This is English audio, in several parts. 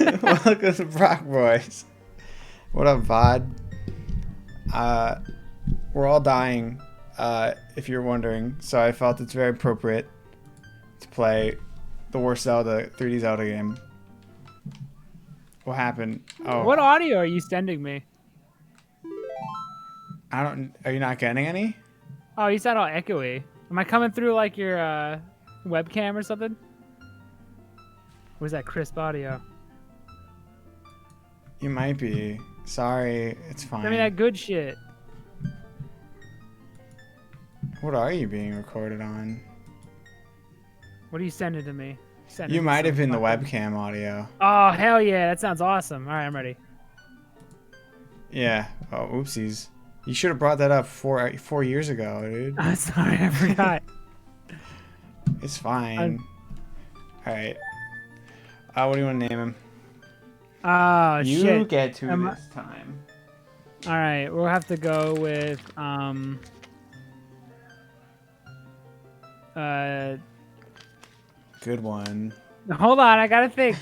Welcome to Brock Boys. What up, VOD? We're all dying, if you're wondering, so I felt it's very appropriate to play the worst 3D Zelda game. What happened? Oh. What audio are you sending me? Are you not getting any? Oh, you sound all echoey. Am I coming through like your webcam or something? Where's that crisp audio? You might be. Sorry, it's fine. Send me that good shit. What are you being recorded on? What are you sending to me? You might have been the webcam audio. Oh, hell yeah. That sounds awesome. All right, I'm ready. Yeah. Oh, oopsies. You should have brought that up 4 years ago, dude. I'm sorry, I forgot. It's fine. All right. What do you want to name him? Oh, you shit. You get to this time. All right, we'll have to go with Good one. Hold on, I gotta think.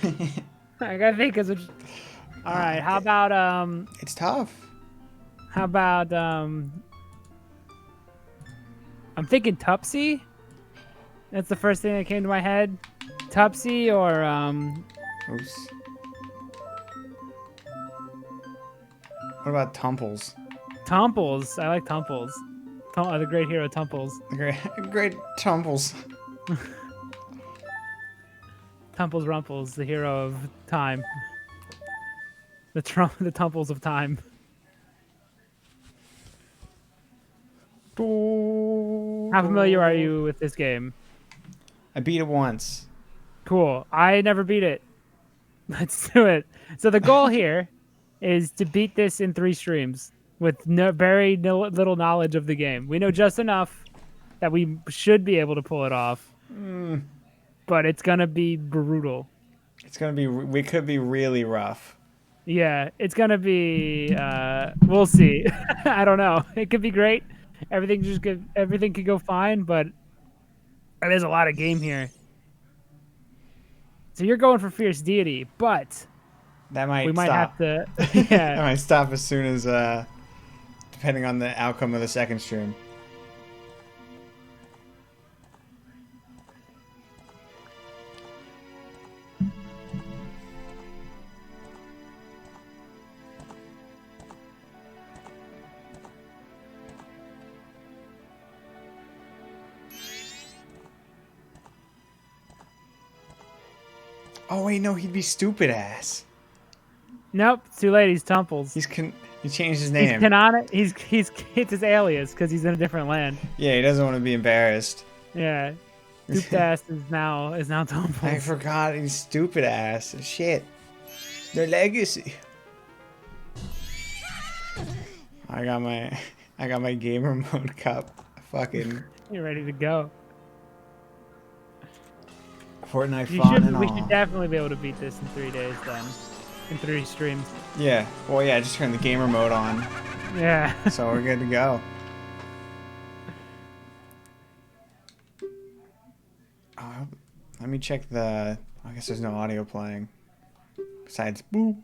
I gotta think, cause it's... All right, how about It's tough. How about I'm thinking Tupsy. That's the first thing that came to my head. Tupsy or Oops. What about Tumples? Tumples. I like Tumples. The great hero Tumples. Great Tumples. Tumples Rumples, the hero of time. The Tumples of time. How familiar are you with this game? I beat it once. Cool. I never beat it. Let's do it. So the goal here is to beat this in 3 streams with very little knowledge of the game. We know just enough that we should be able to pull it off. But it's going to be brutal. It's going to be... We could be really rough. Yeah, it's going to be... we'll see. I don't know. It could be great. Everything could go fine, but there's a lot of game here. So you're going for Fierce Deity, but that might we might stop. have to... Yeah. That might stop as soon as... depending on the outcome of the second stream. Oh wait, no, he'd be stupid ass. Nope, it's too late. He's Tumples. He changed his name. He's canonic. It's his alias because he's in a different land. Yeah, he doesn't want to be embarrassed. Yeah, stupid ass is now Tumples. I forgot he's stupid ass. Shit, their legacy. I got my gamer mode cup. Fucking. You're ready to go. Fortnite fun and all. We should definitely be able to beat this in 3 days then. In 3 streams. Yeah. Well, yeah, just turn the gamer mode on. Yeah. So we're good to go. Let me check the... I guess there's no audio playing. Besides, boop.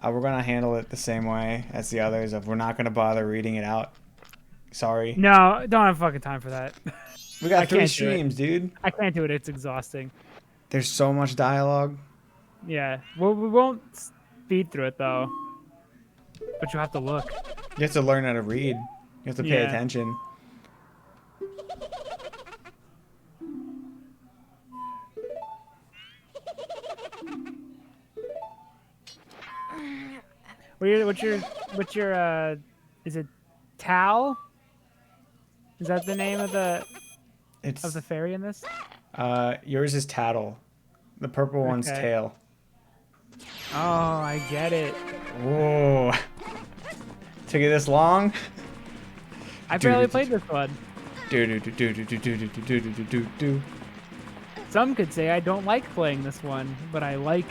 We're going to handle it the same way as the others. We're not going to bother reading it out. Sorry. No, don't have fucking time for that. We got 3 streams, dude. I can't do it. It's exhausting. There's so much dialogue. Yeah. Well, we won't speed through it, though. But you have to look. You have to learn how to read. You have to pay attention. What's your is it Tal? Is that the name of the fairy in this? Yours is Tattle. The purple one's Tail. Oh, I get it. Whoa. Took you this long? I barely played this one. Some could say I don't like playing this one, but I like.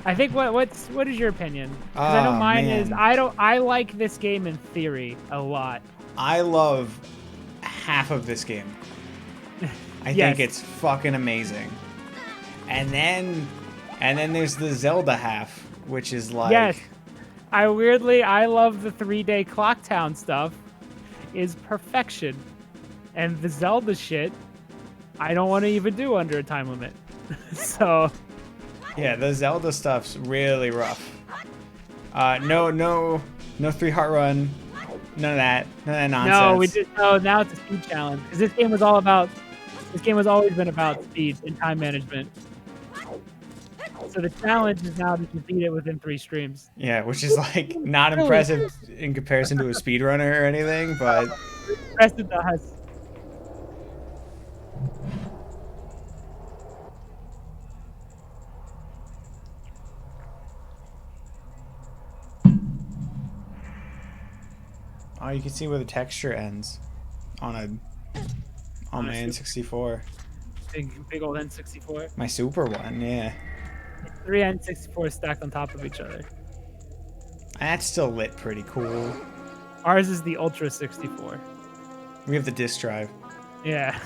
I think what is your opinion? Because I know mine is I like this game in theory a lot. I love half of this game. I Yes. think it's fucking amazing. And then there's the Zelda half, which is like Yes. I love the 3-day Clock Town stuff. Is perfection. And the Zelda shit, I don't want to even do under a time limit. So yeah, the Zelda stuff's really rough. No 3-heart run. None of that. None of that nonsense. now it's a speed challenge because this game has always been about speed and time management. So the challenge is now to beat it within 3 streams. Yeah, which is like not impressive in comparison to a speedrunner or anything, but Rest of the us. oh, you can see where the texture ends on my N64. Big old N64. My Super one, yeah. 3 N64 stacked on top of each other. That's still lit pretty cool. Ours is the Ultra 64. We have the disk drive. Yeah.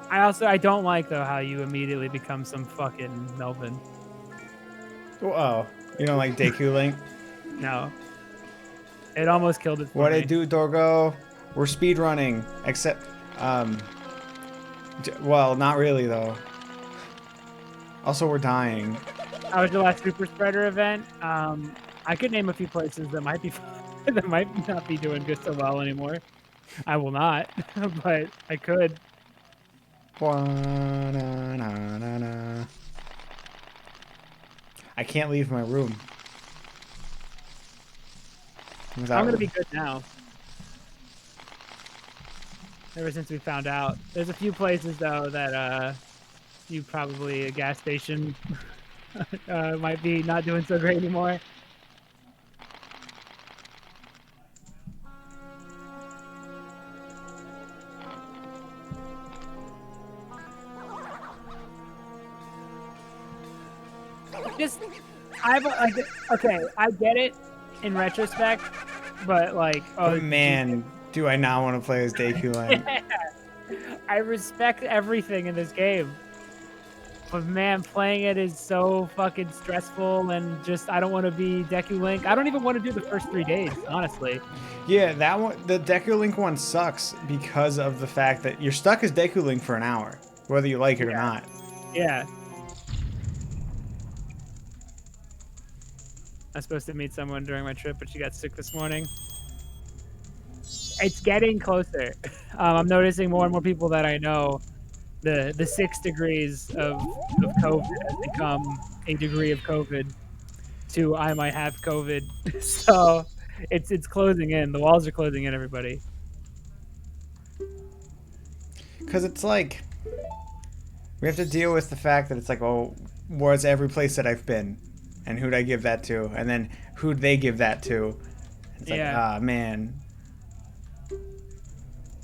I don't like though how you immediately become some fucking Melvin. Oh, you don't like Deku Link? No. It almost killed it for What me. it do, Dorgo? We're speedrunning, except, well, not really though. Also, we're dying. How was your last Super Spreader event? I could name a few places that might be that might not be doing good so well anymore. I will not, but I could. I can't leave my room. I'm gonna be good now. Ever since we found out, there's a few places though that you probably a gas station might be not doing so great anymore. Okay, I get it in retrospect, but like, oh man, do I not want to play as Deku Link? I respect everything in this game, but man, playing it is so fucking stressful, and just I don't want to be Deku Link. I don't even want to do the first 3 days, honestly. Yeah, that one, the Deku Link one sucks because of the fact that you're stuck as Deku Link for an hour, whether you like it or not. Yeah. I was supposed to meet someone during my trip, but she got sick this morning. It's getting closer. I'm noticing more and more people that I know. The 6 degrees of COVID has become a degree of COVID. To I might have COVID. So it's closing in. The walls are closing in. Everybody. Because it's like we have to deal with the fact that it's like, oh, where's every place that I've been? And who'd I give that to? And then who'd they give that to? It's like, ah, man.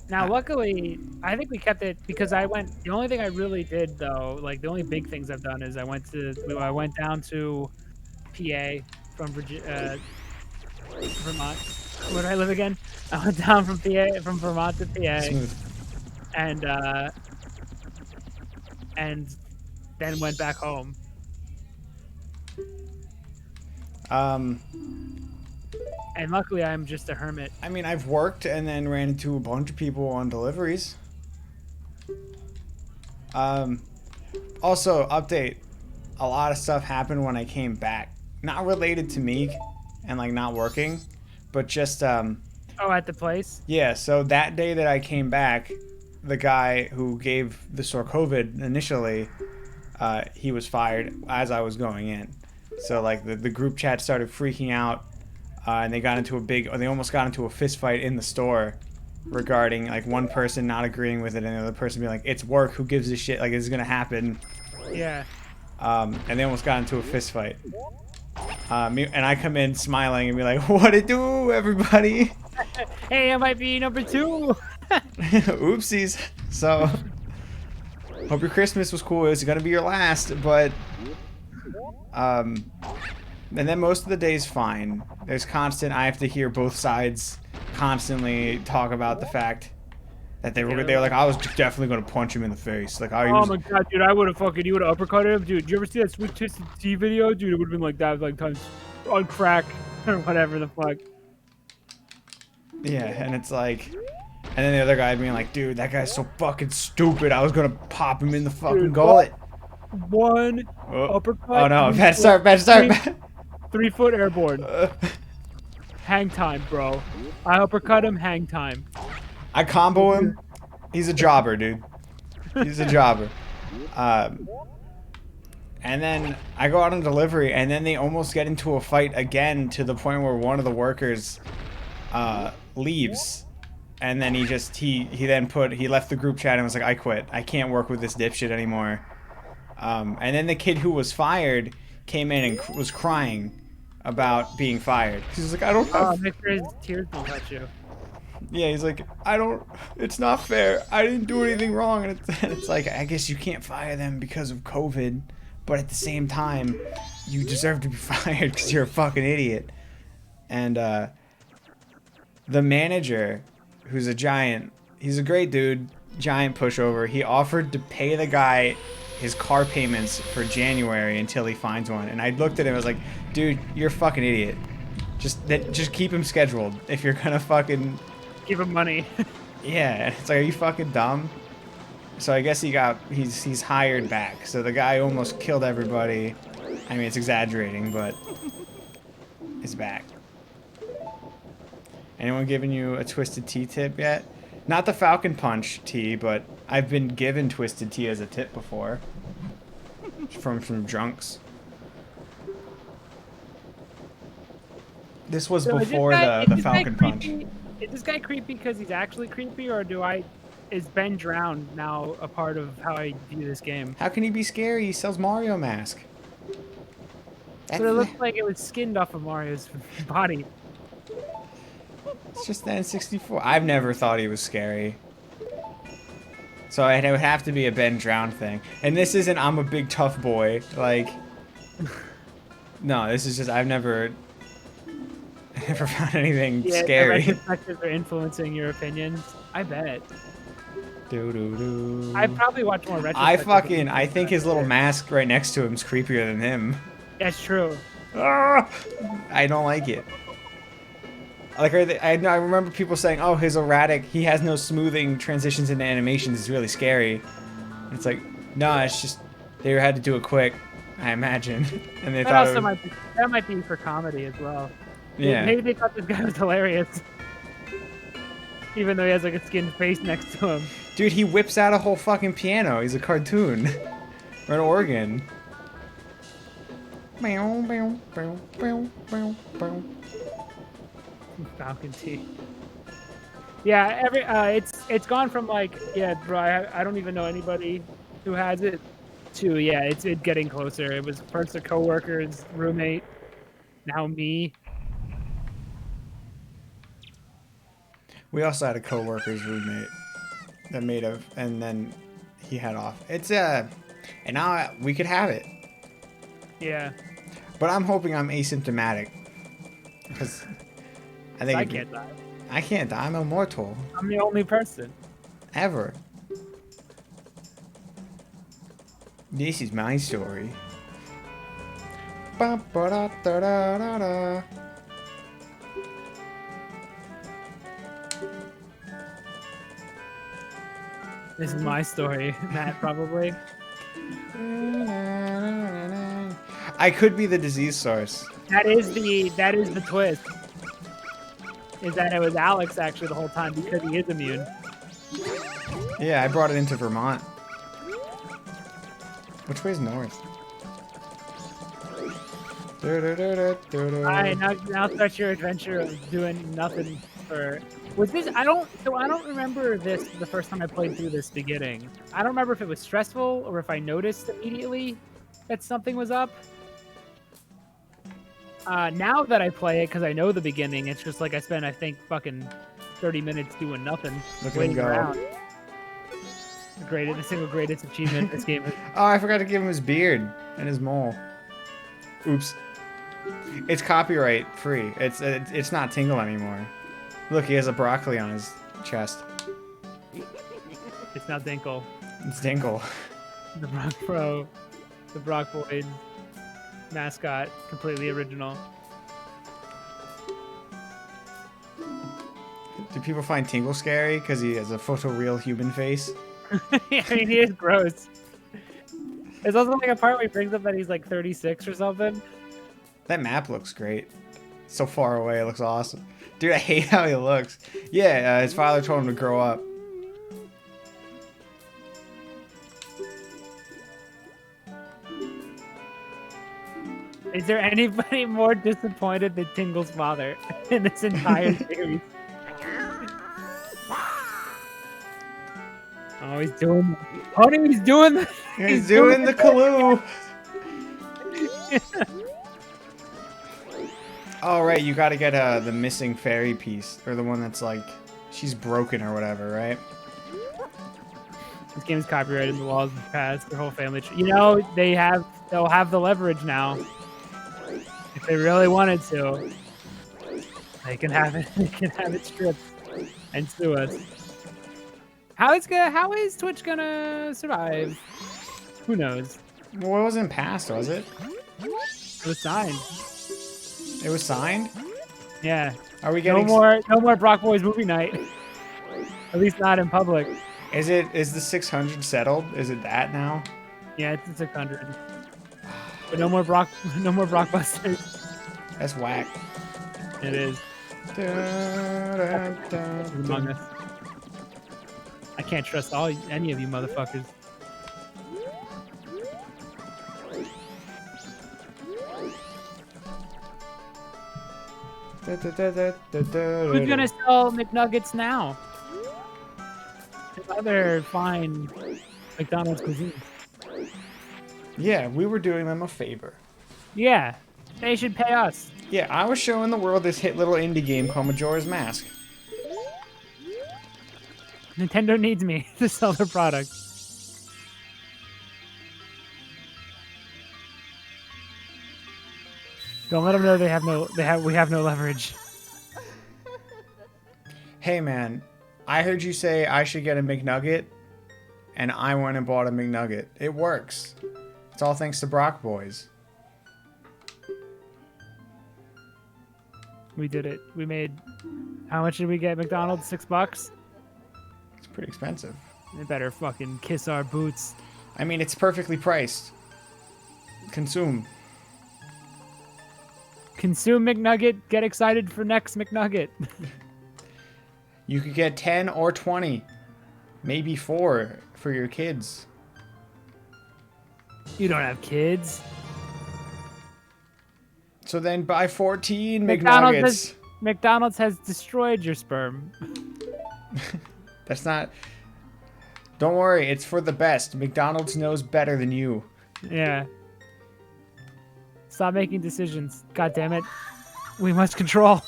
Now, luckily, I think we kept it because the only thing I really did though, like the only big things I've done is I went down to PA from Vermont. Where did I live again? I went down from Vermont to PA. Smooth. And then went back home. And luckily, I'm just a hermit. I mean, I've worked and then ran into a bunch of people on deliveries. Also, update. A lot of stuff happened when I came back. Not related to me and, like, not working, but just, Oh, at the place? yeah, so that day that I came back, the guy who gave the store COVID initially, he was fired as I was going in. So, like, the group chat started freaking out, and they almost got into a fist fight in the store regarding, like, one person not agreeing with it and the other person being like, it's work, who gives a shit, like, it's gonna happen. Yeah. And they almost got into a fist fight. And I come in smiling and be like, what it do, everybody? Hey, I might be number 2. Oopsies. So, hope your Christmas was cool. It's gonna be your last, but And then most of the day's fine. There's constant. I have to hear both sides constantly talk about the fact that they were like, I was definitely gonna punch him in the face. Like I Oh was. my god, dude, I would have fucking, you would have uppercutted him, dude. Did you ever see that Sweet Twisted Tea video, dude? It would have been like that, like times on crack or whatever the fuck. Yeah, and it's like, and then the other guy being like, dude, that guy's so fucking stupid. I was gonna pop him in the fucking gullet. One uppercut. Oh no, bad start, bad start. 3 foot airborne. Hang time, bro. I uppercut him, hang time. I combo him. He's a jobber, dude. He's a jobber. And then I go out on delivery, and then they almost get into a fight again to the point where one of the workers leaves. And then he left the group chat and was like, I quit. I can't work with this dipshit anymore. And then the kid who was fired came in and was crying about being fired. He was like, I don't have... make sure his tears don't touch you. Yeah, he's like, it's not fair. I didn't do anything wrong. And it's like, I guess you can't fire them because of COVID. But at the same time, you deserve to be fired because you're a fucking idiot. And the manager, who's a giant, he's a great dude, giant pushover. He offered to pay the guy his car payments for January until he finds one. And I looked at him, I was like, dude, you're a fucking idiot. Just keep him scheduled if you're gonna fucking... Give him money. Yeah, it's like, are you fucking dumb? So I guess he's hired back. So the guy almost killed everybody. I mean, it's exaggerating, but it's back. Anyone giving you a Twisted Tea tip yet? Not the Falcon Punch tea, but I've been given Twisted Tea as a tip before. From drunks. This was before the Falcon Punch. Is this guy creepy because he's actually creepy, or is Ben Drowned now a part of how I view this game? How can he be scary? He sells Mario Mask. But it looked like it was skinned off of Mario's body. It's just the N64. I've never thought he was scary. So it would have to be a Ben Drowned thing. And this isn't I'm a big tough boy. Like, no, this is just I've never found anything scary. The perspectives are influencing your opinions. I bet. Do. I probably watch more retro. I think his little mask right next to him is creepier than him. That's true. I don't like it. Like, I remember people saying, "Oh, his erratic. He has no smoothing transitions into animations. Is really scary." And it's like, no, it's just they had to do it quick, I imagine, and they thought that might be for comedy as well. Yeah. Maybe they thought this guy was hilarious, even though he has like a skinned face next to him. Dude, he whips out a whole fucking piano. He's a cartoon or an organ. Falcon Tea. Yeah, it's gone from like, yeah, bro, I don't even know anybody who has it to, yeah, it's getting closer. It was first a coworker's roommate, now me. We also had a coworker's roommate that and then he had off. It's and now we could have it. Yeah. But I'm hoping I'm asymptomatic because I think I can't die. I can't die. I'm immortal. I'm the only person ever. This is my story. Ba-ba-da-da-da-da-da. This is my story, Matt, probably. I could be the disease source. That is the twist. Is that it was Alex actually the whole time because he is immune. Yeah, I brought it into Vermont. Which way's north? Alright, now start your adventure of doing nothing for... Was this... I don't remember this the first time I played through this beginning. I don't remember if it was stressful or if I noticed immediately that something was up. Now that I play it, because I know the beginning, it's just like I spent, I think, fucking 30 minutes doing nothing. Waiting around. The single greatest achievement in this game. Oh, I forgot to give him his beard and his mole. Oops. It's copyright free. It's not Tingle anymore. Look, he has a broccoli on his chest. It's not Dinkle. It's Dingle. The Brock Pro, the Brock Boys mascot, completely original. Do people find Tingle scary because he has a photoreal human face? I mean, he is gross. There's also like a part where he brings up that he's like 36 or something. That map looks great. So far away, it looks awesome. Dude, I hate how he looks. Yeah, his father told him to grow up. Is there anybody more disappointed than Tingle's father in this entire series? Oh, he's doing. Honey, he's doing. He's doing the Kaloo. Oh, right, you gotta get the missing fairy piece. Or the one that's like, she's broken or whatever, right? This game is copyrighted. The laws have passed. Their whole family. You know, they'll have the leverage now. If they really wanted to, they can have it. They can have it stripped and sue us. How is Twitch gonna survive? Who knows? Well, it wasn't passed, was it? It was signed. It was signed? Yeah. Are we getting... No more Brock Boys movie night. At least not in public. Is the 600 settled? Is it that now? Yeah, it's 600. But no more Brockbusters. That's whack. It is. Among Us. I can't trust any of you motherfuckers. Who's gonna sell McNuggets now? There's other fine McDonald's cuisine. Yeah, we were doing them a favor. Yeah, they should pay us. Yeah, I was showing the world this hit little indie game called Majora's Mask. Nintendo needs me to sell their product. Don't let them know we have no leverage. Hey man, I heard you say I should get a McNugget, and I went and bought a McNugget. It works. It's all thanks to Brock Boys. We did it. We made... How much did we get McDonald's? $6? It's pretty expensive. They better fucking kiss our boots. I mean, it's perfectly priced. Consume. Consume McNugget. Get excited for next McNugget. You could get 10 or 20. Maybe 4 for your kids. You don't have kids. So then buy 14 McNuggets. McDonald's has destroyed your sperm. That's not... Don't worry, it's for the best. McDonald's knows better than you. Yeah. Stop making decisions. God damn it. We must control.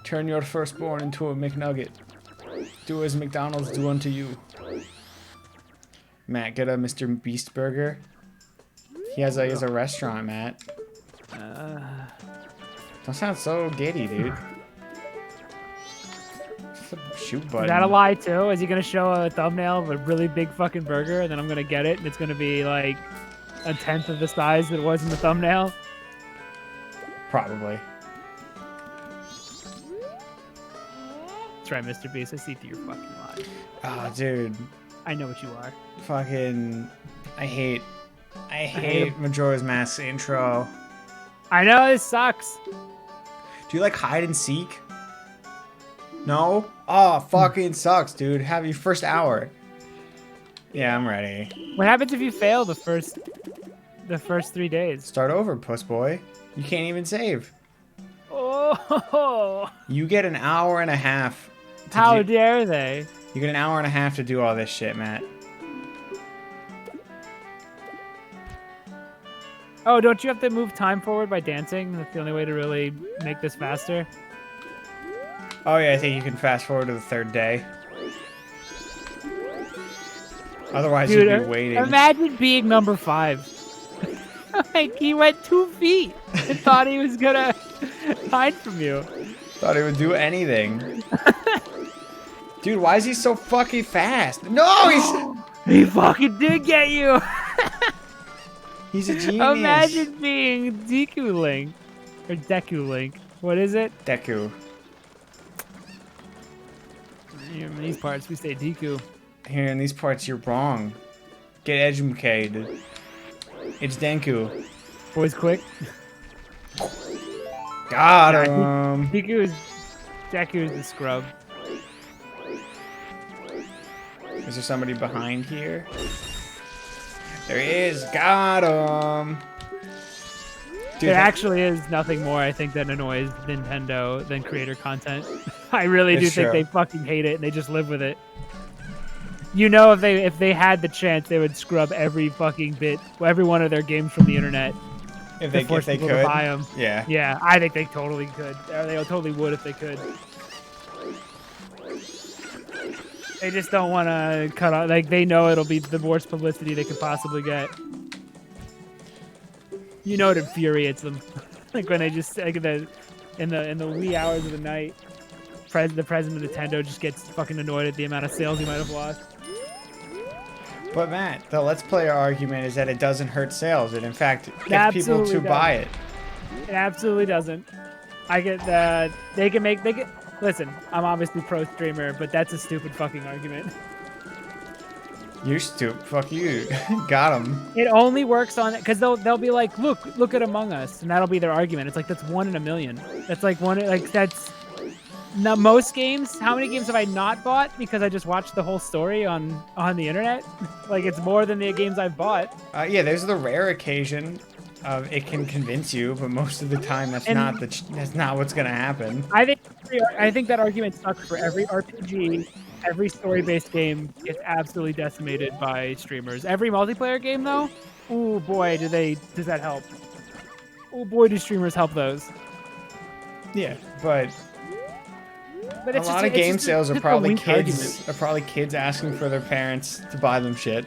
Turn your firstborn into a McNugget. Do as McDonald's do unto you. Matt, get a Mr. Beast burger. He has a restaurant, Matt. Don't sound so giddy, dude. Shoot button. Is that a lie too? Is he gonna show a thumbnail of a really big fucking burger and then I'm gonna get it and it's gonna be like 1/10 of the size that it was in the thumbnail? Probably. That's right, Mr. Beast. I see through your fucking lies. Oh, dude. I know what you are. Fucking... I hate Majora's Mask intro. I know, this sucks. Do you like hide and seek? No? Oh, fucking sucks, dude. Have your first hour. Yeah, I'm ready. What happens if you fail the first 3 days? Start over, puss boy. You can't even save. Oh! You get an hour and a half. How dare they? You get an hour and a half to do all this shit, Matt. Oh, don't you have to move time forward by dancing? That's the only way to really make this faster. Oh yeah, I think you can fast forward to the 3rd day. Otherwise, Dude, you'd be waiting. Imagine being number 5. Like he went 2 feet and thought he was gonna hide from you. Thought he would do anything. Dude, why is he so fucking fast? No, He fucking did get you. he's a genius. Imagine being Deku Link or Deku Link. What is it? Deku. In these parts, we say Deku. Here in these parts, you're wrong. Get educated. It's Denku. Boys, quick. Got him. Deku is the scrub. Is there somebody behind here? There he is. Got him. Dude, There actually is nothing more, I think, that annoys Nintendo than creator content. I really do think they fucking hate it and they just live with it. You know, if they had the chance, they would scrub every fucking bit, every one of their games from the internet. If they could buy them. Yeah. Yeah, I think they totally could. Or they totally would if they could. They just don't want to cut out. Like they know it'll be the worst publicity they could possibly get. You know, it infuriates them. Like when they just like in the wee hours of the night, the president of Nintendo just gets fucking annoyed at the amount of sales he might have lost. But Matt, the Let's Player argument is that it doesn't hurt sales. It in fact gets people to buy it. It absolutely doesn't. I get that they can. Listen, I'm obviously pro streamer, but that's a stupid fucking argument. You're stupid. Fuck you. Got him. It only works on it because they'll be like, look at Among Us, and that'll be their argument. It's like that's 1 in a million. That's like that's. Now, most games, how many games have I not bought because I just watched the whole story on the internet? Like, it's more than the games I've bought. Yeah, there's the rare occasion of it can convince you, but most of the time that's not what's gonna happen. I think that argument sucks for every RPG. Every story-based game gets absolutely decimated by streamers. Every multiplayer game, though, oh boy, does that help? Oh boy, do streamers help those? Yeah, but a lot of game sales are probably kids asking for their parents to buy them shit.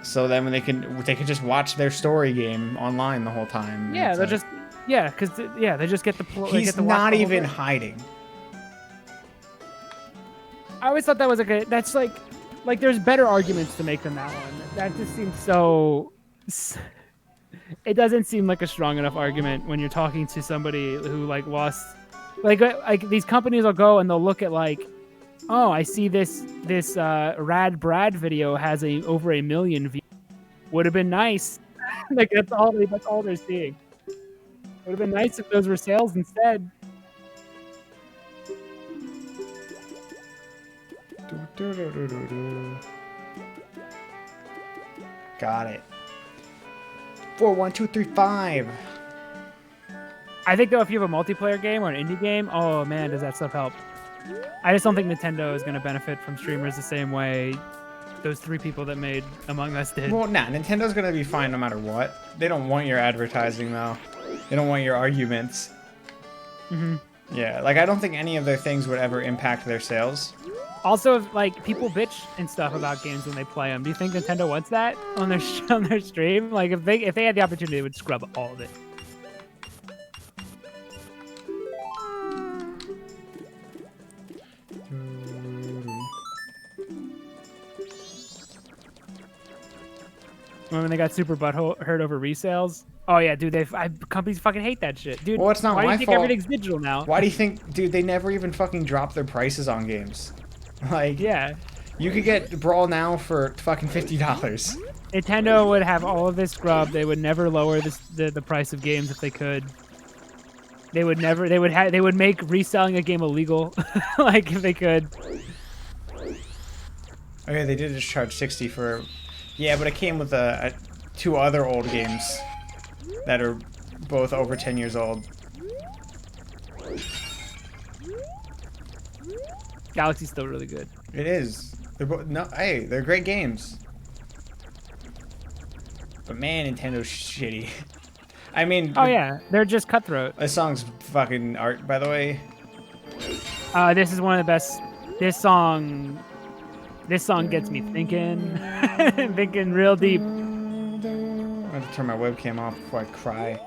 So then when they can just watch their story game online the whole time. Yeah, they just get the. He's not even hiding. I always thought that was that's like there's better arguments to make than that one. That just seems so. It doesn't seem like a strong enough argument when you're talking to somebody who lost. Like these companies will go and they'll look at oh, I see this Rad Brad video has over 1 million views. Would have been nice. That's all they're seeing. Would have been nice if those were sales instead. Got it. 4, 1, 2, 3, 5. I think though, if you have a multiplayer game or an indie game, oh man, does that stuff help? I just don't think Nintendo is going to benefit from streamers the same way those 3 people that made Among Us did. Well, Nintendo's going to be fine no matter what. They don't want your advertising though. They don't want your arguments. Mm-hmm. Yeah, I don't think any of their things would ever impact their sales. Also, if people bitch and stuff about games when they play them, do you think Nintendo wants that on their stream? If they had the opportunity, they would scrub all of it. When they got super hurt over resales? Oh yeah, dude, companies fucking hate that shit, dude. Well, it's not my fault. Why do you think everything's digital now? Why do you think, dude? They never even fucking drop their prices on games. Yeah, you could get Brawl now for fucking $50. Nintendo would have all of this scrub. They would never lower the price of games if they could. They would never. They would make reselling a game illegal, if they could. Oh yeah, they did just charge 60 for. Yeah, but it came with 2 other old games that are both over 10 years old. Galaxy's still really good. It is. They're great games. But man, Nintendo's shitty. I mean. Oh yeah, they're just cutthroat. This song's fucking art, by the way. This is one of the best. This song gets me thinking, thinking real deep. have to turn my webcam off before I cry.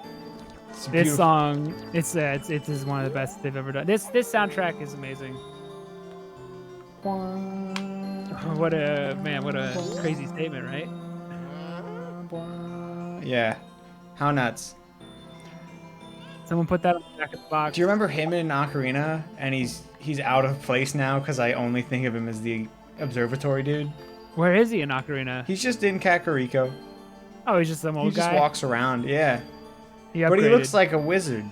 It's This beautiful. song, it's it is one of the best they've ever done. This soundtrack is amazing. What a crazy statement, right? Yeah. How nuts. Someone put that on the back of the box. Do you remember him in Ocarina? And he's out of place now because I only think of him as the observatory dude. Where is he in Ocarina? He's just in Kakariko. Oh, he's just some He old just guy. walks around, yeah. He But he upgraded. looks like a wizard.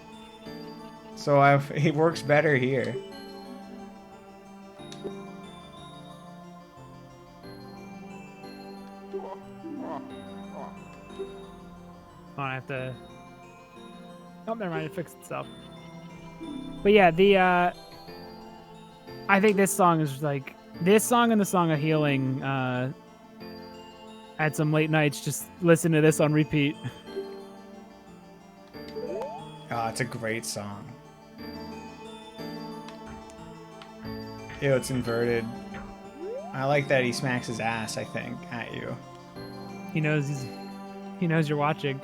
So he works better here. Oh, I have to. Oh, never mind. It fixed itself. But yeah, I think this song is like this song and the Song of Healing. At some late nights, just listen to this on repeat. Oh, it's a great song. Ew, it's inverted. I like that he smacks his ass, I think, at you. He knows you're watching.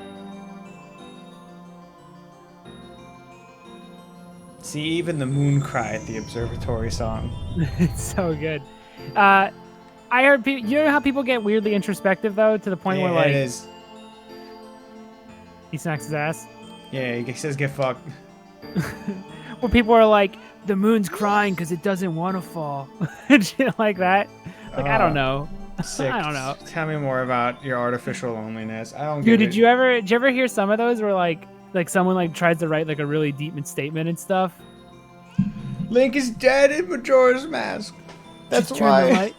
See, even the moon cry at the observatory song. It's so good. I heard people. You know how people get weirdly introspective though, to the point where like it is. he smacks his ass. Yeah, he says get fucked. Where people are like, the moon's crying because it doesn't want to fall, and shit like that. Like I don't know. Sick. I don't know. Tell me more about your artificial loneliness. I don't get Dude, it. did you ever hear some of those where like someone like tries to write like a really deep statement and stuff? Link is dead in Majora's Mask. That's Just turn the why. light.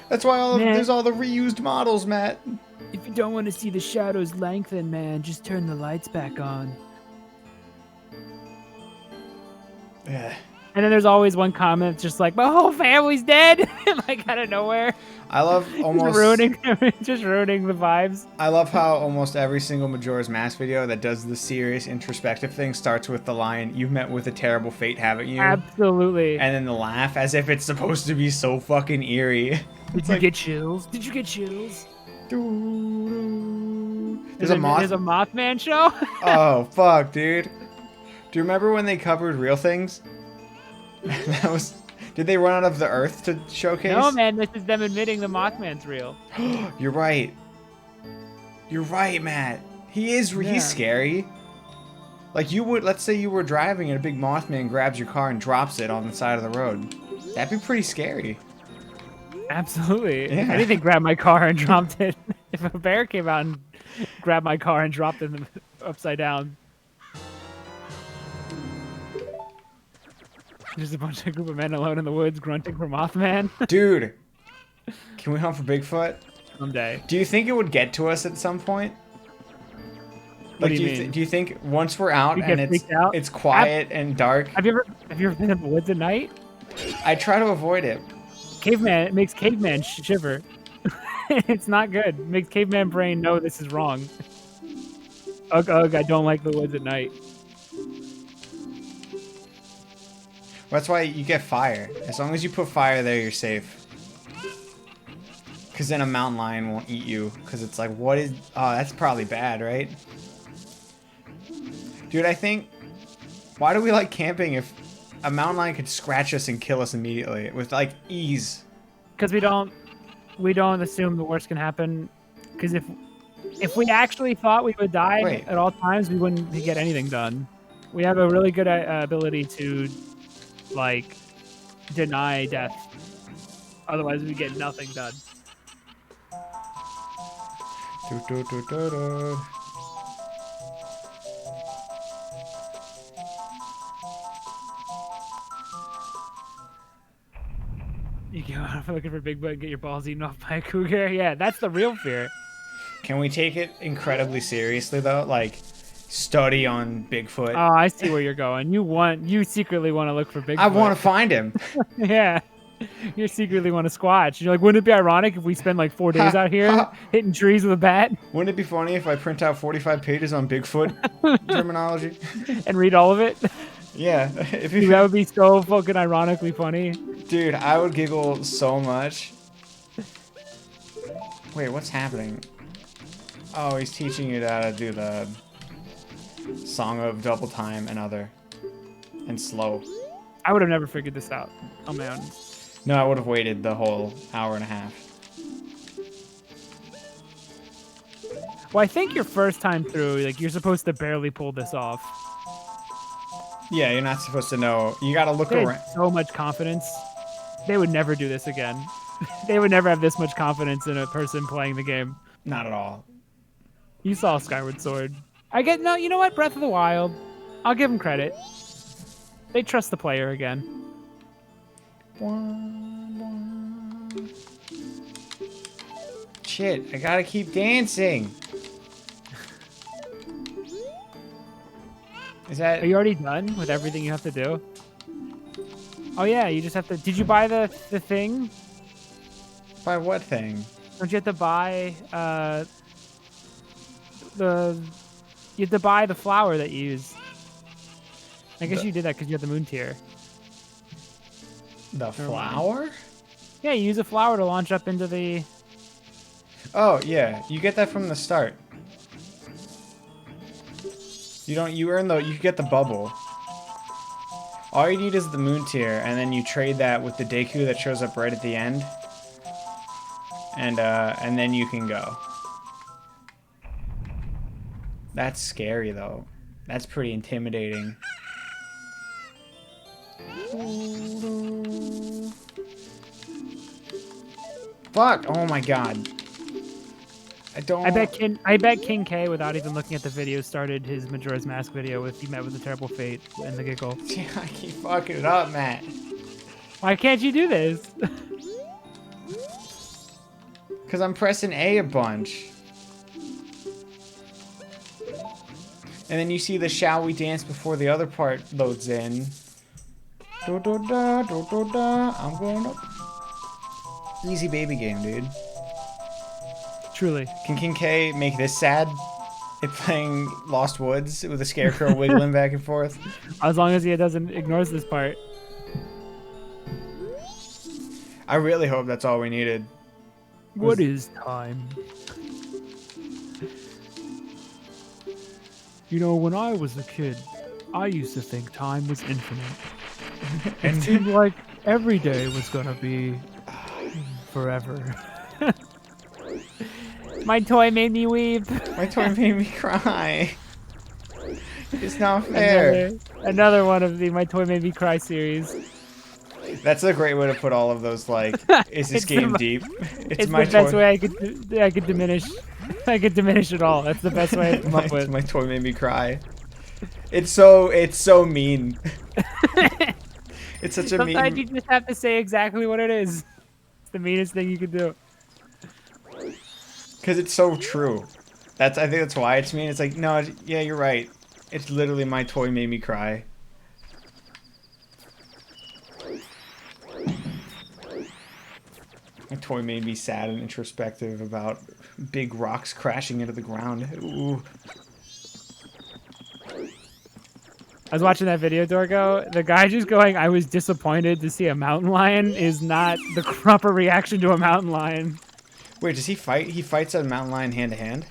That's why Man. there's all the reused models, Matt. If you don't want to see the shadows lengthen, man, just turn the lights back on. Yeah. And then there's always one comment that's just like, my whole family's dead, like out of nowhere. I love almost just ruining the vibes. I love how almost every single Majora's Mask video that does the serious introspective thing starts with the line, "You've met with a terrible fate, haven't you?" Absolutely. And then the laugh as if it's supposed to be so fucking eerie. Did you get chills? Did you get chills? There's There's a moth. There's a Mothman show? Oh, fuck, dude. Do you remember when they covered Real Things? That was... Did they run out of the Earth to showcase? No, man, this is them admitting the Mothman's real. You're right. You're right, Matt. He is... Yeah. He's scary. Like, you would... Let's say you were driving and a big Mothman grabs your car and drops it on the side of the road. That'd be pretty scary. Absolutely. If Yeah. anything grabbed my car and dropped it. If a bear came out and grabbed my car and dropped it upside down. There's a group of men alone in the woods grunting for Mothman. Dude. Can we hunt for Bigfoot? Someday. Do you think it would get to us at some point? What Like, do you mean? Do you think once we're out You and get freaked out? it's quiet and dark, Have you ever been in the woods at night? I try to avoid it. It makes caveman shiver. It's not good. It makes caveman brain know this is wrong. Ugh, ugh, I don't like the woods at night. That's why you get fire. As long as you put fire there, you're safe. Because then a mountain lion won't eat you. Because it's like, what is... Oh, that's probably bad, right? Dude, I think... Why do we like camping if a mountain lion could scratch us and kill us immediately? With, like, ease. Because we don't assume the worst can happen. Because if we actually thought we would die Wait. at all times, we wouldn't get anything done. We have a really good ability to, like, deny death. Otherwise, we get nothing done. Do, do, do, do, do. You go out looking for Bigfoot and get your balls eaten off by a cougar. Yeah, that's the real fear. Can we take it incredibly seriously, though? Like, study on Bigfoot. Oh, I see where you're going. You secretly want to look for Bigfoot. I want to find him. Yeah. You secretly want to squatch. You're like, wouldn't it be ironic if we spend like 4 days out here hitting trees with a bat Wouldn't it be funny if I print out 45 pages on Bigfoot terminology? and read all of it? Yeah. If Dude, you, that would be so fucking ironically funny. dude, I would giggle so much. Wait, what's happening? Oh, he's teaching you how to do the song of double time and other. And slow. I would have never figured this out on my own. No, I would have waited the whole hour and a half. Well, I think your first time through, like, you're supposed to barely pull this off. Yeah, you're not supposed to know. You gotta look They around. had so much confidence. They would never do this again. They would never have this much confidence in a person playing the game. Not at all. You saw Skyward Sword. No, you know what? Breath of the Wild. I'll give them credit. They trust the player again. Shit, I gotta keep dancing. Is that... Are you already done with everything you have to do? Oh yeah, you just have to... Did you buy the thing? By what thing? Don't you have to buy You have to buy the flower that you use. I guess you did that because you had the moon tier. The flower? Yeah, you use a flower to launch up into the... Oh, yeah. You get that from the start. You get the bubble. All you need is the moon tier, and then you trade that with the Deku that shows up right at the end. And then you can go. That's scary, though. That's pretty intimidating. Fuck! Oh my god. I bet King K, without even looking at the video, started his Majora's Mask video with he met with a terrible fate and the giggle. Yeah, I keep fucking it up, Matt. Why can't you do this? Because I'm pressing A a bunch. And then you see the shall we dance before the other part loads in. Do do da do do da. I'm going up. Easy baby game, dude. Truly. Can King K make this sad? It playing Lost Woods with a scarecrow wiggling back and forth? As long as he doesn't ignores this part. I really hope that's all we needed. What is time? You know, when I was a kid, I used to think time was infinite. It seemed like every day was gonna be forever. My toy made me weep. My toy made me cry. It's not fair. Another one of the My Toy Made Me Cry series. That's a great way to put all of those, like, is this game deep? It's the best way I could diminish. I could diminish it all. That's the best way I come up with. My toy made me cry. It's so mean. It's such a mean. Sometimes you just have to say exactly what it is. It's the meanest thing you could do. Because it's so true. I think that's why it's mean. It's like, no, yeah, you're right. It's literally my toy made me cry. My toy made me sad and introspective about big rocks crashing into the ground. Ooh. I was watching that video, Dorgo. The guy just going, I was disappointed to see a mountain lion is not the proper reaction to a mountain lion. Wait, does he fight? He fights a mountain lion hand to hand?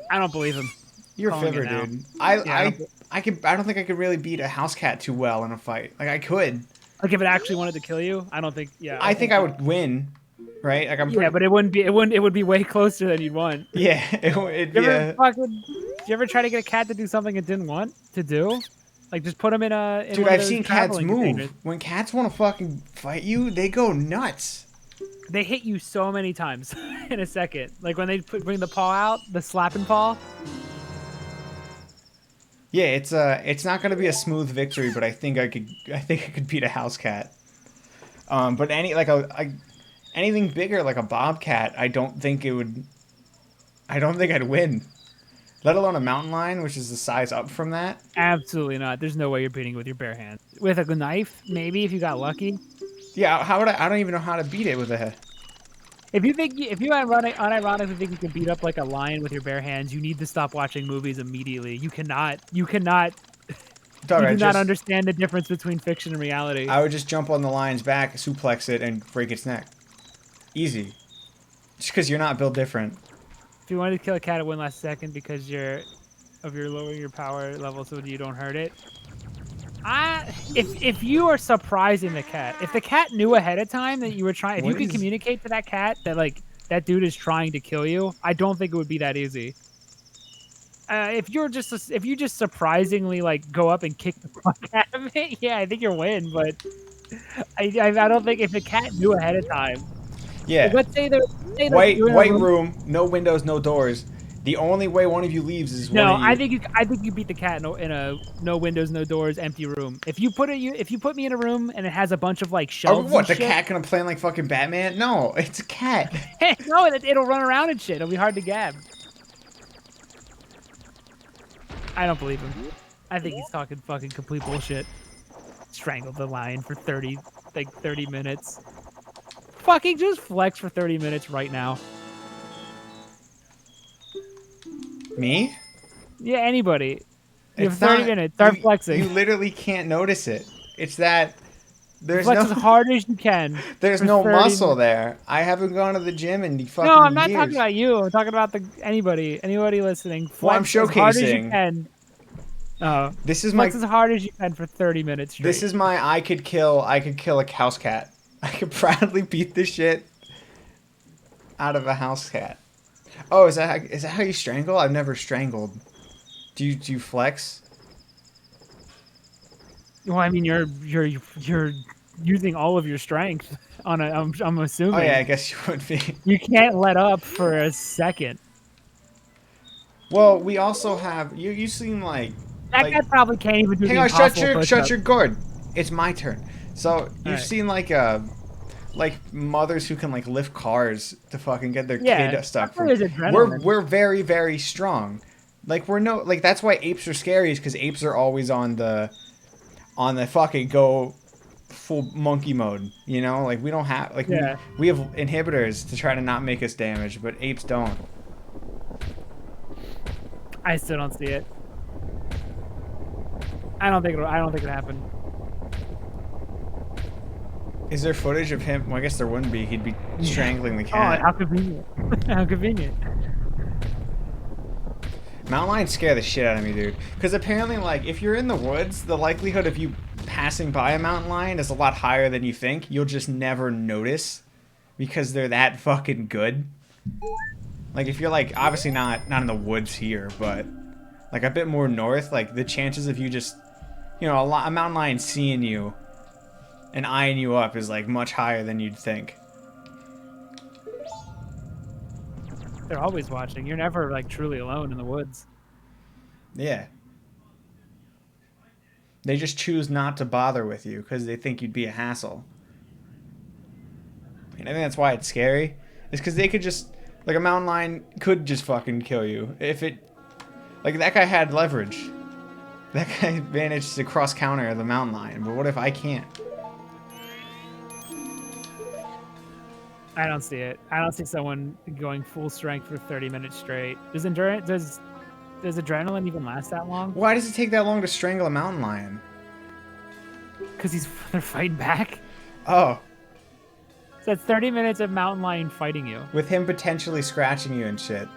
I don't believe him. You're a fibber, dude. I don't think I could really beat a house cat too well in a fight. Like I could. Like if it actually wanted to kill you, I don't think. Yeah. I think I would win, right? Like Yeah, but it wouldn't be. It would be way closer than you'd want. Yeah. Did you ever try to get a cat to do something it didn't want to do? Like just put them in a. Dude, I've seen cats move. When cats want to fucking fight you, they go nuts. They hit you so many times in a second. Like when they bring the paw out, the slapping paw. Yeah, it's not gonna be a smooth victory, but I think I could beat a house cat. But anything bigger like a bobcat, I don't think I'd win. Let alone a mountain lion, which is the size up from that. Absolutely not. There's no way you're beating it with your bare hands. With a knife, maybe if you got lucky. Yeah, how would I don't even know how to beat it with a. If you unironically think you can beat up like a lion with your bare hands, you need to stop watching movies immediately. You cannot. Dog, you do not understand the difference between fiction and reality. I would just jump on the lion's back, suplex it, and break its neck. Easy. Just because you're not built different. If you wanted to kill a cat at one last second because you're lowering your power level so you don't hurt it. If you are surprising the cat, if the cat knew ahead of time that you were trying, if you What could is... communicate to that cat that like that dude is trying to kill you, I don't think it would be that easy. If you just surprisingly like go up and kick the fuck out of it, yeah, I think you'll win. But I don't think if the cat knew ahead of time, like Yeah. let's say like you're in a White room. room, no windows, no doors. The only way one of you leaves is one No, of you... I think you beat the cat in a no windows, no doors, empty room. If you put me in a room and it has a bunch of like Are we, shelves what, and the shit, cat gonna play like fucking Batman? No, it's a cat. no, it'll run around and shit. It'll be hard to gab. I don't believe him. I think he's talking fucking complete bullshit. Strangled the lion for 30 minutes. Fucking just flex for 30 minutes right now. Me? Yeah, anybody. You have It's 30 not... minutes. Start flexing. You literally can't notice it. It's that... There's Flex no... as hard as you can. There's for no 30 muscle minutes. there. I haven't gone to the gym in No, fucking I'm not talking years. about you. I'm talking about anybody listening. Well, I'm Flex as hard as you showcasing. can. This is Flex my... as hard as you can for 30 minutes straight. This is my I could kill a house cat. I could proudly beat the shit out of a house cat. Oh, is that how you strangle? I've never strangled. Do you flex? Well, I mean, you're using all of your strength on a. I'm assuming. Oh yeah, I guess you would be. You can't let up for a second. Well, we also have you seem like That guy probably can't even do hang the on, impossible shut push-up. your guard. It's my turn. So you've Alright. seen like mothers who can like lift cars to fucking get their Yeah, kid stuck. that's where there's adrenaline. We're very strong. Like that's why apes are scary, is because apes are always on the fucking go full monkey mode. You know, like we don't have like Yeah. we have inhibitors to try to not make us damage, but apes don't. I still don't see it. I don't think it'll happen. Is there footage of him? Well, I guess there wouldn't be. He'd be strangling the Oh, cat. how convenient. How convenient. Mountain lions scare the shit out of me, dude. Because apparently, like, if you're in the woods, the likelihood of you passing by a mountain lion is a lot higher than you think. You'll just never notice because they're that fucking good. Like, if you're, like, obviously not in the woods here, but, like, a bit more north, like, the chances of you just, you know, a mountain lion seeing you and eyeing you up is, like, much higher than you'd think. They're always watching. You're never like truly alone in the woods. Yeah. They just choose not to bother with you because they think you'd be a hassle. And I think that's why it's scary. It's because they could just... Like, a mountain lion could just fucking kill you. If it... Like, that guy had leverage. That guy managed to cross-counter the mountain lion. But what if I can't? I don't see it. I don't see someone going full strength for 30 minutes straight. Does adrenaline even last that long? Why does it take that long to strangle a mountain lion? Because they're fighting back. Oh. So that's 30 minutes of mountain lion fighting you. With him potentially scratching you and shit.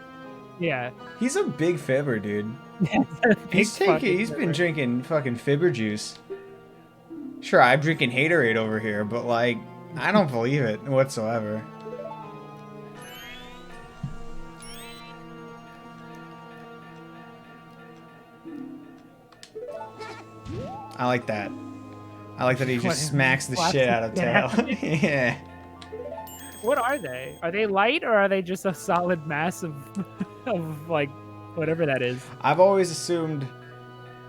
Yeah. He's a big fibber, dude. He's been drinking fucking fibber juice. Sure, I'm drinking Haterade over here, but like, I don't believe it whatsoever. I like that. I like that he just smacks the shit out of Tail. Yeah. What are they? Are they light or are they just a solid mass of like whatever that is? I've always assumed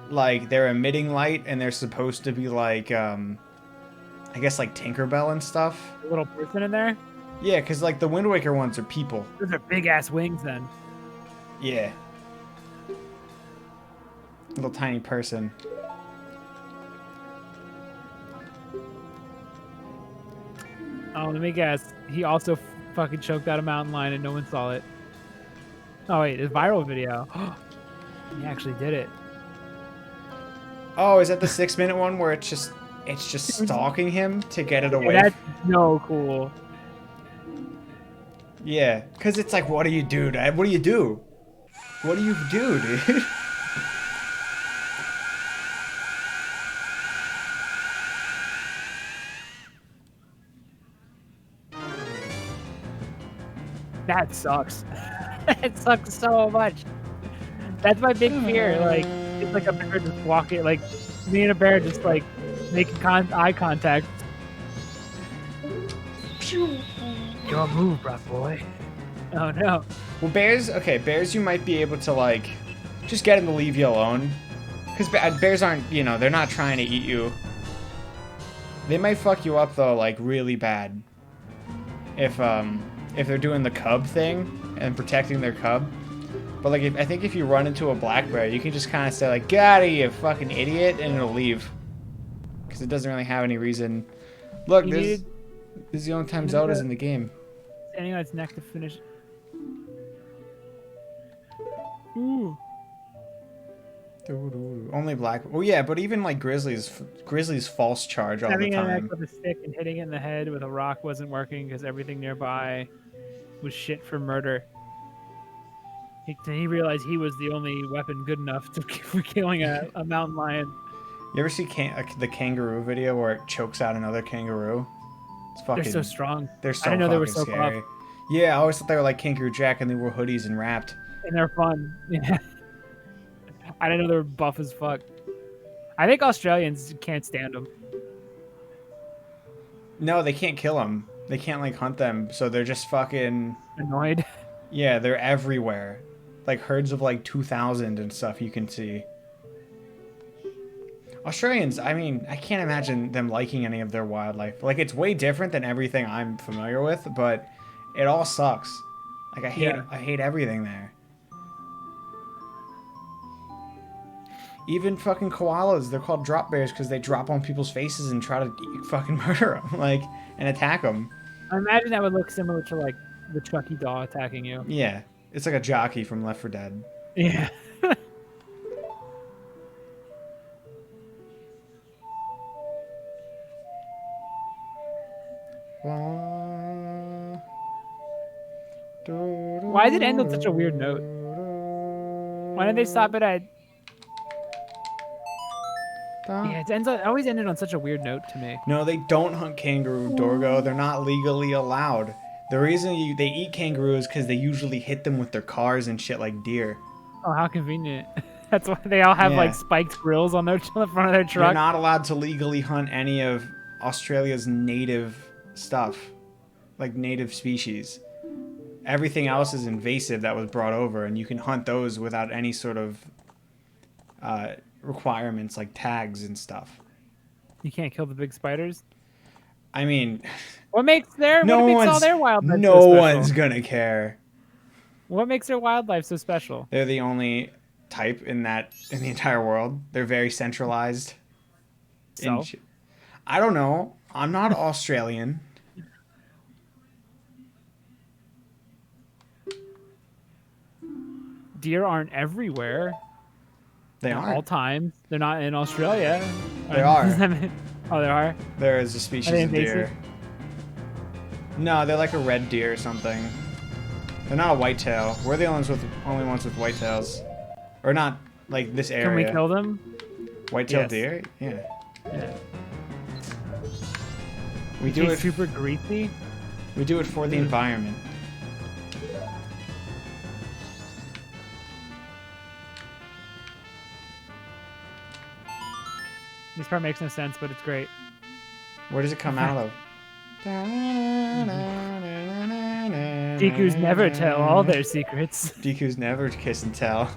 like they're emitting light and they're supposed to be like I guess like Tinkerbell and stuff. A little person in there? Yeah, because like the Wind Waker ones are people. Those are big ass wings then. Yeah. Little tiny person. Oh, let me guess. He also fucking choked out a mountain lion and no one saw it. Oh wait, it's a viral video. He actually did it. Oh, is that the 6-minute one where it's just stalking him to get it away? That's no cool. Yeah, because it's like, what do you do, Dad? What do you do? What do you do, dude? That sucks. It sucks so much. That's my big fear. Like, it's like a bear just walking, like me and a bear just like making eye contact. Your move, brat boy. Oh no. Well, bears, okay, bears you might be able to, like, just get them to leave you alone. Because bears aren't, you know, they're not trying to eat you. They might fuck you up, though, like, really bad. If they're doing the cub thing and protecting their cub. But, like, I think if you run into a black bear, you can just kind of say, like, get out of here, you fucking idiot, and it'll leave. Because it doesn't really have any reason. Look, this is the only time Zelda's in the game. Standing on its neck to finish. Ooh. Only black. Oh yeah, but even like Grizzly's false charge all the Having a neck time. with a stick and hitting it in the head with a rock wasn't working because everything nearby was shit for murder. He realized he was the only weapon good enough for killing a mountain lion. You ever see the kangaroo video where it chokes out another kangaroo? It's fucking. They're so strong. They're so I didn't know they were fucking so scary. buff. Yeah, I always thought they were like Kangaroo Jack and they wore hoodies and rapped. And they're fun. Yeah. I didn't know they were buff as fuck. I think Australians can't stand them. No, they can't kill them. They can't like hunt them, so they're just fucking Annoyed. Yeah, they're everywhere. Like herds of like 2,000 and stuff you can see. Australians, I mean, I can't imagine them liking any of their wildlife. Like, it's way different than everything I'm familiar with, but it all sucks. Like, I hate everything there. Even fucking koalas, they're called drop bears because they drop on people's faces and try to fucking murder them, like, and attack them. I imagine that would look similar to, like, the Chucky doll attacking you. Yeah, it's like a jockey from Left 4 Dead. Yeah. Why did it end on such a weird note? Why did they stop it at... Yeah, it always ended on such a weird note to me. No, they don't hunt kangaroo, Dorgo. They're not legally allowed. The reason they eat kangaroos because they usually hit them with their cars and shit like deer. Oh, how convenient. That's why they all have, like, spiked grills on the front of their truck. You're not allowed to legally hunt any of Australia's native stuff. Like, native species. Everything else is invasive that was brought over, and you can hunt those without any sort of requirements like tags and stuff. You can't kill the big spiders? I mean... What makes all their wildlife no so special? one's gonna care. What makes their wildlife so special? They're the only type in the entire world. They're very centralized. So? I don't know. I'm not Australian. Deer aren't everywhere. They at are. all times. They're not in Australia. They are. Oh, they are? There is a species of deer. No, they're like a red deer or something. They're not a whitetail. We're the only ones with whitetails. Or not, like, this area. Can we kill them? Whitetail deer? Yeah. We do it super greasy? We do it for the environment. This part makes no sense, but it's great. Where does it come out of? Deku's never tell all their secrets. Deku's never kiss and tell.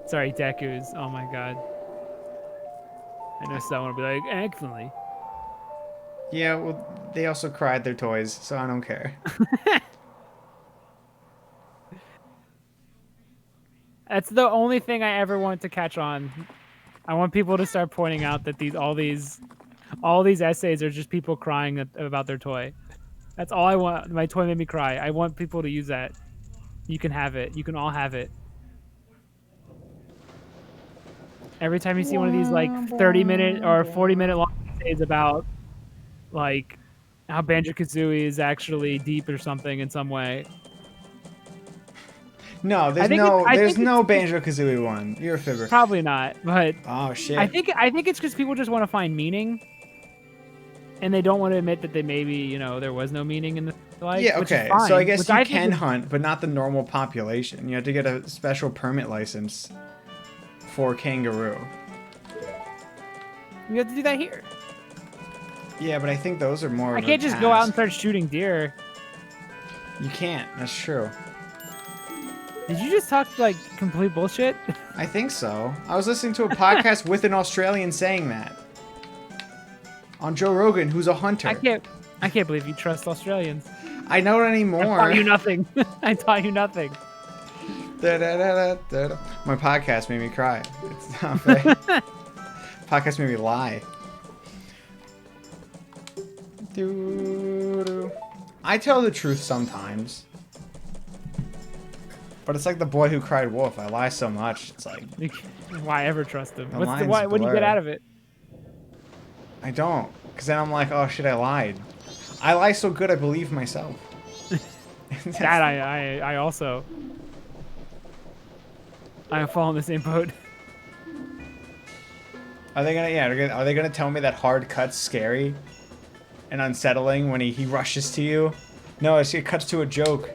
Sorry, Deku's. Oh my god. I know someone will be like, excellently. Yeah, well, they also cried their toys, so I don't care. That's the only thing I ever want to catch on. I want people to start pointing out that all these essays are just people crying about their toy. That's all I want. My toy made me cry. I want people to use that. You can have it. You can all have it. Every time you see one of these like 30-minute or 40-minute long essays about like how Banjo-Kazooie is actually deep or something in some way. No, I think there's it's no Banjo-Kazooie one. You're a fibber. probably not, but Oh I shit. think it's because people just want to find meaning, and they don't want to admit that they maybe there was no meaning in the Yeah, which is okay. So I fine. guess Which you I think can is hunt, but not the normal population. You have to get a special permit license for kangaroo. you have to do that here. Yeah, but I think those are more I of a can't just go out and task. start shooting deer. You can't. That's true. Did you just talk like complete bullshit? I think so. I was listening to a podcast with an Australian saying that. On Joe Rogan, who's a hunter. I can't believe you trust Australians. I don't I anymore. taught you nothing. I taught you nothing. Da-da-da-da-da. My podcast made me cry. It's not fair. Podcast made me lie. Doo-doo. I tell the truth sometimes. But it's like the boy who cried wolf. I lie so much. It's like, Why ever trust him? The What do lines you get blur. out of it? I don't. Because then I'm like, oh shit, I lied. I lie so good I believe myself. That I also. I fall in the same boat. Are they gonna, are they gonna tell me that hard cut's scary and unsettling when he rushes to you? No, it cuts to a joke.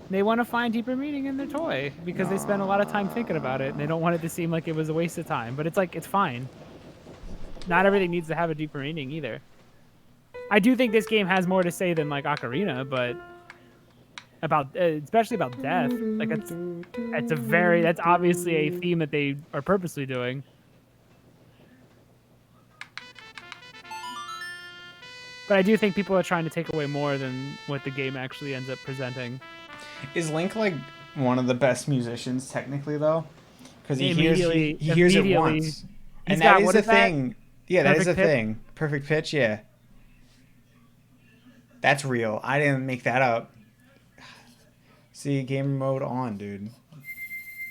They want to find deeper meaning in their toy because they spend a lot of time thinking about it and they don't want it to seem like it was a waste of time. But it's like, it's fine. Not everything needs to have a deeper meaning either. I do think this game has more to say than like Ocarina, but about especially about death. Like that's obviously a theme that they are purposely doing. But I do think people are trying to take away more than what the game actually ends up presenting. Is Link like one of the best musicians technically though? Because he hears it Immediately, once, and he's that got- is what a is that? thing. Yeah, that is a Perfect pitch? thing. Perfect pitch. Yeah, that's real. I didn't make that up. See, game mode on, dude.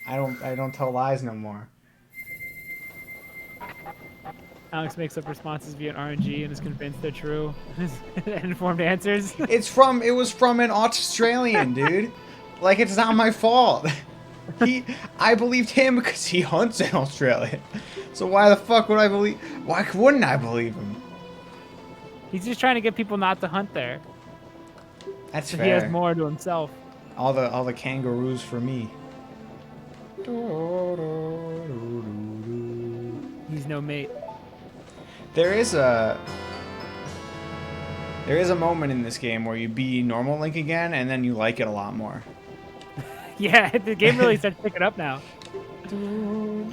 I don't tell lies no more. Alex makes up responses via RNG and is convinced they're true. Informed answers. It was from an Australian, dude. Like, it's not my fault. I believed him because he hunts in Australia. So why the fuck would I believe? Why wouldn't I believe him? He's just trying to get people not to hunt there. That's So fair. he has more to himself. All the kangaroos for me. He's no mate. There is a moment in this game where you be normal Link again, and then you like it a lot more. Yeah, the game really starts picking up now. Do you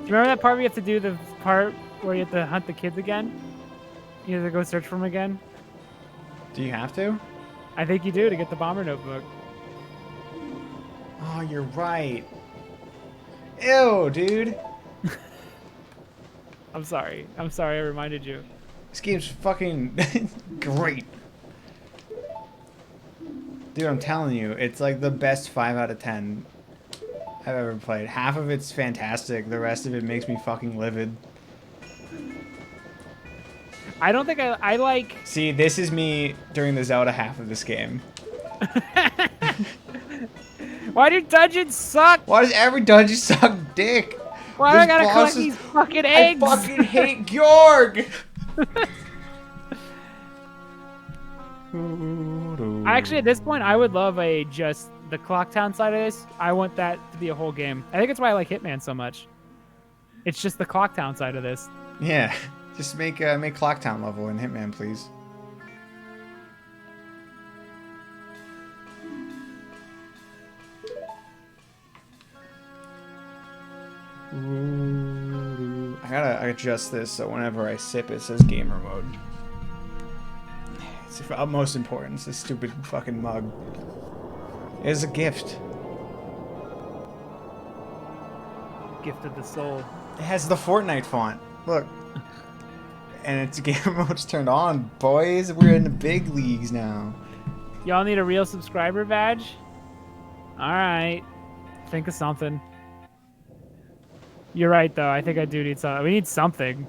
remember that part where you have to do the part where you have to hunt the kids again? You have to go search for them again? Do you have to? I think you do to get the bomber notebook. Oh, you're right. Ew, dude. I'm sorry. I'm sorry I reminded you. This game's fucking great. Dude, I'm telling you, it's like the best 5 out of 10 I've ever played. Half of it's fantastic, the rest of it makes me fucking livid. I don't think I like... See, this is me during the Zelda half of this game. Why do dungeons suck? Why does every dungeon suck dick? Why do I This gotta boss collect is- these fucking I eggs? fucking hate Georg! Actually, at this point, I would love just the Clock Town side of this. I want that to be a whole game. I think it's why I like Hitman so much. It's just the Clock Town side of this. Yeah, just make Clocktown level in Hitman, please. I gotta adjust this so whenever I sip it says gamer mode. It's of utmost importance, this stupid fucking mug. It is a gift. Gift of the soul. It has the Fortnite font. Look. And its gamer mode's turned on, boys. We're in the big leagues now. Y'all need a real subscriber badge? Alright. Think of something. You're right, though. I think I do need something. We need something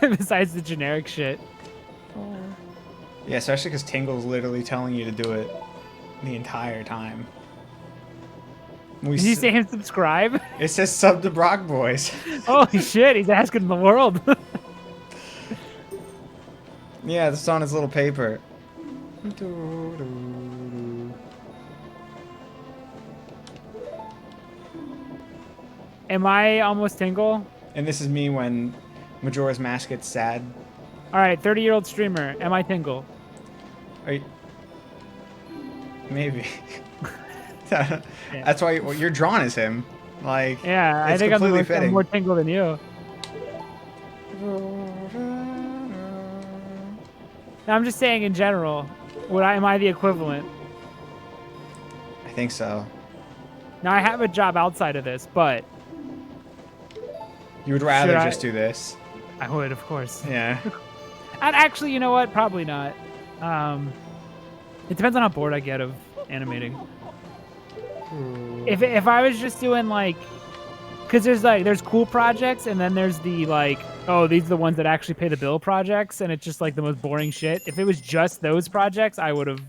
besides the generic shit. Yeah, especially because Tingle's literally telling you to do it the entire time. Did you say him subscribe? It says sub to Brock Boys. Holy shit, he's asking the world. Yeah, it's on his little paper. Am I almost Tingle? And this is me when Majora's Mask gets sad. All right, 30-year-old streamer. Am I Tingle? Are you... Maybe. That's why you're drawn as him. Like, yeah, I think I'm more Tingle than you. No, I'm just saying in general. Am I the equivalent? I think so. Now I have a job outside of this, but you would rather just do this. I would, of course. Yeah. And actually, you know what? Probably not. It depends on how bored I get of animating. If I was just doing like, because there's cool projects and then there's the like, oh, these are the ones that actually pay the bill projects, and it's just like the most boring shit. If it was just those projects, I would have.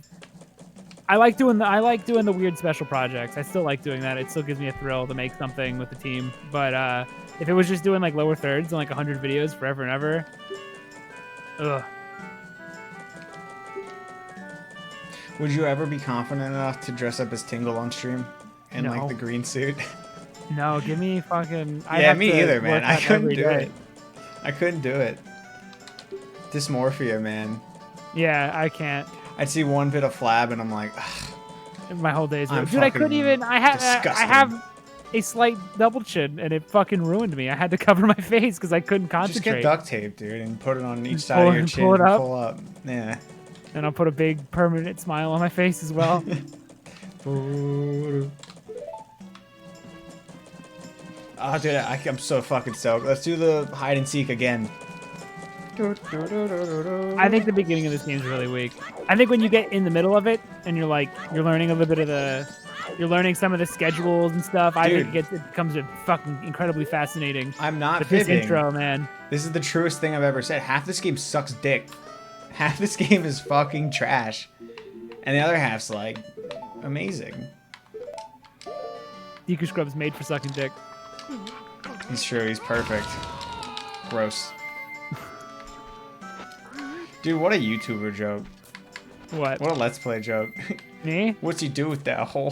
I like doing the weird special projects. I still like doing that. It still gives me a thrill to make something with the team. But if it was just doing like lower thirds and like 100 videos forever and ever, ugh. Would you ever be confident enough to dress up as Tingle on stream in like the green suit? No, give me fucking. Yeah, me either, man. I couldn't do it. I couldn't do it. Dysmorphia, man. Yeah, I can't. I'd see one bit of flab and I'm like, ugh, my whole day's ruined. Dude, I couldn't even. I have a slight double chin and it fucking ruined me. I had to cover my face because I couldn't concentrate. Just get duct tape, dude, and put it on each side of your chin and pull up. Yeah. And I'll put a big permanent smile on my face as well. Oh, dude, I'm so fucking stoked. Let's do the hide and seek again. I think the beginning of this game is really weak. I think when you get in the middle of it and you're learning a little bit of you're learning some of the schedules and stuff. I think it becomes fucking incredibly fascinating. I'm not fibbing. This intro, man. This is the truest thing I've ever said. Half this game sucks dick. Half this game is fucking trash. And the other half's like amazing. Deku Scrub's made for sucking dick. He's true, he's perfect. Gross. Dude, what a YouTuber joke. What? What a Let's Play joke. Me? What's he do with that hole?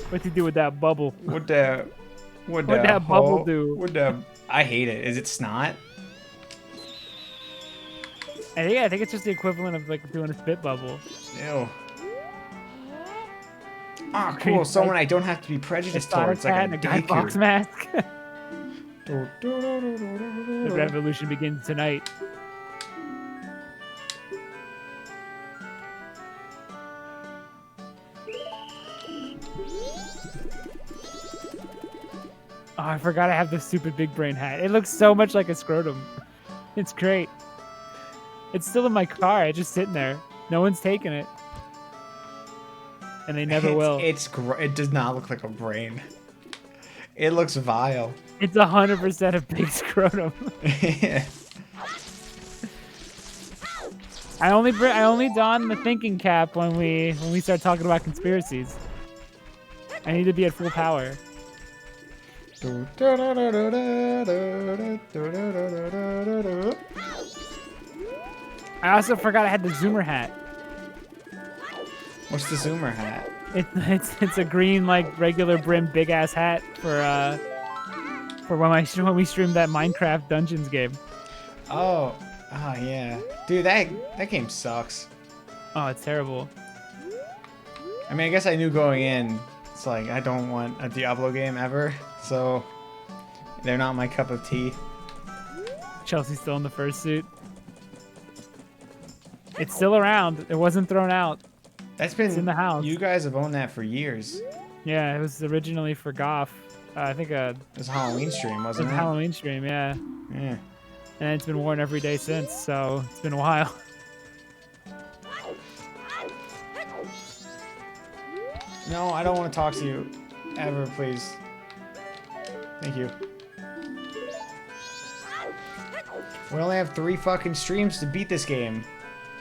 What's he do with that bubble? What that bubble do? I hate it. Is it snot? I think it's just the equivalent of like doing a spit bubble. Ew. Ah, cool. Someone I don't have to be prejudiced towards. Like a Guy Fawkes mask. The The revolution begins tonight. Oh, I forgot I have this stupid big brain hat. It looks so much like a scrotum. It's great. It's still in my car. It's just sitting there. No one's taking it. And they never will. It does not look like a brain. It looks vile. It's 100% a big scrotum. Yeah. I only don the thinking cap when we start talking about conspiracies. I need to be at full power. I also forgot I had the Zoomer hat. What's the Zoomer hat? It's a green like regular brim big ass hat for when we streamed that Minecraft Dungeons game. Oh yeah, dude, that game sucks. Oh, it's terrible. I mean, I guess I knew going in. It's like I don't want a Diablo game ever, so they're not my cup of tea. Chelsea's still in the fursuit. It's still around. It wasn't thrown out. That's been it's in the house. You guys have owned that for years. Yeah, it was originally for Goff. I think it was a Halloween stream, wasn't it? It was a Halloween stream, yeah. Yeah. And it's been worn every day since, so it's been a while. No, I don't want to talk to you. Ever, please. Thank you. We only have 3 fucking streams to beat this game.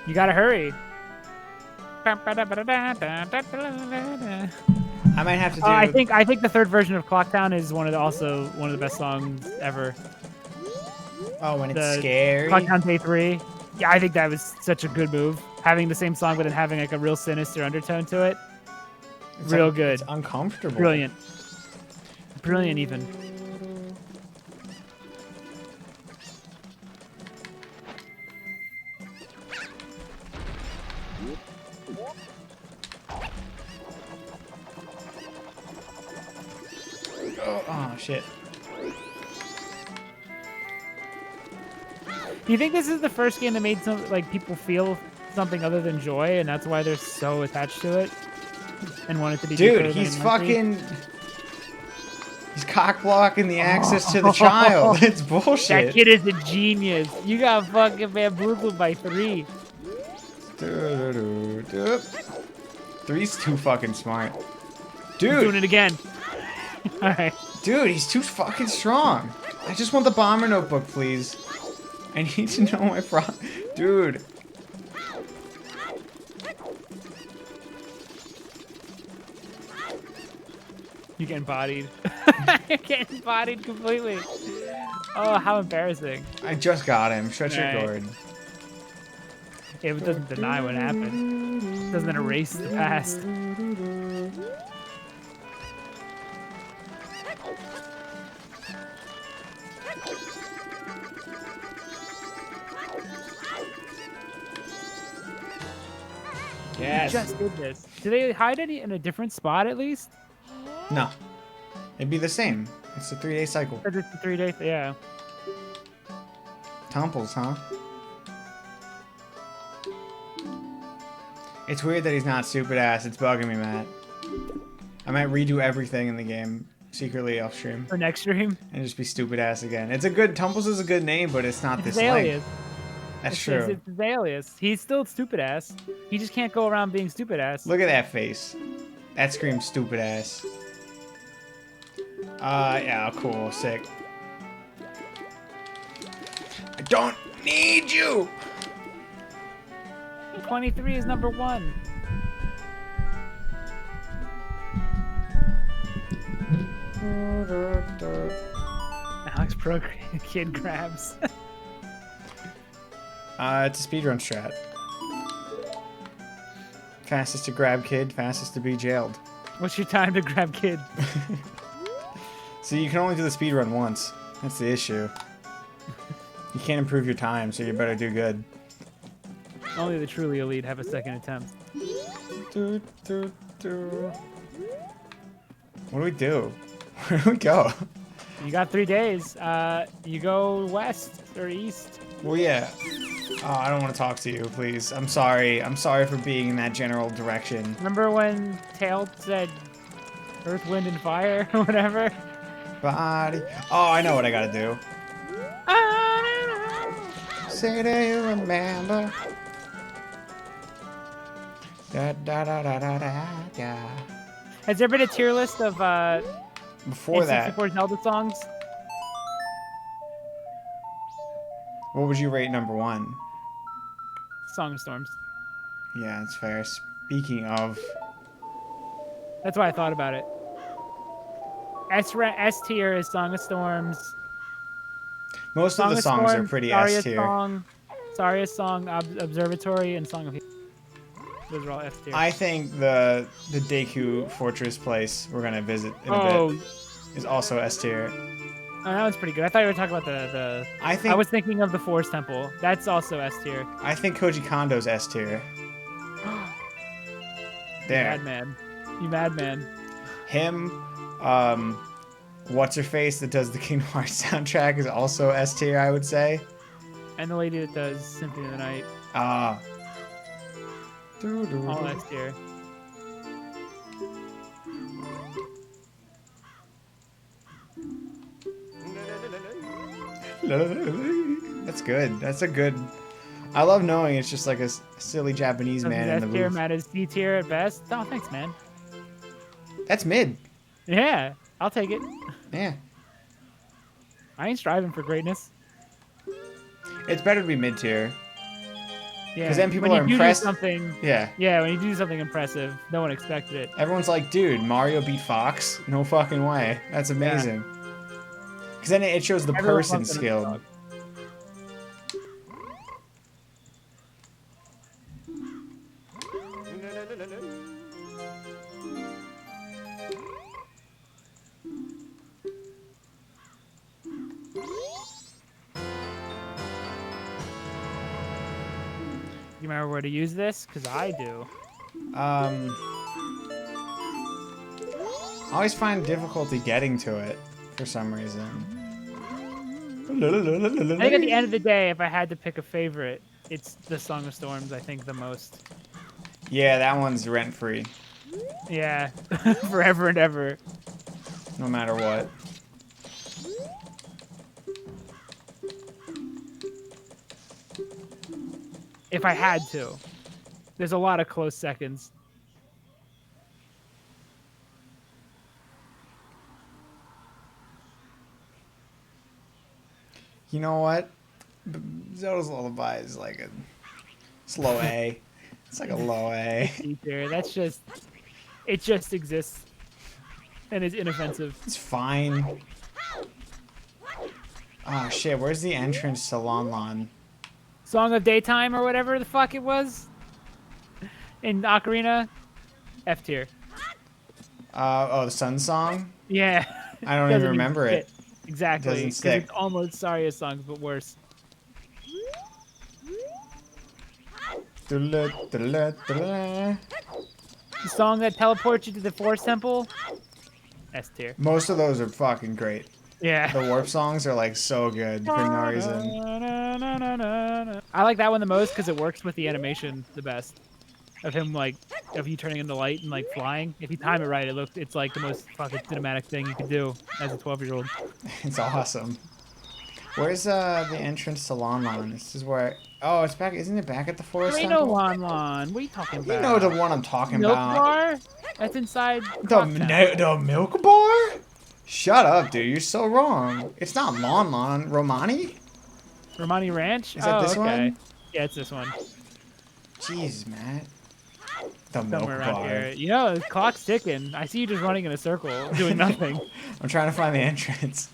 You gotta hurry. I might have to do. I think the third version of Clocktown is also one of the best songs ever. Oh, when it's The scary. Clocktown Day 3. Yeah, I think that was such a good move. Having the same song, but then having like a real sinister undertone to it. Real good. It's uncomfortable. Brilliant. Brilliant, even. Oh shit. Do you think this is the first game that made people feel something other than joy, and that's why they're so attached to it and want it to be? Dude, he's fucking. He's cock blocking the access to the child. It's bullshit. That kid is a genius. You got fucking bamboozled by 3. 3's too fucking smart. Dude. He's doing it again. All right. Dude, he's too fucking strong. I just want the bomber notebook, please. I need to know my problem. Dude. You're getting bodied. You're getting bodied completely. Oh, how embarrassing. I just got him. Shut your gourd. It doesn't deny what happened. It doesn't erase the past. Yes. You just did this. Do they hide any in a different spot at least? No. It'd be the same. It's a 3-day cycle. Or it's a 3-day, yeah. Temples, huh? It's weird that he's not stupid ass. It's bugging me, Matt. I might redo everything in the game secretly off stream. For next stream? And just be stupid ass again. It's a good Tumbles is a good name, but it's not this alias. That's true. It's his alias. He's still stupid ass. He just can't go around being stupid ass. Look at that face. That screams stupid ass. Yeah, cool, sick. I don't need you! 23 is number 1. Alex Pro Kid grabs. It's a speedrun strat. Fastest to grab kid, fastest to be jailed. What's your time to grab kid? So you can only do the speedrun once. That's the issue. You can't improve your time, so you better do good. Only the truly elite have a second attempt. What do we do? Where do we go? You got 3 days. You go west or east. Well, yeah. Oh, I don't want to talk to you, please. I'm sorry. I'm sorry for being in that general direction. Remember when Tail said Earth, Wind, and Fire or whatever? Body. Oh, I know what I gotta do. Say, do you remember? Da, da, da, da, da, da, da. Has there been a tier list of Before that, N64 Zelda songs? what would you rate number 1? Song of Storms. Yeah, that's fair. Speaking of, That's why I thought about it. S tier is Song of Storms. most of the songs are pretty S tier. Saria's song, Observatory, and Song of Healing. Those are all S tier. I think the Deku Fortress place we're gonna visit in a bit is also S tier. Oh, that one's pretty good. I thought you were talking about the. I was thinking of the Forest Temple. That's also S tier. I think Koji Kondo's S tier. There. Madman. You madman. Him, what's her face that does the Kingdom Hearts soundtrack is also S tier, I would say. And the lady that does Symphony of the Night. All S tier. That's good. That's a good. I love knowing it's just like a silly Japanese man in the S tier, booth. Matt is D tier at best. Oh, thanks, man. That's mid. Yeah, I'll take it. Yeah. I ain't striving for greatness. It's better to be mid tier. Yeah. 'Cause then people when are you do impressed. something, Yeah. yeah, when you do something impressive, no one expected it. Everyone's like, dude, Mario beat Fox? No fucking way. That's amazing. Because then it shows the Everyone person loves an skilled. underdog. You remember where to use this? Because I do. I always find difficulty getting to it for some reason. I think at the end of the day, if I had to pick a favorite, it's the Song of Storms, I think, the most. Yeah, that one's rent free, Yeah. Forever and ever. no matter what. If I had to. There's a lot of close seconds. You know what? Zelda's Lullaby is like a slow A. It's like a low A. There. That's just, it just exists and is inoffensive. It's fine. Oh shit, where's the entrance to Lon Lon? Song of Daytime or whatever the fuck it was in Ocarina, F tier. Oh, the Sun Song? Yeah. I don't even Doesn't remember it. fit. Exactly. Doesn't 'Cause stick. It's almost Saria's songs, but worse. The song that teleports you to the Forest Temple, S tier. Most of those are fucking great. Yeah. The warp songs are like so good for no reason. I like that one the most because it works with the animation the best. Of him of you turning into light and like flying. If you time it right, it's like the most fucking cinematic thing you could do as a 12-year-old. It's awesome. Where's the entrance to Lon Lon? This is where. Oh, it's back. Isn't it back at the Forest There ain't no Temple? Lon Lon. What are you talking about? You know the one I'm talking Milk about. bar? That's inside. The milk bar? Shut up, dude. You're so wrong. It's not Lon Lon. Romani? Romani Ranch? Is that this one? Yeah, it's this one. Jeez, Matt. The milk Somewhere around bar. here. You know, the clock's ticking. I see you just running in a circle, doing nothing. I'm trying to find the entrance.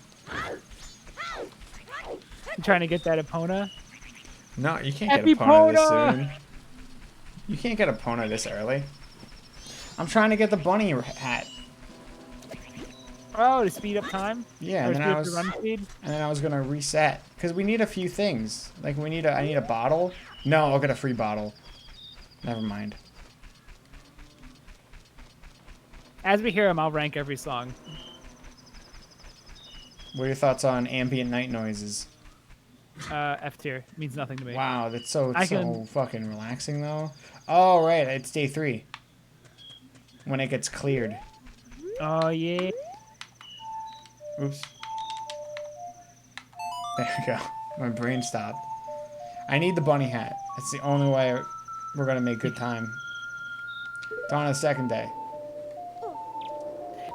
You trying to get that Epona? No, you can't Happy get Epona this Pona! soon. You can't get Epona this early. I'm trying to get the bunny hat. Oh, to speed up time? Yeah, Or and then speed I up was the run speed? and then I was gonna reset because we need a few things. Like I need a bottle. No, I'll get a free bottle. Never mind. As we hear him, I'll rank every song. What are your thoughts on ambient night noises? F tier. Means nothing to me. Wow, that's so I so can- fucking relaxing though. Oh right, it's day 3. When it gets cleared. Oh, yeah. Oops. There we go. My brain stopped. I need the bunny hat. That's the only way we're gonna make good time. On the second day.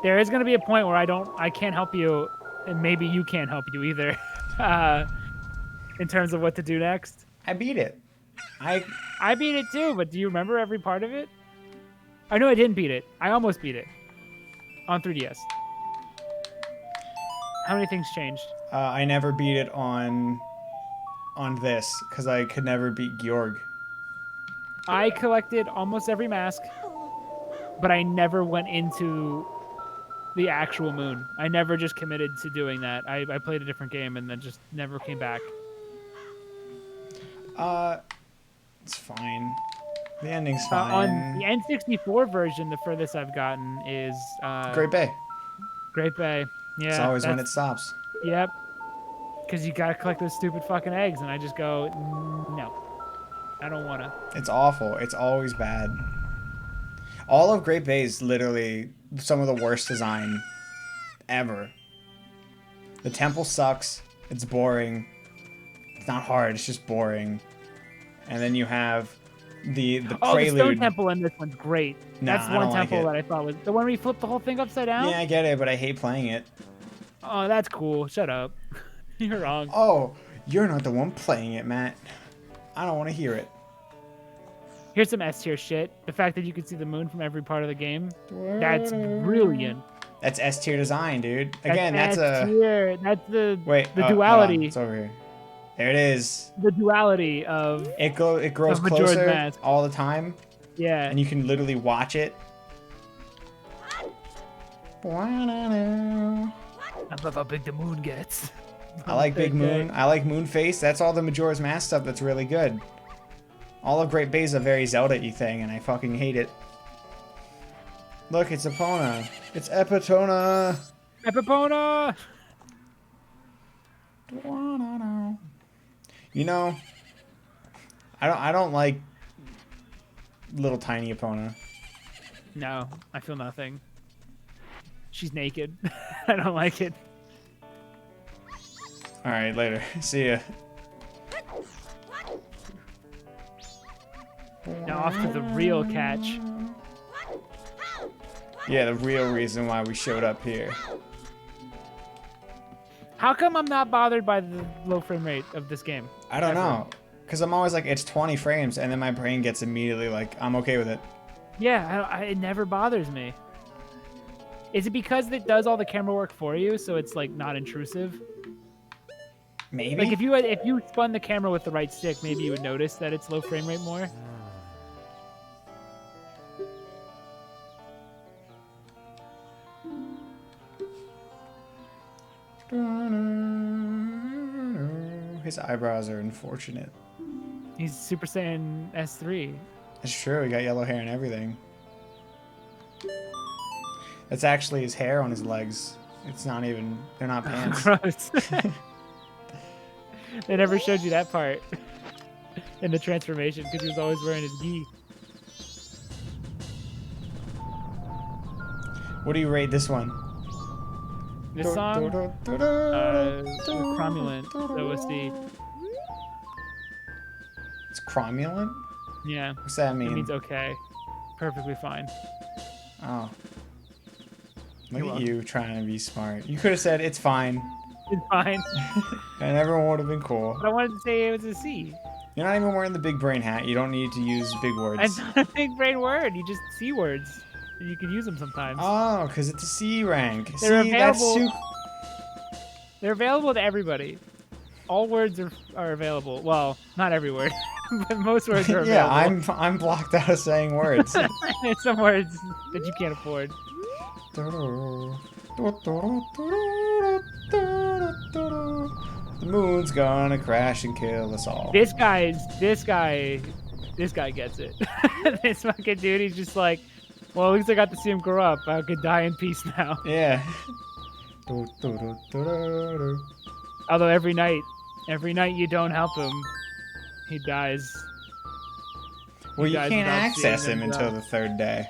There is going to be a point where I can't help you, and maybe you can't help you either, in terms of what to do next. I beat it. I beat it too, but do you remember every part of it? I know I didn't beat it. I almost beat it on 3DS. How many things changed? I never beat it on this because I could never beat Georg. I collected almost every mask, but I never went into the actual moon. I never just committed to doing that. I played a different game and then just never came back. It's fine. The ending's On fine. the N64 version, the furthest I've gotten is Great Bay. Great Bay. Yeah, It's always when it that's- stops. Yep. Because you gotta collect those stupid fucking eggs, and I just go, no, I don't wanna. It's awful. It's always bad. All of Great Bay is literally some of the worst design ever. The temple sucks. It's boring. It's not hard. It's just boring. And then you have the Oh, prelude. the stone temple in this one's great. Nah, That's I one don't like temple it. that I thought was the one where you flip the whole thing upside down. Yeah, I get it, but I hate playing it. Oh, that's cool. Shut up. You're wrong. Oh, You're not the one playing it, Matt. I don't want to hear it. Here's some S tier shit. The fact that you can see the moon from every part of the game. That's brilliant. That's S tier design, dude. Again, that's S a... tier. That's the Hold on. duality. It's over here. There it is. The duality of It grows Majora's closer Mask. all the time. Yeah. And you can literally watch it. I love how big the moon gets. I like Big Moon. I like Moon Face. That's all the Majora's Mask stuff that's really good. All of Great Bay is a very Zelda-y thing, and I fucking hate it. Look, it's Epona. It's Epitona. Epipona! You know, I don't like little tiny Epona. No, I feel nothing. She's naked. I don't like it. All right, later. See ya. Now off to the real catch. Yeah, the real reason why we showed up here. How come I'm not bothered by the low frame rate of this game? I don't know. Because I'm always like, it's 20 frames, and then my brain gets immediately like, I'm okay with it. Yeah, it never bothers me. Is it because it does all the camera work for you, so it's like not intrusive? Maybe. Like if you spun the camera with the right stick, maybe you would notice that it's low frame rate more. His eyebrows are unfortunate. He's Super Saiyan S3. It's true, he got yellow hair and everything. That's actually his hair on his legs. It's not even, they're not pants. Gross. They never showed you that part in the transformation because he was always wearing his gi. What do you rate this one? This song, cromulent, OSD. It's cromulent? Yeah. What's that mean? It means okay. Perfectly fine. Oh. Look at you trying to be smart. You could have said, it's fine. It's fine. And everyone would have been cool. But I wanted to say it was a C. You're not even wearing the big brain hat. You don't need to use big words. It's not a big brain word. You just C words. And you can use them sometimes. Oh, because it's a C rank. They're See, that's available. They're available to everybody. All words are available. Well, not every word, but most words are available. Yeah, I'm blocked out of saying words. There's some words that you can't afford. The moon's gonna crash and kill us all. This guy gets it. This fucking dude, he's just like, well, at least I got to see him grow up. I could die in peace now. Yeah. Although every night you don't help him, he dies. Well, you can't access him until the third day.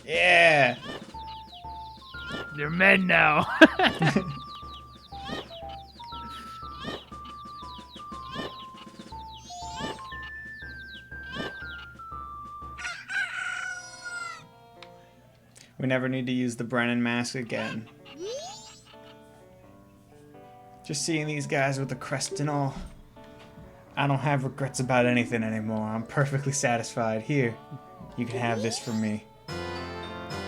Yeah. They're men now. We never need to use the Brennan mask again. Just seeing these guys with the crest and all. I don't have regrets about anything anymore. I'm perfectly satisfied. Here, you can have this from me.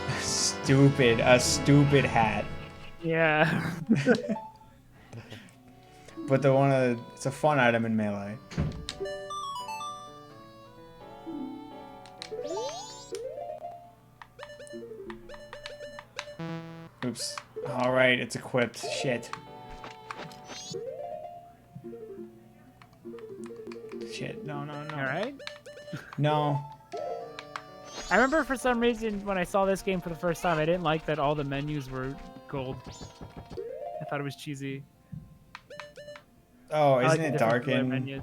A stupid hat. Yeah. But it's a fun item in Melee. Oops. Alright, it's equipped. Shit. Shit, no. Alright. No. I remember for some reason when I saw this game for the first time, I didn't like that all the menus were gold. I thought it was cheesy. Oh, isn't like it dark in...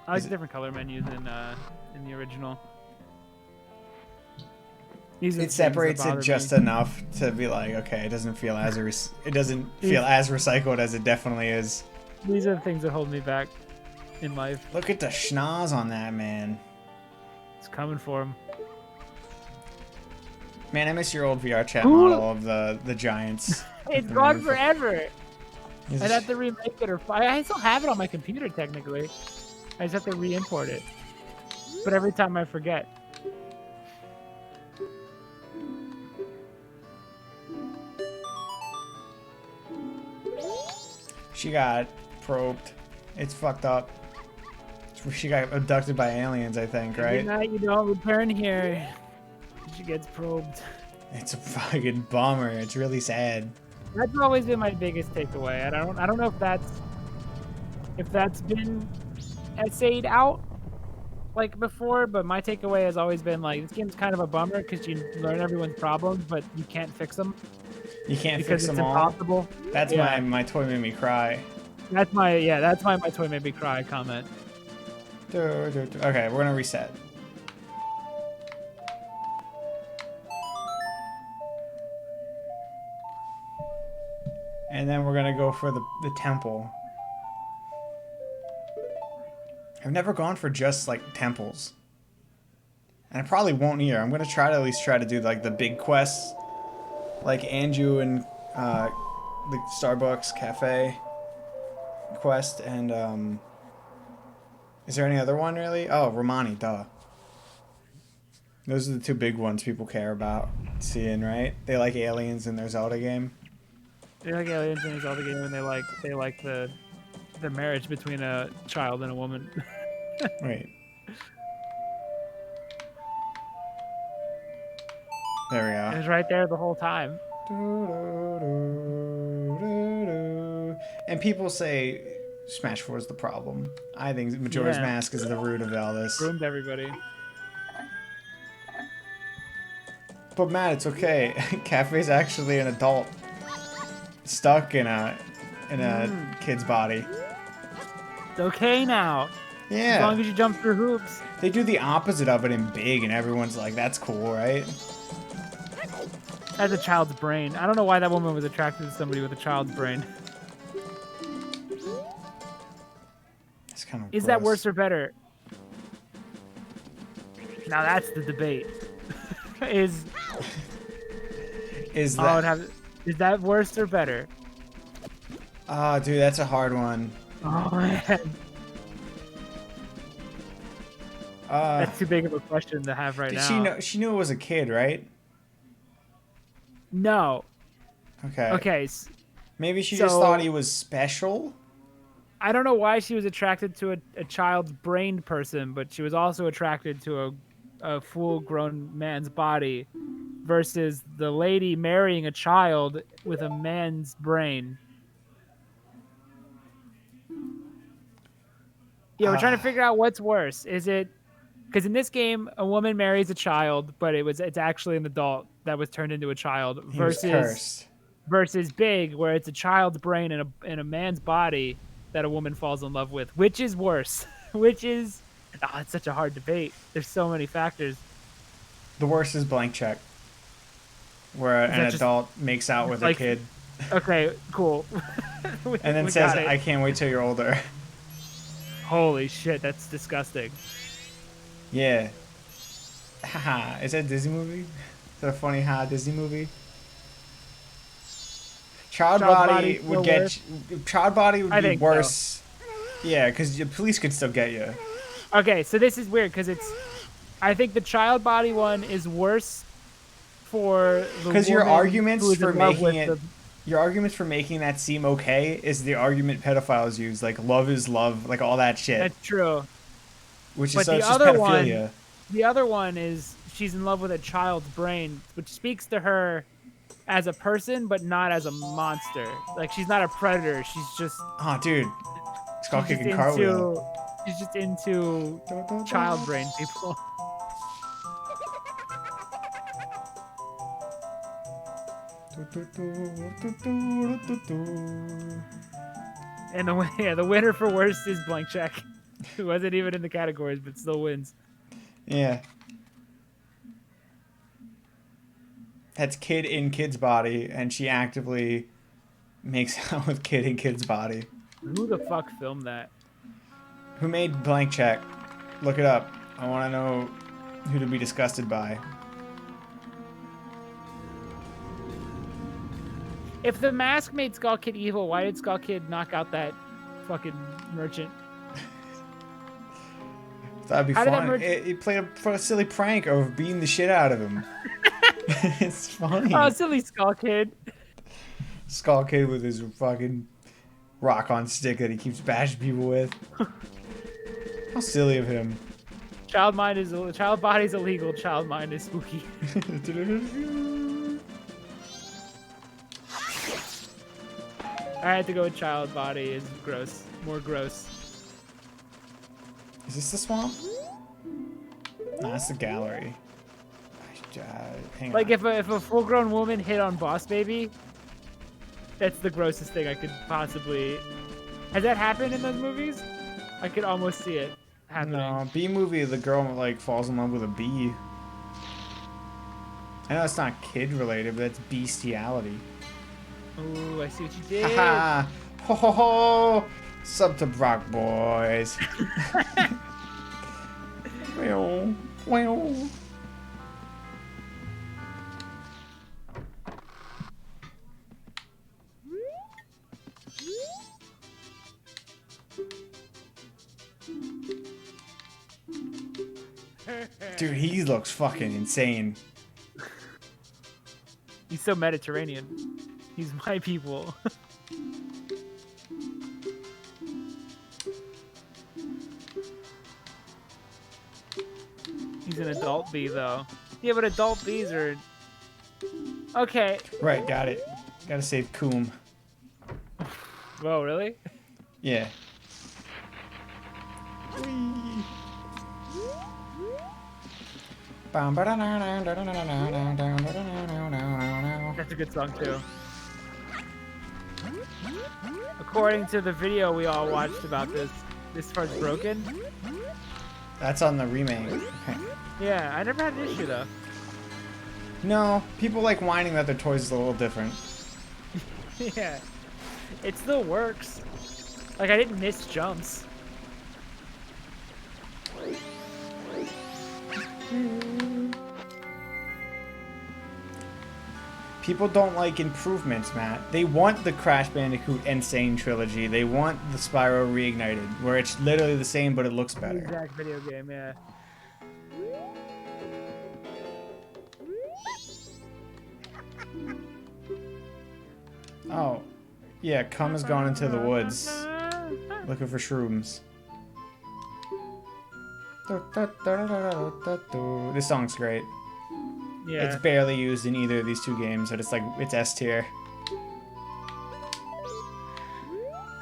I like the different color menus in the original. It separates it just enough to be like, okay, it doesn't feel as recycled as it definitely is. These are the things that hold me back in life. Look at the schnoz on that, man. It's coming for him. Man, I miss your old VR chat model of the Giants. It's gone forever. Is I'd it- have to remake it I still have it on my computer technically. I just have to re-import it. But every time I forget. She got probed. It's fucked up. She got abducted by aliens, I think, Every right? night you don't return here. She gets probed. It's a fucking bummer. It's really sad. That's always been my biggest takeaway. I don't know if that's been essayed out like before, but my takeaway has always been like this game's kind of a bummer because you learn everyone's problems, but you can't fix them You can't because fix it's them all. impossible. That's Yeah. my toy made me cry. That's my my toy made me cry comment. Okay, we're gonna reset. And then we're gonna go for the temple. I've never gone for just like temples. And I probably won't either. I'm gonna try to at least try to do like the big quests. Like Anju and the Starbucks Cafe quest and is there any other one really? Oh, Romani, duh. Those are the two big ones people care about seeing, right? They like aliens in their Zelda game. They like aliens in Zelda game, and they like the marriage between a child and a woman. Wait. There we It go. was right there the whole time. And people say Smash 4 is the problem. I think Majora's Yeah. Mask is the root of all this. Groomed everybody. But Matt, it's okay. Cafe's actually an adult stuck in a kid's body. It's okay now. As long Yeah. as you jump through hoops. They do the opposite of it in big, and everyone's like, "That's cool, right?" As a child's brain. I don't know why that woman was attracted to somebody with a child's brain. It's kind of. Is that worse or better? Now that's the debate. Is Is I that? would have. Is that worse or better? Oh, dude, that's a hard one. Oh man, that's too big of a question to have right Did now. she know? She knew it was a kid, right? No. Okay. Okay. Maybe she just so- thought he was special. I don't know why she was attracted to a child's brained person, but she was also attracted to a full-grown man's body versus the lady marrying a child with a man's brain. Yeah, we're trying to figure out what's worse. Is it because in this game a woman marries a child, but it's actually an adult that was turned into a child He was cursed. versus Big, where it's a child's brain in a man's body that a woman falls in love with. Which is worse? Which is it's such a hard debate. There's so many factors. The worst is Blank Check, where an that just- adult makes out with a like- kid Okay, cool. and then We says, got it. "I can't wait till you're older." Holy shit, that's disgusting. Yeah. Haha. Is that a Disney movie? Is that a funny Disney movie? Child body Body's would still get. Child body would I be think so. worse. Yeah, because the police could still get you. Okay, so this is weird because I think the child body one is worse for the Because your woman arguments who is for in love making with it, the- your arguments for making that seem okay is the argument pedophiles use, like love is love, like all that shit, That's true. which is But so the it's just other one- pedophilia. The other one is she's in love with a child's brain, which speaks to her as a person, but not as a monster. Like she's not a predator. She's just Oh, dude, it's called she's just kicking cartwheel. she's just into child brain people. And the winner for worst is Blank Check, who wasn't even in the categories but still wins. Yeah. That's kid in kid's body, and she actively makes out with kid in kid's body. Who the fuck filmed that? Who made Blank Check? Look it up. I want to know who to be disgusted by. If the mask made Skull Kid evil, why did Skull Kid knock out that fucking merchant? That'd be How did that fun. merchant? He played a silly prank of beating the shit out of him. It's funny. Oh, silly Skull Kid. Skull Kid with his fucking rock on stick that he keeps bashing people with. How silly of him. Child body's illegal. Child mind is spooky. I had to go with child body is gross. More gross. Is this the swamp? No, that's the gallery. Hang Like on. if a full-grown woman hit on Boss Baby, that's the grossest thing I could possibly. Has that happened in those movies? I could almost see it happening. No, B movie, the girl like falls in love with a bee. I know it's not kid related, but that's bestiality. Ooh, I see what you did. Haha! Ho ho ho! Sub to Brock boys. Well, well. Dude, he looks fucking insane. He's so Mediterranean. He's my people. He's an adult bee, though. Yeah, but adult bees are... Okay. Right, got it. Gotta save Coom. Whoa, really? Yeah. That's a good song, too. According to the video we all watched about this part's broken. That's on the remake. Yeah, I never had an issue, though. No, people like whining that their toys is a little different. Yeah. It still works. Like, I didn't miss jumps. People don't like improvements, Matt. They want the Crash Bandicoot Insane trilogy. They want the Spyro Reignited, where it's literally the same, but it looks better. Exact video game, yeah. Oh, yeah, Cum has gone into the woods looking for shrooms. This song's great. Yeah. It's barely used in either of these two games, but it's like, it's S tier.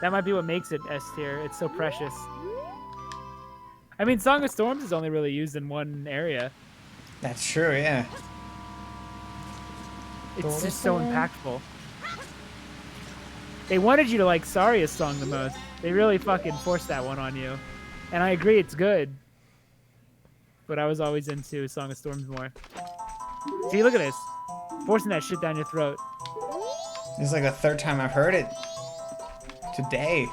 That might be what makes it S tier. It's so precious. I mean, Song of Storms is only really used in one area. That's true, yeah. It's just so impactful. They wanted you to like Saria's song the most. They really fucking forced that one on you. And I agree, it's good. But I was always into Song of Storms more. See, look at this. Forcing that shit down your throat. This is like the third time I've heard it today.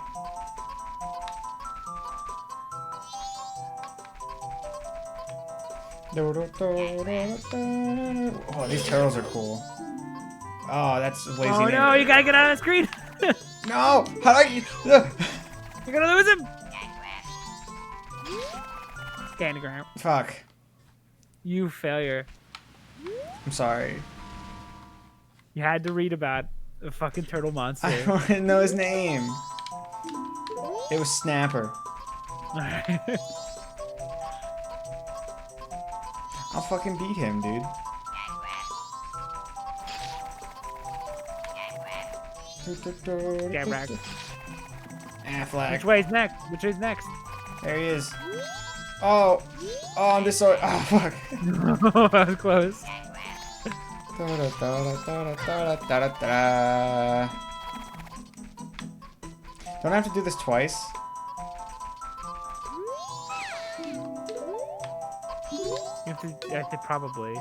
Oh, these turtles are cool. Oh, that's lazy. Oh no, you gotta get out of the screen! No! How do you... You're gonna lose him! Candy ground. Fuck. You failure. I'm sorry. You had to read about a fucking turtle monster. I don't even know his name. It was Snapper. I'll fucking beat him, dude. Get wrecked. Affleck. Which way's next? Which way's next? There he is. Oh. Oh, I'm just so... Oh, fuck. That was close. Don't I have to do this twice? You have to probably.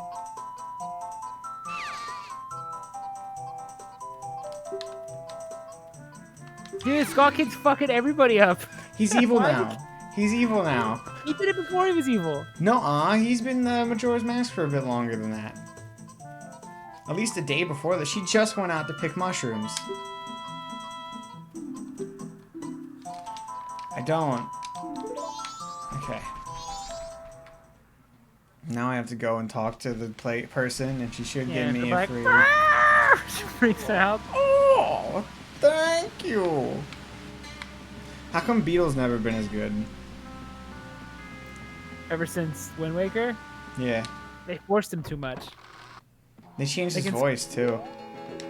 Dude, Skull Kid's fucking everybody up. He's evil now. He's evil now. He did it before he was evil. Nuh-uh, he's been Majora's Mask for a bit longer than that. At least a day before that. She just went out to pick mushrooms. I don't. Okay. Now I have to go and talk to the person, and she should give me a free... She freaks out. Oh, thank you. How come Beetle's never been as good? Ever since Wind Waker, Yeah. they forced him too much. They changed his voice, too.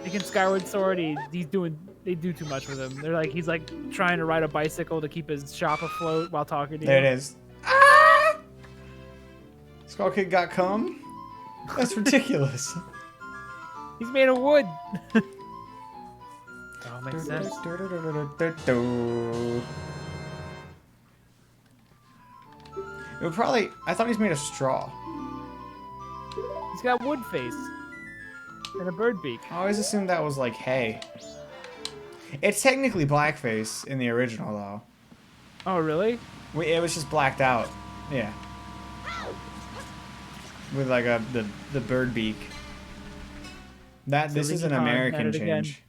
Like in Skyward Sword, they do too much with him. They're like, he's like trying to ride a bicycle to keep his shop afloat while talking to you. There it is. Ah! Skull Kid got cum? That's ridiculous. He's made of wood. Oh, makes sense. It would probably... I thought he was made of straw. He's got wood face. And a bird beak. I always assumed that was like hay. It's technically blackface in the original, though. Oh, really? It was just blacked out. Yeah. With like the bird beak. This is an American change.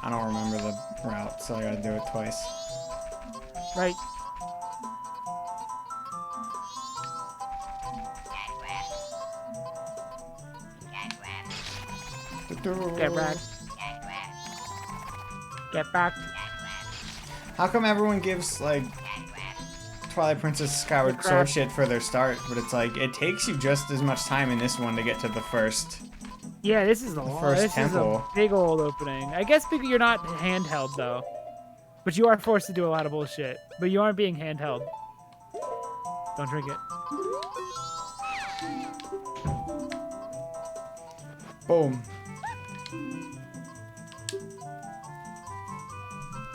I don't remember the route, so I gotta do it twice. Right. Get back. Get back. How come everyone gives, like, Twilight Princess Skyward Sword shit for their start, but it's like, it takes you just as much time in this one to get to the first... Yeah, this is the first temple. Is a big old opening. I guess because you're not handheld, though. But you are forced to do a lot of bullshit. But you aren't being handheld. Don't drink it. Boom.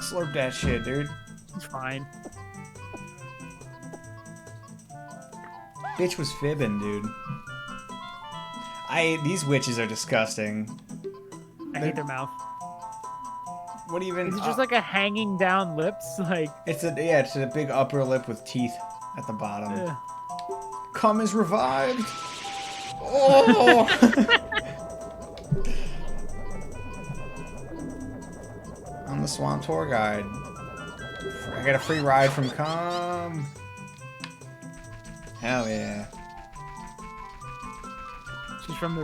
Slurp that shit, dude. It's fine. Bitch was fibbing, dude. These witches are disgusting. I hate their mouth. What even? Is it just like a hanging down lips? Like it's a big upper lip with teeth at the bottom. Ugh. Cum is revived. Oh! I'm the swamp tour guide. I get a free ride from Cum. Hell yeah. She's from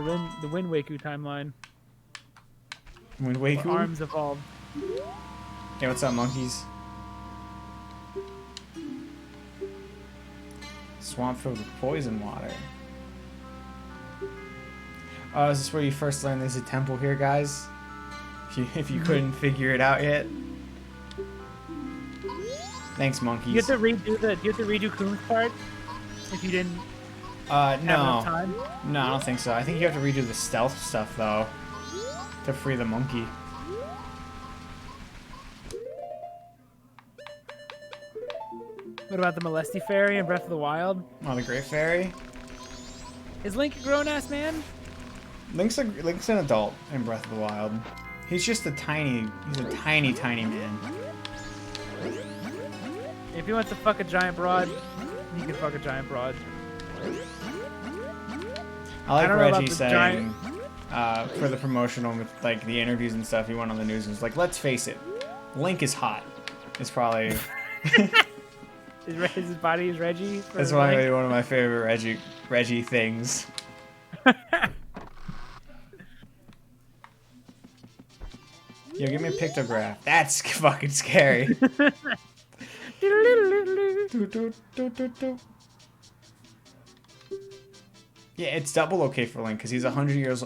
the Wind Waker timeline. Wind Waker? Arms evolved. Hey, what's up, monkeys? Swamp filled with poison water. Oh, is this where you first learn there's a temple here, guys? If you couldn't figure it out yet. Thanks, monkeys. You have to redo Coon's part if you didn't have enough time? No, I don't think so. I think you have to redo the stealth stuff, though, to free the monkey. What about the Molesty Fairy in Breath of the Wild? Oh, the Great Fairy? Is Link a grown-ass man? Link's an adult in Breath of the Wild. He's a tiny man. If he wants to fuck a giant broad, he can fuck a giant broad. I like Reggie saying, for the promotional, like the interviews and stuff, he went on the news and was like, let's face it, Link is hot. It's probably... His body is Reggie? That's one of my favorite Reggie things. Yo, give me a pictograph. That's fucking scary. Yeah, it's double okay for Link because he's 100 years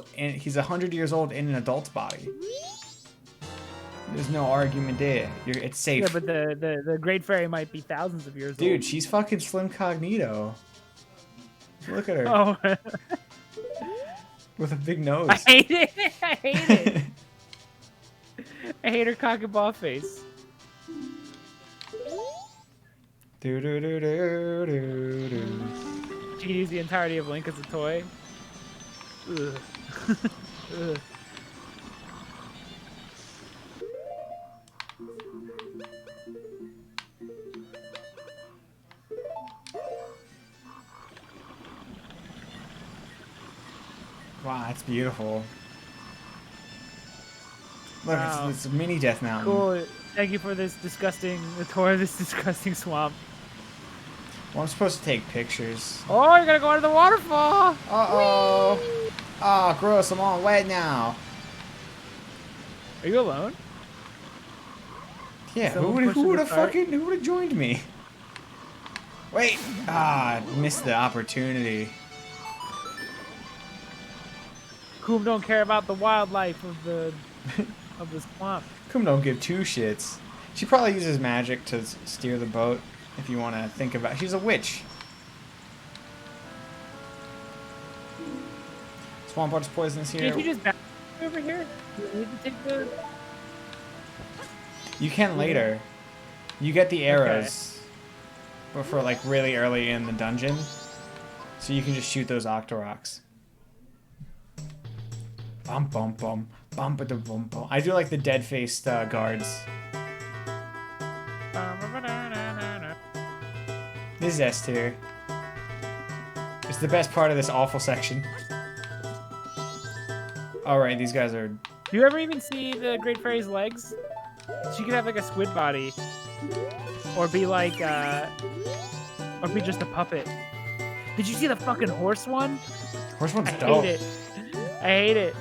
old in an adult's body. There's no argument there. It's safe. Yeah, but the Great Fairy might be thousands of years old. Dude, she's fucking Slim Cognito. Look at her. Oh. With a big nose. I hate it. I hate it. I hate her cock and ball face. Do do do do do do. She can use the entirety of Link as a toy. Ugh. Ugh. That's beautiful. Look, Wow. it's a mini Death Mountain. Cool. Thank you for this disgusting, the tour of this disgusting swamp. Well, I'm supposed to take pictures. Oh, you're gonna go into the waterfall. Uh-oh. Oh, gross. I'm all wet now. Are you alone? Yeah, Someone who pushing would the have cart? fucking, who would have joined me? Wait. Ah, missed the opportunity. Coom don't care about the wildlife of the swamp. Kum don't give two shits. She probably uses magic to steer the boat, if you want to think about it. She's a witch. Swamp Water's poisonous here. Can't you just back over here? You need to take the... You can later. You get the arrows, but for like really early in the dungeon, so you can just shoot those Octoroks. Bum bum bum bum ba da bum bum. I do like the dead-faced guards. This is S tier. It's the best part of this awful section. All right, these guys are. Do you ever even see the Great Fairy's legs? She could have like a squid body, or be like, or be just a puppet. Did you see the fucking horse one? Horse one's I dope. hate it. I hate it.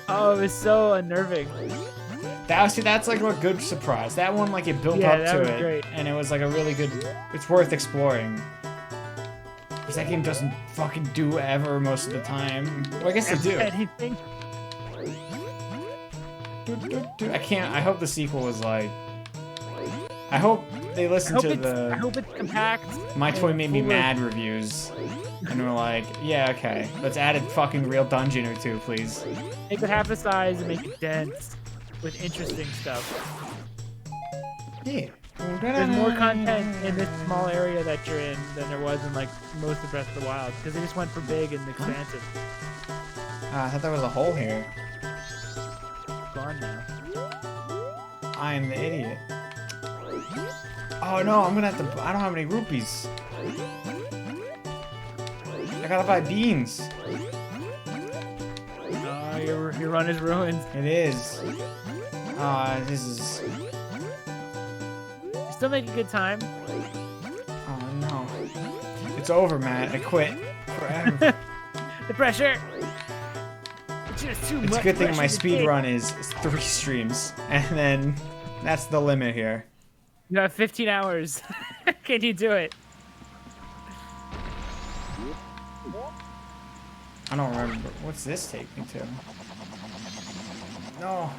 Oh, it was so unnerving. That's like a good surprise. That one, like, it built Yeah, up that to was it, great. and it was like a really good. It's worth exploring. Because that game doesn't fucking do ever most of the time. Well, I guess they do. Anything. I can't. I hope the sequel is like. I hope they listen to I the hope it's compact. My Toy and Made Me full of- Mad reviews, and we're like, yeah, okay, let's add a fucking real dungeon or two, please. Make it half the size and make it dense with interesting stuff. Yeah. There's more content in this small area that you're in than there was in like most of Breath of the Wild because they just went for big and expansive. I thought there was a hole here. Gone now. I am the idiot. Oh no, I'm gonna have to. I don't have any rupees. I gotta buy beans. Oh, your run is ruined. It is. This is. You still make a good time. Oh no. It's over, Matt. I quit. Forever. The pressure. It's just too It's much. a good thing my pressure to speed take. run is 3 streams, and then that's the limit here. You have 15 hours. Can you do it? I don't remember. What's this take me to? No.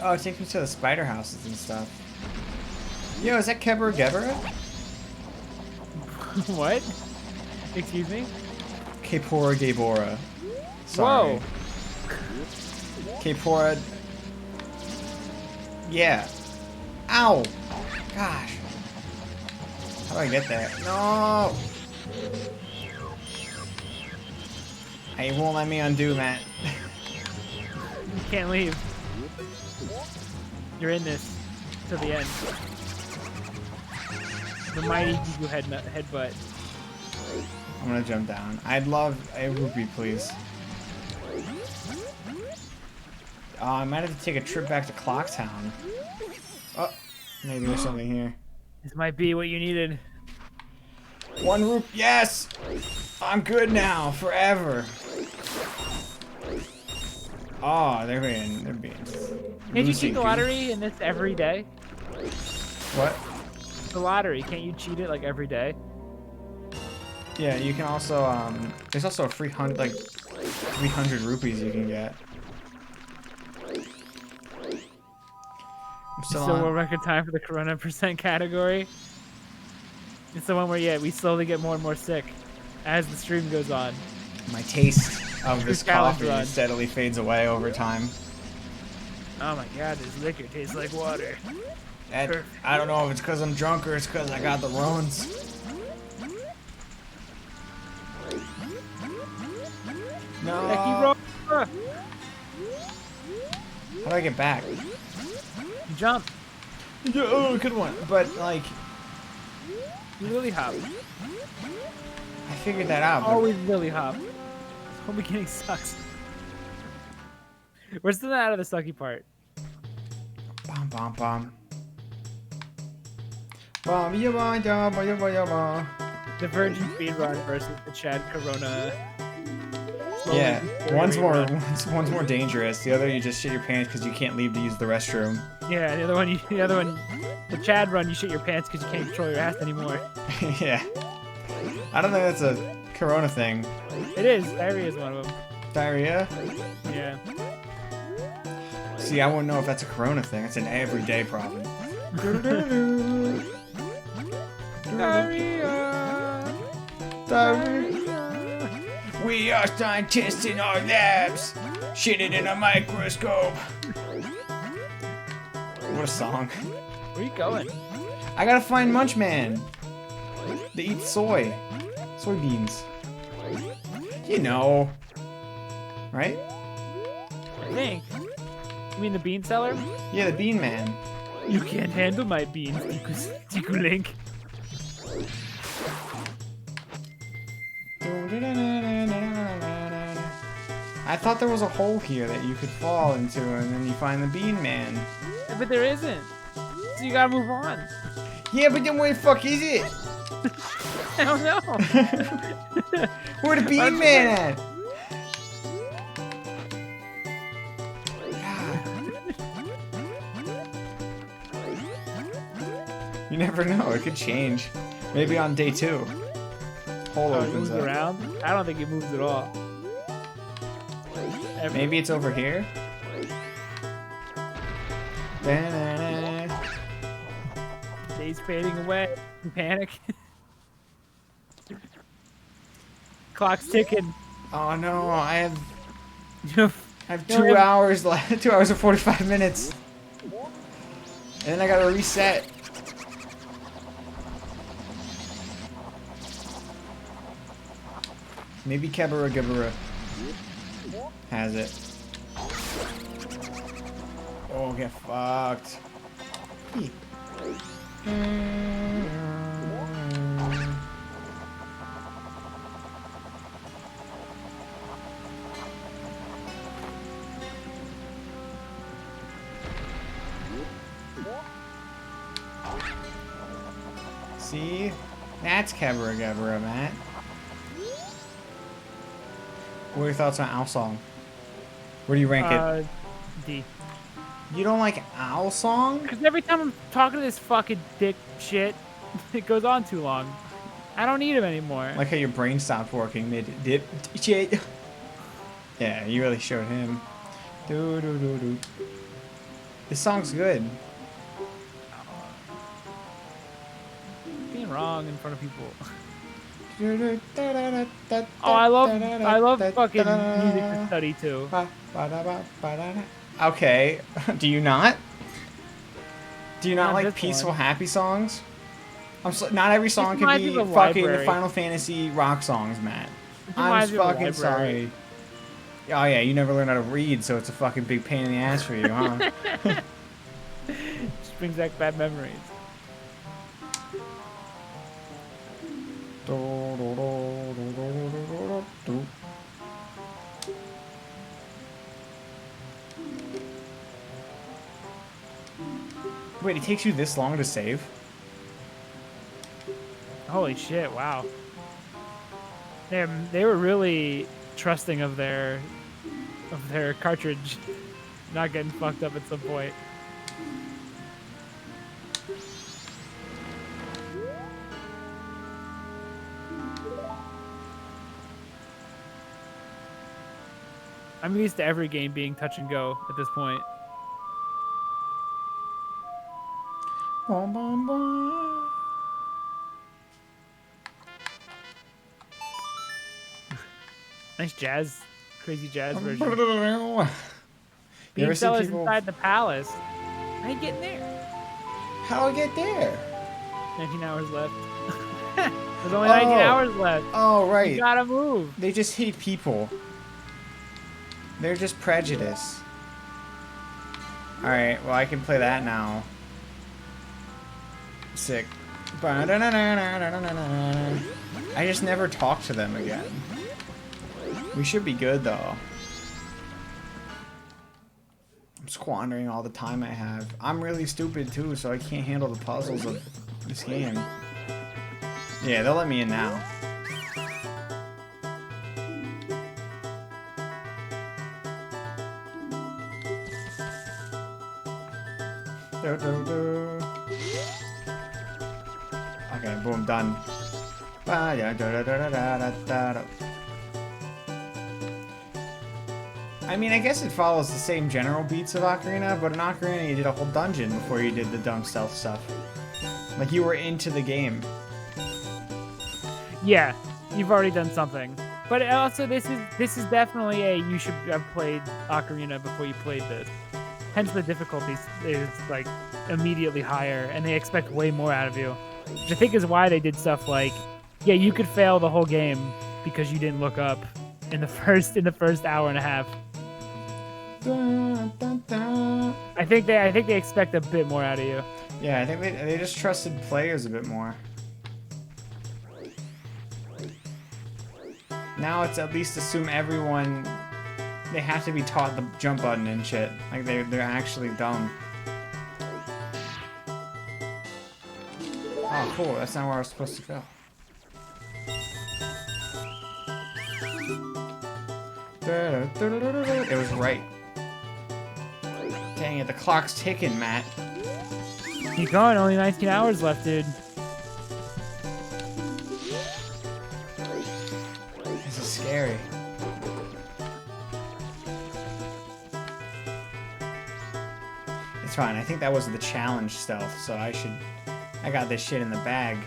Oh, it takes me to the spider houses and stuff. Yo, is that Kebra Gebra? What? Excuse me? Kapora Gabora. Sorry. Whoa. Kapora. Yeah. Ow. Gosh. How do I get there? No. Hey, it won't let me undo, Matt. You can't leave. You're in this to the end. The mighty Gigu headbutt. I'm gonna jump down. I'd love a rupee, please. I might have to take a trip back to Clocktown. Oh, maybe there's something here. This might be what you needed. 1 rupee. Yes! I'm good now, forever. Oh, they're being. Can't you loosey-goosey. cheat the lottery in this every day? What? The lottery, can't you cheat it like every day? Yeah, you can also, there's also a free 300 rupees you can get. I'm still Still on. world record time for the Corona % category. It's the one where, yeah, we slowly get more and more sick as the stream goes on. My taste of this challenge coffee run. steadily fades away over time. Oh my god, this liquor tastes like water. I don't know if it's because I'm drunk or it's because I got the roans. No. Becky How roll. do I get back? Jump. Yeah, oh, good one. But like, You lily hop. I figured that out. But... Always Lily Hop. This whole beginning sucks. We're still not out of the sucky part. Bom, bom, bom. Bom, ya, bom, ya, bom, ya, bom, ya, bom. The Virgin Speedrun versus the Chad Corona. Yeah, one's Run. one's more dangerous. The other, you just shit your pants because you can't leave to use the restroom. Yeah, the other one, the Chad run, you shit your pants because you can't control your ass anymore. Yeah. I don't think that's a Corona thing. It is. Diarrhea is one of them. Diarrhea? Yeah. See, I wouldn't know if that's a Corona thing. It's an everyday problem. Diarrhea. Diarrhea. We are scientists in our labs. Shit it in a microscope. What a song. Where you going? I gotta find Munchman. They eat soybeans. You know, right? I think. You mean the bean seller? Yeah, the Bean Man. You can't handle my beans, Tiku Link. I thought there was a hole here that you could fall into, and then you find the Bean Man. Yeah, but there isn't. So you gotta move on. Yeah, but then where the fuck is it? I don't know. Where the Bean Man at? You never know. It could change. Maybe on day 2. Hole Oh, it opens moves up. around? I don't think it moves at all. Maybe it's over here. Da-na-na. Days fading away. Panic. Clock's ticking. Oh no, I You have 2 hours left. 2 hours and 45 minutes. And then I gotta reset. Maybe Kebara Gibara has it. Oh, get fucked. See? That's Kebara Gibara, Matt. What are your thoughts on Owl Song? Where do you rank it? D. You don't like Owl Song? Because every time I'm talking to this fucking dick shit, it goes on too long. I don't need him anymore. Like how your brain stopped working mid-dip shit. Yeah, you really showed him. Do do do do. This song's good. Being wrong in front of people. Oh, I love fucking music to study too. Okay, do you not? Do you not Not like this peaceful, one. happy songs? Not every song can reminds be me of the fucking library. Final Fantasy rock songs, Matt. I'm reminds me of the fucking library. sorry. Oh yeah, you never learned how to read, so it's a fucking big pain in the ass for you, huh? Just brings back bad memories. Wait, it takes you this long to save? Holy shit! Wow. They were really trusting of their cartridge not getting fucked up at some point. I'm used to every game being touch and go at this point. Bum, bum, bum. Nice jazz, crazy jazz version. You Bean ever see sellers people... inside the palace. How you getting there? How do I get there? 19 hours left. There's only 19 hours left. Oh, right. You gotta move. They just hate people. They're just prejudice. Alright, well I can play that now. Sick. I just never talk to them again. We should be good though. I'm squandering all the time I have. I'm really stupid too, so I can't handle the puzzles of this game. Yeah, they'll let me in now. Okay, boom, done. I mean, I guess it follows the same general beats of Ocarina, but in Ocarina you did a whole dungeon before you did the dumb stealth stuff. Like, you were into the game. Yeah, you've already done something. But also, this is definitely you should have played Ocarina before you played this. Hence the difficulty is like immediately higher, and they expect way more out of you. Which I think is why they did stuff like, yeah, you could fail the whole game because you didn't look up in the first hour and a half. I think they expect a bit more out of you. Yeah, I think they just trusted players a bit more. Now it's at least assume everyone, they have to be taught the jump button and shit. Like they're actually dumb. Oh, cool. That's not where I was supposed to go. It was right. Dang it, the clock's ticking, Matt. Keep going. Only 19 hours left, dude. This is scary. It's fine. I think that was the challenge stealth, so I got this shit in the bag.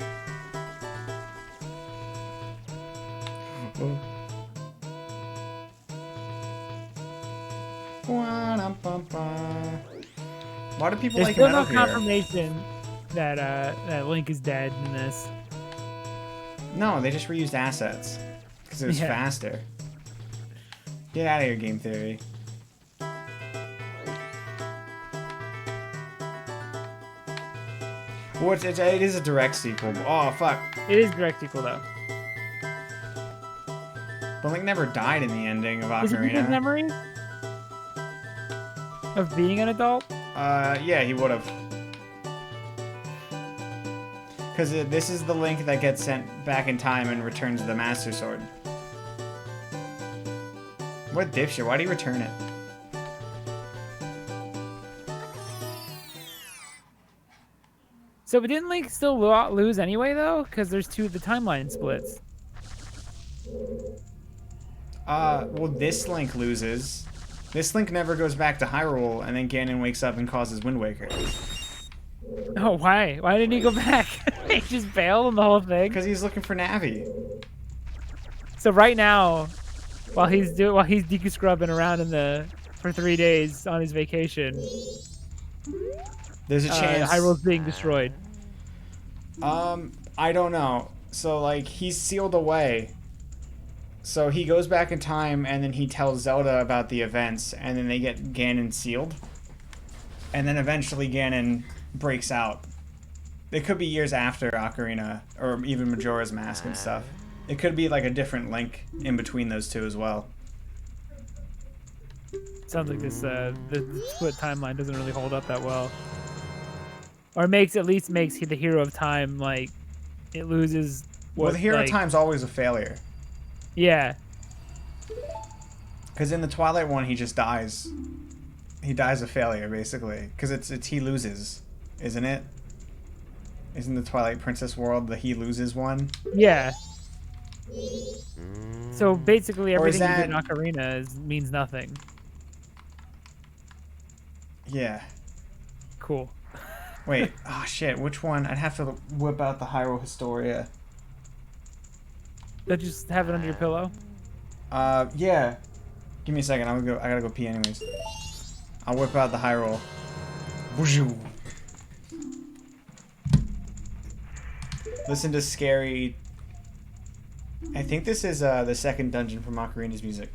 Why do people There's like still no Metal Gear? confirmation that Link is dead in this. No, they just reused assets because it was faster. Get out of here, game theory. Well, it is a direct sequel. Oh, fuck. It is direct sequel, though. But Link never died in the ending of Is it his Ocarina. memory of being an adult? Yeah, he would have. Because this is the Link that gets sent back in time and returns the Master Sword. What dipshit? Why'd he return it? So, but didn't Link still lose anyway, though? Because there's the timeline splits. Well, this Link loses. This Link never goes back to Hyrule, and then Ganon wakes up and causes Wind Waker. Oh, why? Why didn't he go back? He just bailed on the whole thing? Because he's looking for Navi. So right now, while he's decrubbing around for 3 days on his vacation, There's a chance. Hyrule's being destroyed. I don't know. So, like, he's sealed away. So he goes back in time, and then he tells Zelda about the events, and then they get Ganon sealed. And then eventually Ganon breaks out. It could be years after Ocarina, or even Majora's Mask and stuff. It could be, like, a different Link in between those two as well. Sounds like this the split timeline doesn't really hold up that well. Or at least makes the Hero of Time, like, it loses Well, the Hero of Time's always a failure. Yeah. Because in the Twilight one, he just dies. He dies a failure, basically. Because it's he loses, isn't it? Isn't the Twilight Princess world the he loses one? Yeah. So basically everything you that... did in Ocarina means nothing. Yeah. Cool. Wait, oh shit, which one? I'd have to whip out the Hyrule Historia. Just have it under your pillow? Yeah. Give me a second, I gotta go pee anyways. I'll whip out the Hyrule. Boozhoo. Listen to scary... I think this is the second dungeon from Ocarina's music.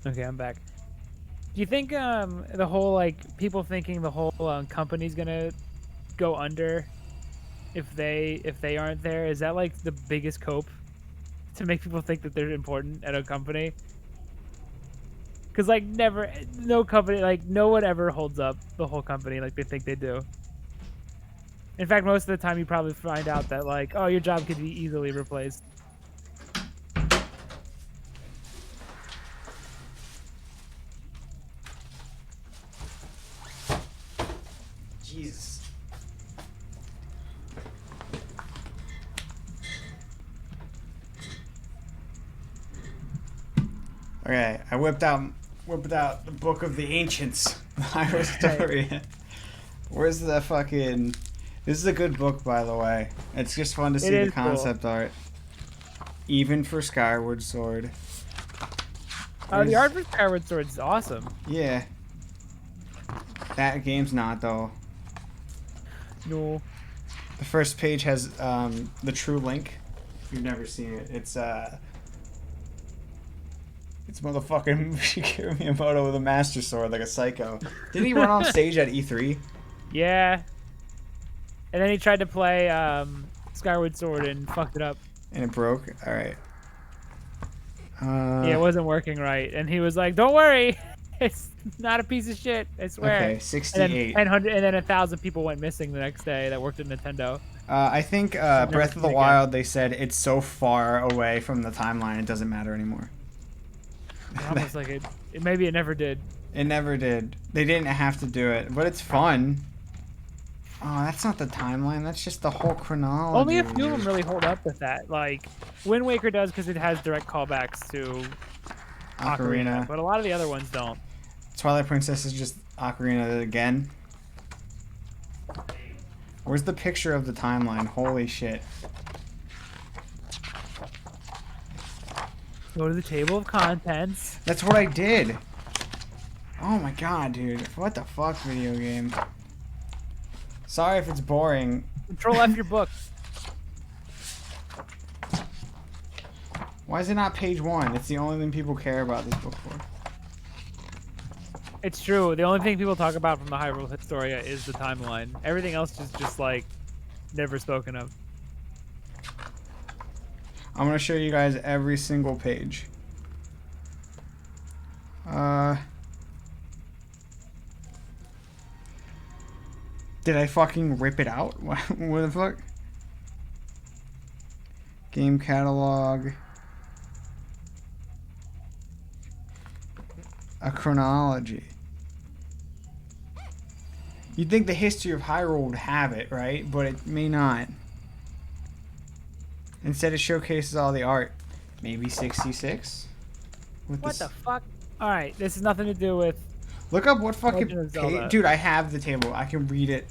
Okay, I'm back. Do you think the whole like people thinking the whole company's gonna go under if they aren't there, is that like the biggest cope to make people think that they're important at a company? Because like never, no company, like no one ever holds up the whole company like they think they do. In fact, most of the time you probably find out that like, oh, your job could be easily replaced. Jesus. Okay, I whipped out the Book of the Ancients, the Hyrostoria. Where's the fucking? This is a good book, by the way. It's just fun to It see the is cool. concept art. Even for Skyward Sword. The art for Skyward Sword is awesome. Yeah. That game's not though. No. The first page has the True Link. If you've never seen it, it's motherfucking Shigeru Miyamoto with a Master Sword like a psycho. Didn't he run on stage at E3? Yeah. And then he tried to play Skyward Sword and fucked it up. And it broke. All right. Yeah, it wasn't working right, and he was like, "Don't worry, it's not a piece of shit. I swear." Okay, And 68. then 100, and then 1,000 people went missing the next day that worked at Nintendo. I think Never Breath of the seen it Wild, they said it's so far away from the timeline it doesn't matter anymore. Almost like maybe it never did. It never did. They didn't have to do it, but it's fun. Oh, that's not the timeline. That's just the whole chronology. Only a few of them really hold up with that. Like Wind Waker does because it has direct callbacks to Ocarina, but a lot of the other ones don't. Twilight Princess is just Ocarina again. Where's the picture of the timeline? Holy shit. Go to the table of contents. That's what I did. Oh my god, dude. What the fuck, video game? Sorry if it's boring. Control F your book. Why is it not page 1? It's the only thing people care about this book for. It's true. The only thing people talk about from the Hyrule Historia is the timeline. Everything else is just like never spoken of. I'm gonna show you guys every single page. Did I fucking rip it out? What the fuck? Game catalog. A chronology. You'd think the history of Hyrule would have it, right? But it may not. Instead, it showcases all the art. Maybe 66? What the fuck? Alright, this has nothing to do with... Look up what fucking page... Dude, I have the table. I can read it.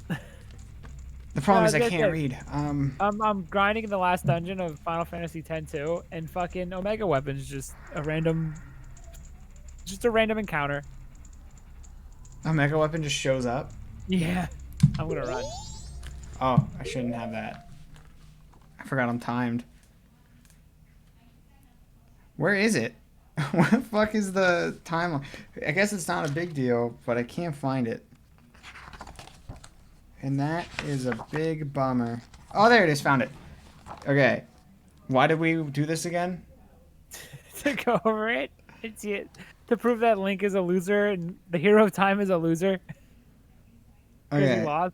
The problem is I can't read. I'm grinding in the last dungeon of Final Fantasy X-2, and fucking Omega Weapon's just a random encounter. Omega Weapon just shows up? Yeah. I'm gonna run. Oh, I shouldn't have that. I forgot I'm timed. Where is it? Where the fuck is the timeline? I guess it's not a big deal, but I can't find it. And that is a big bummer. Oh, there it is. Found it. Okay. Why did we do this again? To go over it. To prove that Link is a loser and the hero of time is a loser. Okay. He lost.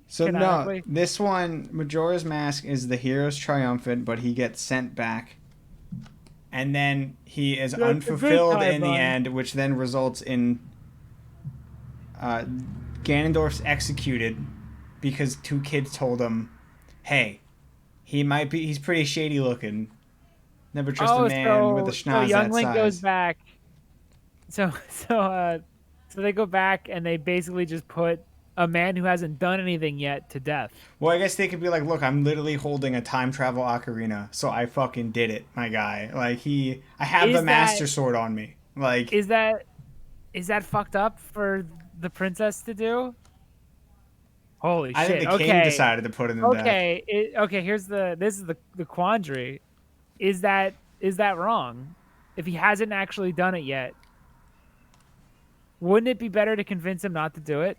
So no, this one, Majora's Mask is the hero's triumphant, but he gets sent back. And then he is unfulfilled in the end, which then results in Ganondorf's executed because 2 kids told him, hey, he's pretty shady looking. Never trust a man with a schnoz young that Link size. goes back. So they go back and they basically just put a man who hasn't done anything yet to death. Well, I guess they could be like, look, I'm literally holding a time travel ocarina, so I fucking did it, my guy. Like I have the Master Sword on me. Like, is that fucked up for the princess to do? Holy shit! I think the king decided to put it in the death. Okay. This is the quandary. Is that wrong? if he hasn't actually done it yet, wouldn't it be better to convince him not to do it?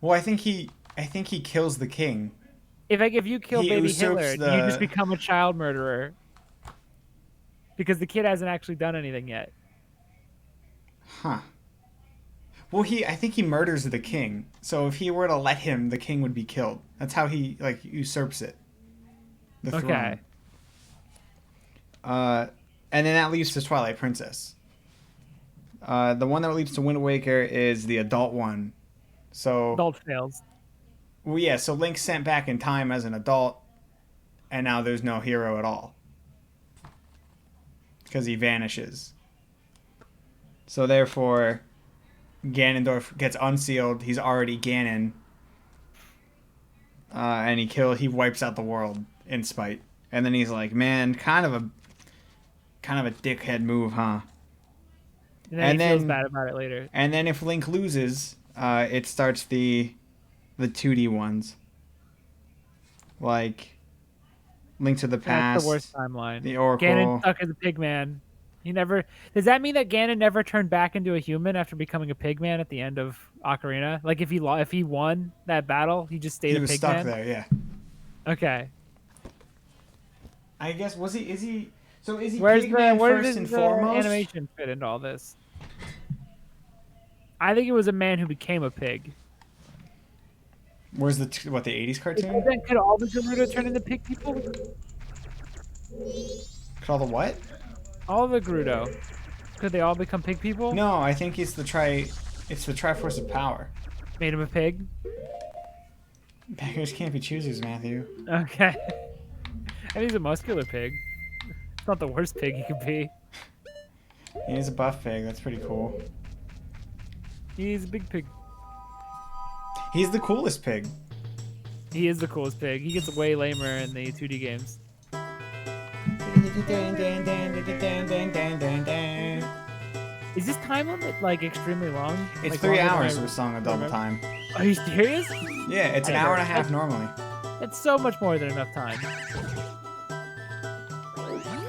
Well, I think he kills the king. If you kill He baby usurps Hitler, do you just the. become a child murderer because the kid hasn't actually done anything yet? Huh. Well, I think he murders the king. So if he were to let him, the king would be killed. That's how he like usurps it, the throne. Okay. Uh, and then that leaves the Twilight Princess. The one that leads to Wind Waker is the adult one. So, Adult fails. well, yeah. So Link's sent back in time as an adult, and now there's no hero at all because he vanishes. So therefore, Ganondorf gets unsealed. He's already Ganon, and he wipes out the world in spite. And then he's like, "Man, kind of a dickhead move, huh?" And then he feels bad about it later. And then if Link loses, it starts the 2D ones, like Link to the Past. That's the worst timeline. The Oracle. Ganon stuck as a pig man. He never. Does that mean that Ganon never turned back into a human after becoming a pig man at the end of Ocarina? Like if he won that battle, he just stayed He a was pig stuck man. there, yeah. Okay. I guess is he? So is he Where Pigman does first and the foremost? animation fit into all this? I think it was a man who became a pig. Where's the 80s cartoon? Then could all the Gerudo turn into pig people? Called the what? All the Gerudo. Could they all become pig people? No, I think it's the Triforce of Power. Made him a pig? Beggars can't be choosers, Matthew. Okay. I think he's a muscular pig. It's not the worst pig he could be. He's a buff pig. That's pretty cool. He's a big pig. He's the coolest pig. He is the coolest pig. He gets way lamer in the 2D games. Is this time limit like extremely long? It's like 3 longer than hours I of Song of Double remember? Time. Are you serious? Yeah, it's an hour and a half normally. That's so much more than enough time.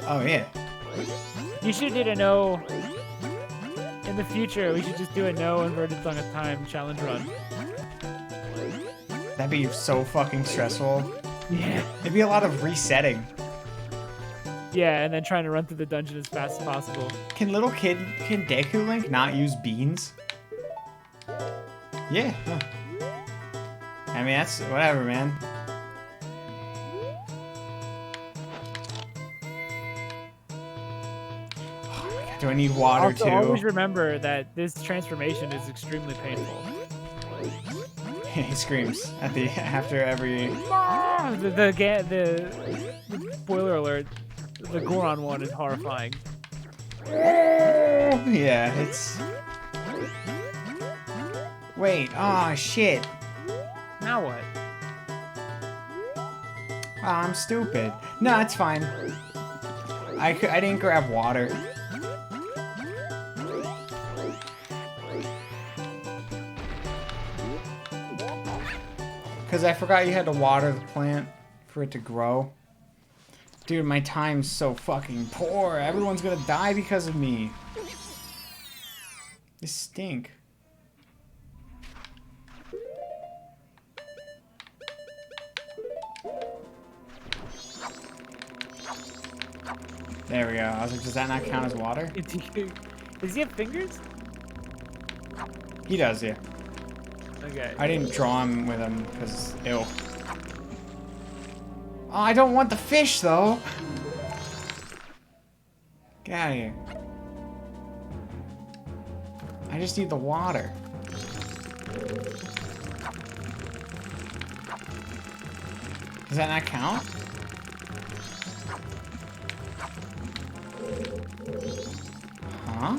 Oh yeah. You should do a no. In the future, we should just do a no inverted Song of Time challenge run. That'd be so fucking stressful. Yeah. It'd be a lot of resetting. Yeah, and then trying to run through the dungeon as fast as possible. Can Deku Link not use beans? Yeah. Huh. I mean, that's whatever, man. Oh my God, do I need water Also, too? always remember that this transformation is extremely painful. He screams at the after every. The spoiler alert. The Goron one is horrifying. Yeah, it's. Wait. Oh shit. Now what? Oh, I'm stupid. No, it's fine. I didn't grab water. Because I forgot you had to water the plant for it to grow. Dude, my time's so fucking poor. Everyone's gonna die because of me. This stink. There we go. I was like, does that not count as water? Does he have fingers? He does, yeah. Okay. I didn't draw him with him because, ew. Oh, I don't want the fish, though. Get out of here. I just need the water. Does that not count? Huh?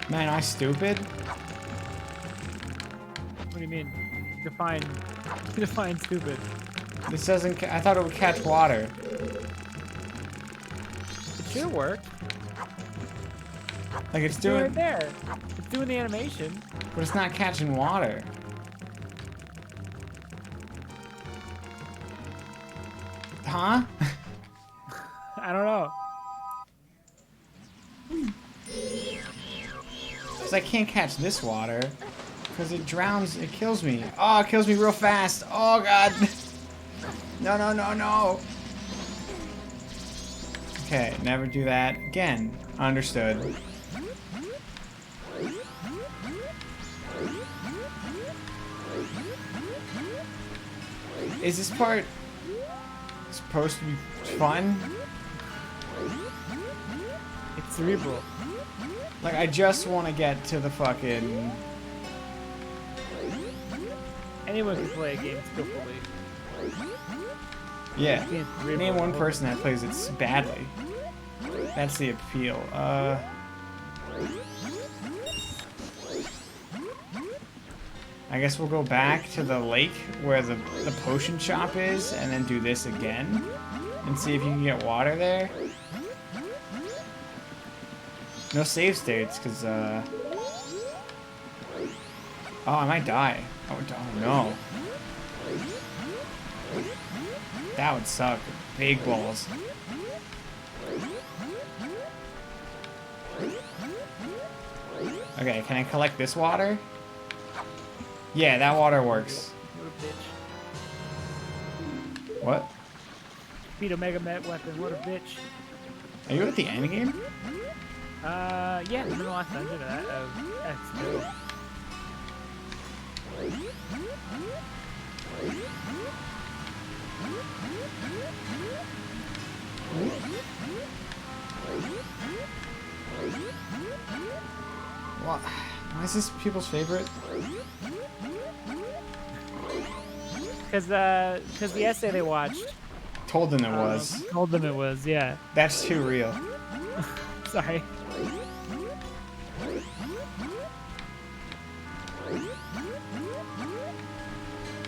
Man, am I stupid? What do you mean? Define stupid. This doesn't. I thought it would catch water. It should work. Like it's Doing doing, right there. It's doing the animation. but it's not catching water. Huh? I don't know. Because I can't catch this water. Because it drowns, it kills me. Oh, it kills me real fast. Oh, God. No, no, no, no. Okay, never do that again. Understood. Is this part supposed to be fun? It's cerebral. Like, I just want to get to the fucking... Anyone can play a game skillfully. Yeah. Being cerebral Name one is person that plays it badly. That's the appeal. I guess we'll go back to the lake where the potion shop is and then do this again and see if you can get water there. No save states, because, oh, I might die. Oh, no. That would suck. Big balls. Okay, can I collect this water? Yeah, that water works. What? Beat Omega Met weapon, what a bitch. Are you at the end game? Yeah, I'm in the last dungeon of that, of X2. Why is this people's favorite? Because the essay they watched Told them it was. told them it was, yeah. That's too real. Sorry.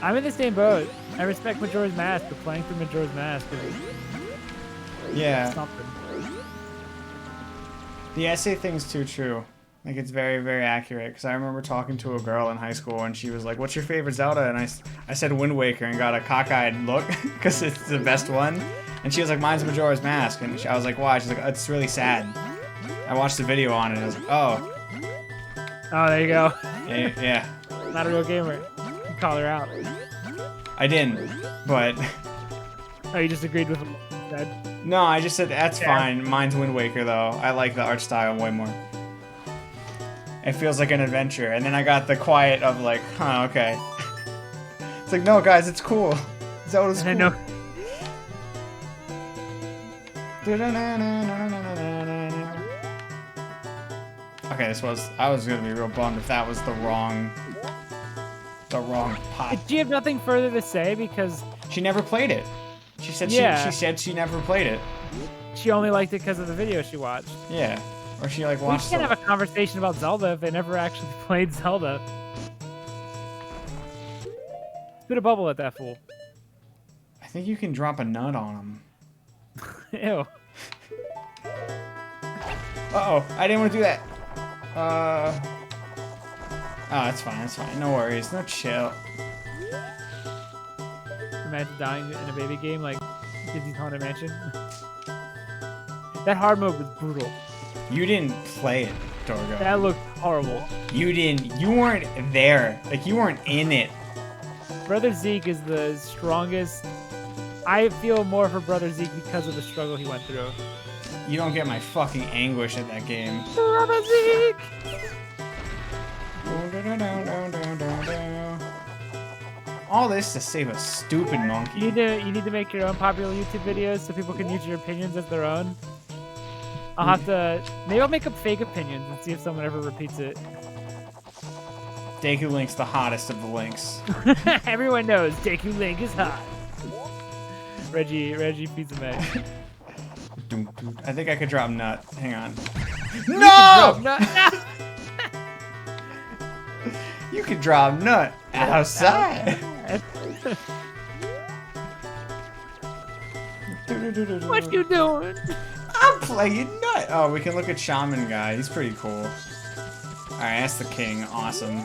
I'm in the same boat. I respect Majora's Mask, but playing through Majora's Mask is Yeah. something. The essay thing's too true. Like, it's very, very accurate. Because I remember talking to a girl in high school, and she was like, "What's your favorite Zelda?" And I said Wind Waker, and got a cockeyed look, because it's the best one. And she was like, "Mine's Majora's Mask." And I was like, "Why?" She's like, "It's really sad." I watched the video on it, and I was like, "Oh." Oh, there you go. Yeah. Not a real gamer. You call her out. I didn't, but... Oh, you just agreed with what you said? No, I just said, that's Yeah. fine. Mine's Wind Waker, though. I like the art style way more. It feels like an adventure. And then I got the quiet of like, huh, okay. It's like, no, guys, it's cool. Zelda's cool. And I know. Okay, I was gonna be real bummed if that was the wrong pot. Do you have nothing further to say? Because She never played it. She said Yeah. she said she never played it. she only liked it because of the video she watched. Yeah. Or she like We watched can't have a conversation about Zelda if they never actually played Zelda. Spit a bubble at that fool. I think you can drop a nut on him. Ew. Uh-oh, I didn't want to do that. Oh, that's fine, no worries, no chill. Imagine dying in a baby game like Disney's Haunted Mansion. That hard mode was brutal. You didn't play it, Dorgo. That looked horrible. You weren't there. Like, you weren't in it. Brother Zeke is the strongest. I feel more for Brother Zeke because of the struggle he went through. You don't get my fucking anguish at that game. Brother Zeke! All this to save a stupid monkey. You need to make your own popular YouTube videos so people can use your opinions as their own. I'll have to... Maybe I'll make up fake opinions and see if someone ever repeats it. Deku Link's the hottest of the Links. Everyone knows Deku Link is hot. Reggie Pizza Mag. I think I could drop Nut. Hang on. No! You could drop Nut outside. What you doing? I'm playing Nut. Oh, we can look at Shaman Guy. He's pretty cool. Alright, that's the king. Awesome.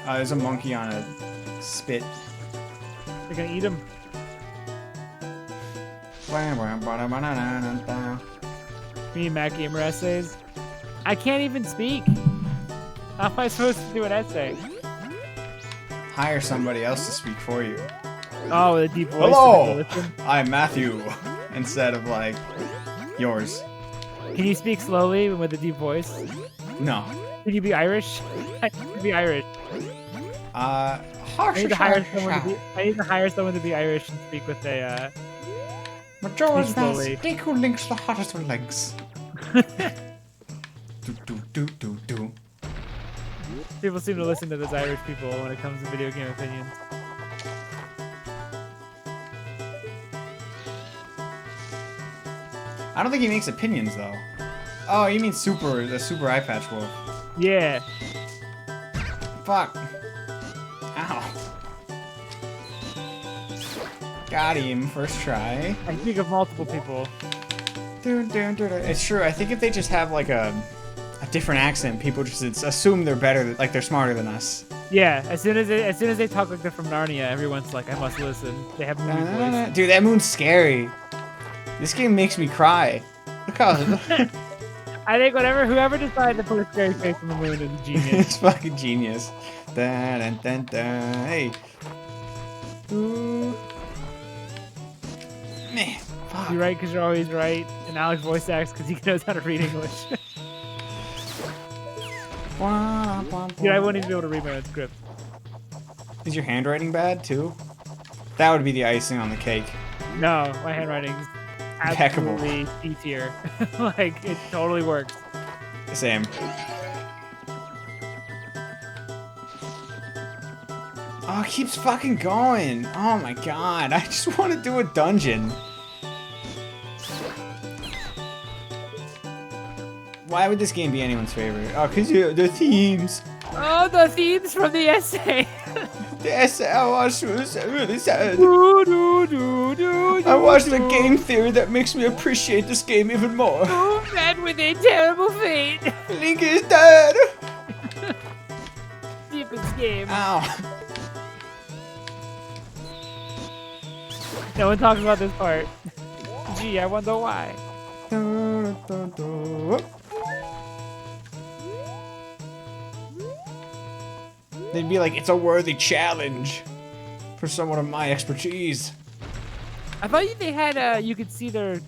There's a monkey on a spit. They're gonna eat him. Me and Matt Gamer essays. I can't even speak. How am I supposed to do an essay? Hire somebody else to speak for you. Oh, with a deep voice. Hello, I'm Matthew, instead of like yours. Can you speak slowly with a deep voice? No. Can you be Irish? I need to be Irish. I need to hire someone to be Irish and speak with a. Majora's that stick who links the hottest of links. do. People seem to listen to those Irish people when it comes to video game opinions. I don't think he makes opinions though. Oh, you mean the super eye patch wolf? Yeah. Fuck. Ow. Got him first try. I think of multiple people. It's true. I think if they just have like a different accent, people just assume they're better, like they're smarter than us. Yeah. As soon as they talk like they're from Narnia, everyone's like, I must listen. They have moon voice. Dude, that moon's scary. This game makes me cry. Look how. I think whoever decided to put a scary face on the moon is a genius. It's fucking genius. Dun, dun, dun. Hey. Ooh. Man, fuck. You're right because you're always right, and Alex voice acts because he knows how to read English. Dude, I wouldn't even be able to read my own script. Is your handwriting bad too? That would be the icing on the cake. No, my handwriting's absolutely C tier. Like, it totally works. Same. Oh, it keeps fucking going. Oh my god, I just want to do a dungeon. Why would this game be anyone's favorite? Oh, because the themes. Oh, the themes from the essay. The essay I watched was really sad. I watched the game theory that makes me appreciate this game even more. Oh, man with a terrible fate. Link is dead. Deepest game. Ow. No one talks about this part. Gee, I wonder why. They'd be like, it's a worthy challenge for someone of my expertise. I thought they had, you could see their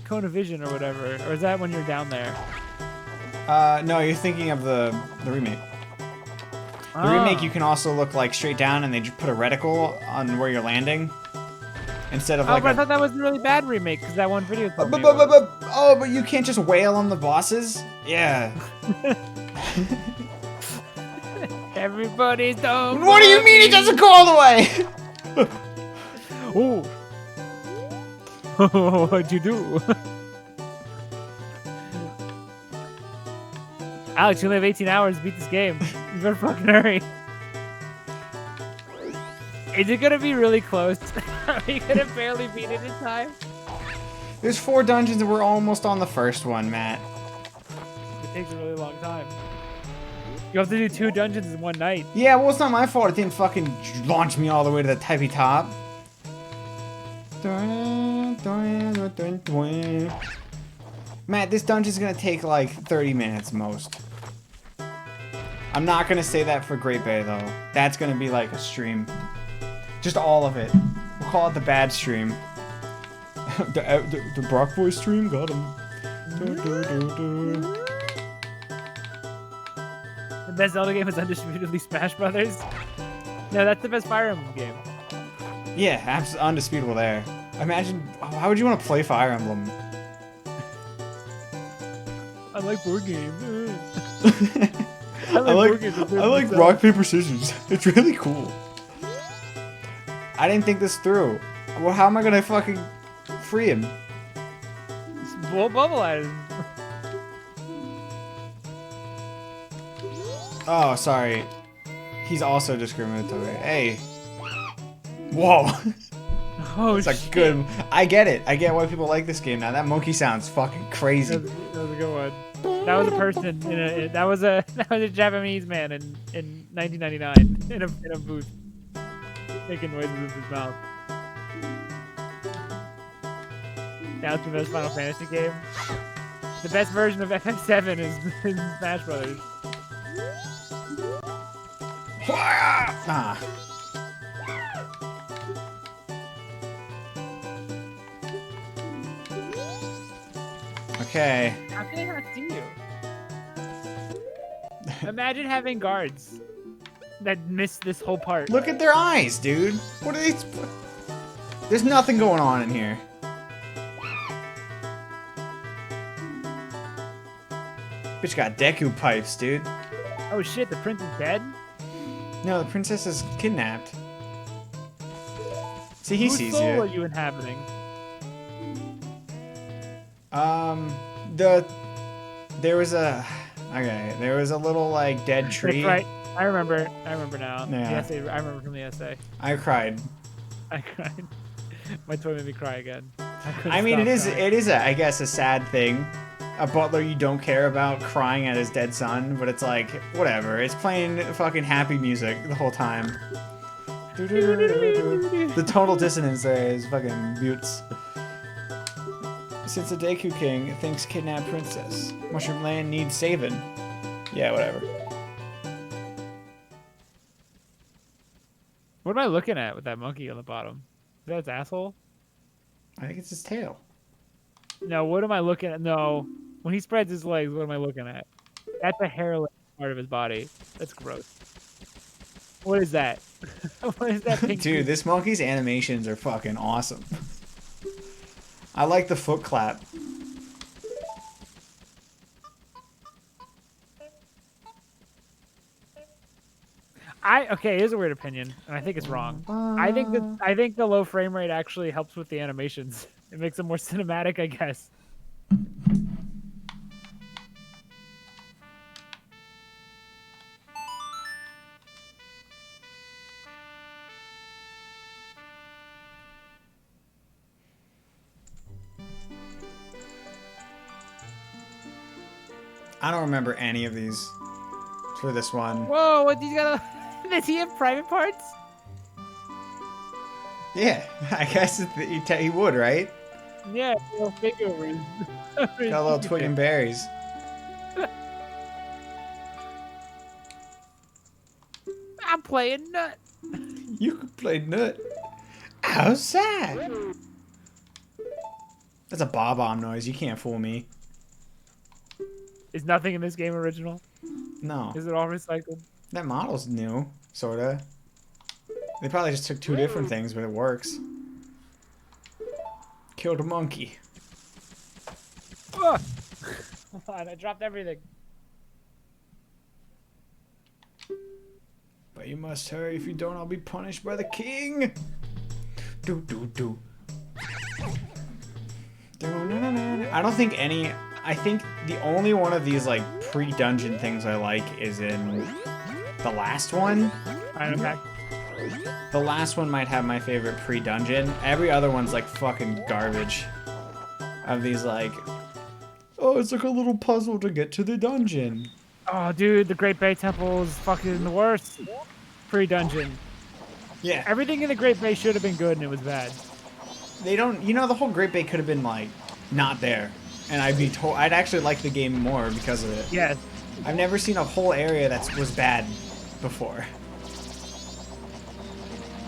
cone of vision or whatever. Or is that when you're down there? No, you're thinking of the remake. The remake, you can also look like straight down and they just put a reticle on where you're landing. Instead of like but I thought that was a really bad remake because that one video told me but you can't just wail on the bosses? Yeah. Everybody's done. What do you mean it doesn't go all the way? Ooh. What'd you do? Alex, you only have 18 hours to beat this game. You better fucking hurry. Is it gonna be really close? Are we gonna barely beat it in time? There's 4 dungeons and we're almost on the first one, Matt. It takes a really long time. You have to do 2 dungeons in one night. Yeah, well, it's not my fault it didn't fucking launch me all the way to the tippy top. Matt, this dungeon's gonna take like 30 minutes most. I'm not gonna say that for Great Bay though. That's gonna be like a stream. Just all of it. We'll call it the bad stream. the Brock Boy stream? Got him. The best Zelda game is undisputedly Smash Brothers. No, that's the best Fire Emblem game. Yeah, undisputable there. Imagine, how would you want to play Fire Emblem? I like board games. I like rock, paper, scissors. It's really cool. I didn't think this through. Well, how am I gonna fucking free him? Blow bubble at him. Oh, sorry. He's also discriminatory. Hey. Whoa. Oh, it's like good. I get it. I get why people like this game now. That monkey sounds fucking crazy. That was a good one. That was a person that was a Japanese man in 1999 in a booth making noises with his mouth. Now it's the best Final Fantasy game. The best version of FF7 is Smash Brothers. Ah. Okay. How can I not see you? Imagine having guards that miss this whole part. Look at their eyes, dude. What are these? There's nothing going on in here. Bitch got Deku pipes, dude. Oh shit, the prince is dead? No, the princess is kidnapped. See, he Whose sees soul you. are you inhabiting? There was a little like dead tree. That's right. I remember now. Yeah. The essay, I remember from the essay. I cried. I cried. My toy made me cry again. I mean, it is I guess a sad thing. A butler you don't care about crying at his dead son, but it's like, whatever. It's playing fucking happy music the whole time. The total dissonance there is fucking mutes. Since the Deku King thinks kidnapped princess, Mushroom Land needs saving. Yeah, whatever. What am I looking at with that monkey on the bottom? Is that his asshole? I think it's his tail. No, what am I looking at? No. When he spreads his legs, what am I looking at? That's a hairless part of his body. That's gross. What is that? What is that pink? Dude, this monkey's animations are fucking awesome. I like the foot clap. Okay, here's a weird opinion, and I think it's wrong. I think the low frame rate actually helps with the animations. It makes them more cinematic, I guess. I don't remember any of these for this one. Whoa, what these got? Does he have private parts? Yeah, I guess he would, right? Yeah, little figure rings. Got a little twig and berries. I'm playing nut. You could play nut outside. That's a bob-omb noise. You can't fool me. Is nothing in this game original? No. Is it all recycled? That model's new, sorta. They probably just took two different things, but it works. Killed a monkey. Ugh. I dropped everything. But you must hurry. If you don't, I'll be punished by the king. Do do do. I don't think any. I think the only one of these like pre-dungeon things I like is in the last one. I'm back. The last one might have my favorite pre-dungeon. Every other one's like fucking garbage. Of these like, oh, it's like a little puzzle to get to the dungeon. Oh, dude, the Great Bay Temple is fucking the worst. Pre-dungeon. Yeah. Everything in the Great Bay should have been good, and it was bad. They don't. You know, the whole Great Bay could have been like not there, and I'd actually like the game more because of it. Yes. I've never seen a whole area that was bad before.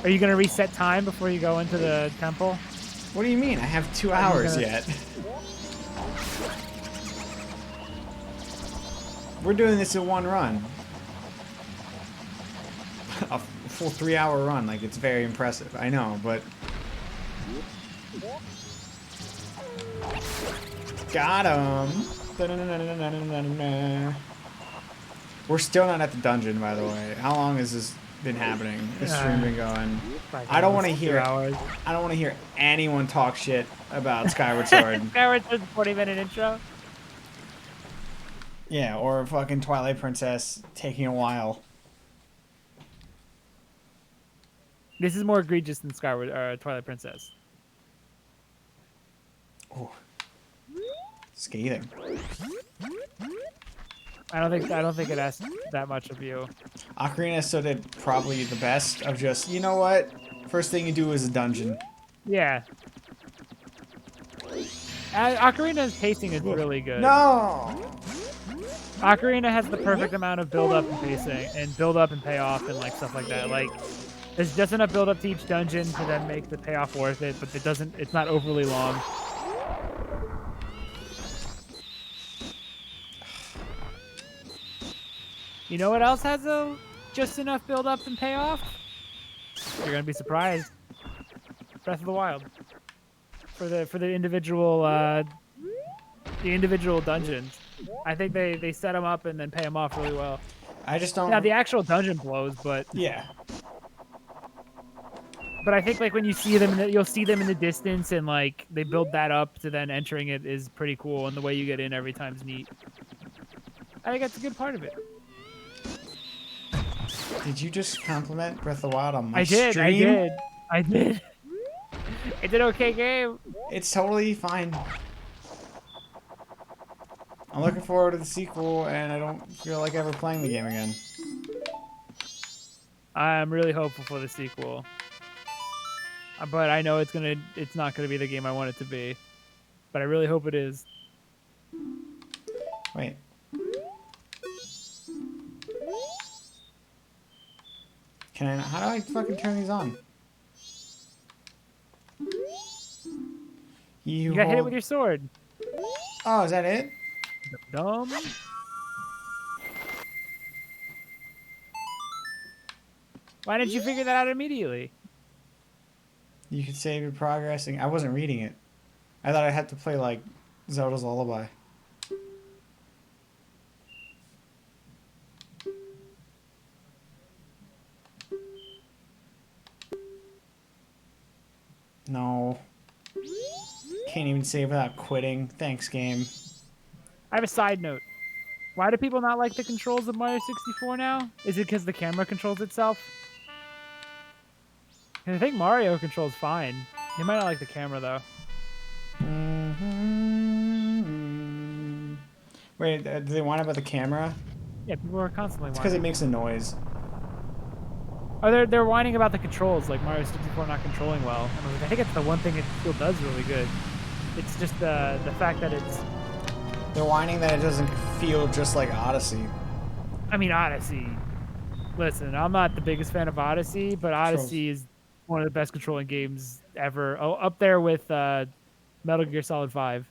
Are you gonna reset time before you go into the temple? What do you mean? I have 2 hours yet. We're doing this in one run. A full 3-hour run. Like, it's very impressive. I know, but... Got him! We're still not at the dungeon, by the way. How long has this been happening? This stream been going? I don't want to hear. I don't want to hear anyone talk shit about Skyward Sword. Skyward Sword's 40-minute intro. Yeah, or fucking Twilight Princess taking a while. This is more egregious than Twilight Princess. Oh, scathing. I don't think it asks that much of you. Ocarina still did probably the best of just, you know what? First thing you do is a dungeon. Yeah. Ocarina's pacing is really good. No. Ocarina has the perfect amount of build up and pacing, and build up and payoff, and like stuff like that. Like, there's just enough build up to each dungeon to then make the payoff worth it, but it doesn't. It's not overly long. You know what else has just enough build up and payoff? You're gonna be surprised. Breath of the Wild. For the individual dungeons. I think they set them up and then pay them off really well. I just don't. Now the actual dungeon blows, but Yeah. But I think like when you see them, you'll see them in the distance, and like they build that up to then entering it is pretty cool, and the way you get in every time's neat. I think that's a good part of it. Did you just compliment Breath of the Wild on my I did. stream? I did. It's an okay game. It's totally fine. I'm looking forward to the sequel, and I don't feel like ever playing the game again. I'm really hopeful for the sequel, but I know it's not gonna be the game I want it to be. But I really hope it is. Wait. How do I fucking turn these on? You got hit it with your sword. Oh, is that it? Dumb. Why didn't you figure that out immediately? You could save your progress. I wasn't reading it. I thought I had to play like Zelda's Lullaby. No. Can't even save without quitting. Thanks, game. I have a side note. Why do people not like the controls of Mario 64 now? Is it because the camera controls itself? 'Cause I think Mario controls fine. You might not like the camera though. Mm-hmm. Wait, do they whine about the camera? Yeah, people are constantly It's because it whining. makes a noise. Oh, they're whining about the controls, like Mario 64 not controlling well. And I think it's the one thing it still does really good. It's just the fact that it's. They're whining that it doesn't feel just like Odyssey. I mean, Odyssey. Listen, I'm not the biggest fan of Odyssey, but Odyssey is one of the best controlling games ever. Oh, up there with Metal Gear Solid 5.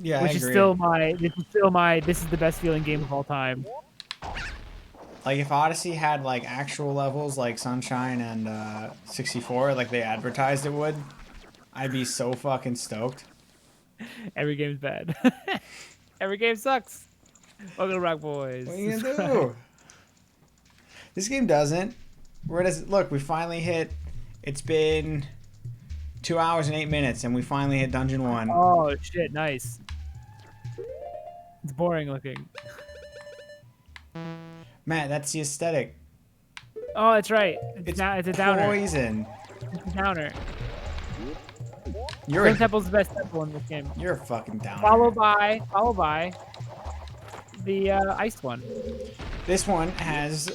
Yeah, Which I is agree. this is the best feeling game of all time. Like if Odyssey had like actual levels like Sunshine and 64, like they advertised it would, I'd be so fucking stoked. Every game's bad. Every game sucks. Welcome to Rock Boys. What are you gonna do? This game doesn't. Where does it look? We finally hit. It's been 2 hours and 8 minutes, and we finally hit Dungeon 1. Oh shit! Nice. It's boring looking. Matt, that's the aesthetic. Oh, that's right. It's a downer. Poison. It's a downer. You're Spring a, Temple's the best temple in this game. you're a fucking downer. Followed by the iced one. This one has.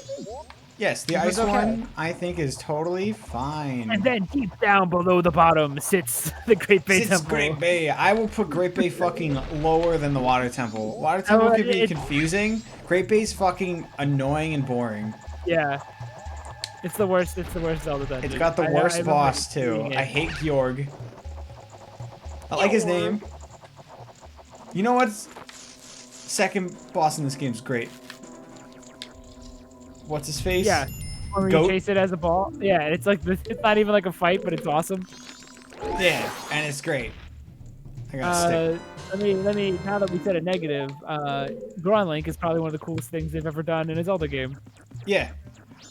Yes, the ice one I think is totally fine. And then deep down below the bottom sits the Great Bay It's Temple. Great Bay. I will put Great Bay fucking lower than the Water Temple. Water Temple could be confusing. Great Bay's fucking annoying and boring. Yeah. It's the worst. It's the worst Zelda dungeon. It's got the worst boss too. I hate Georg. I like his name. You know what's second boss in this game's great? What's his face? Yeah. When you chase it as a ball. Yeah, it's like this. It's not even like a fight, but it's awesome. Yeah, and it's great. I gotta stick. Let me. Now that we said a negative, Goron Link is probably one of the coolest things they've ever done in a Zelda game. Yeah,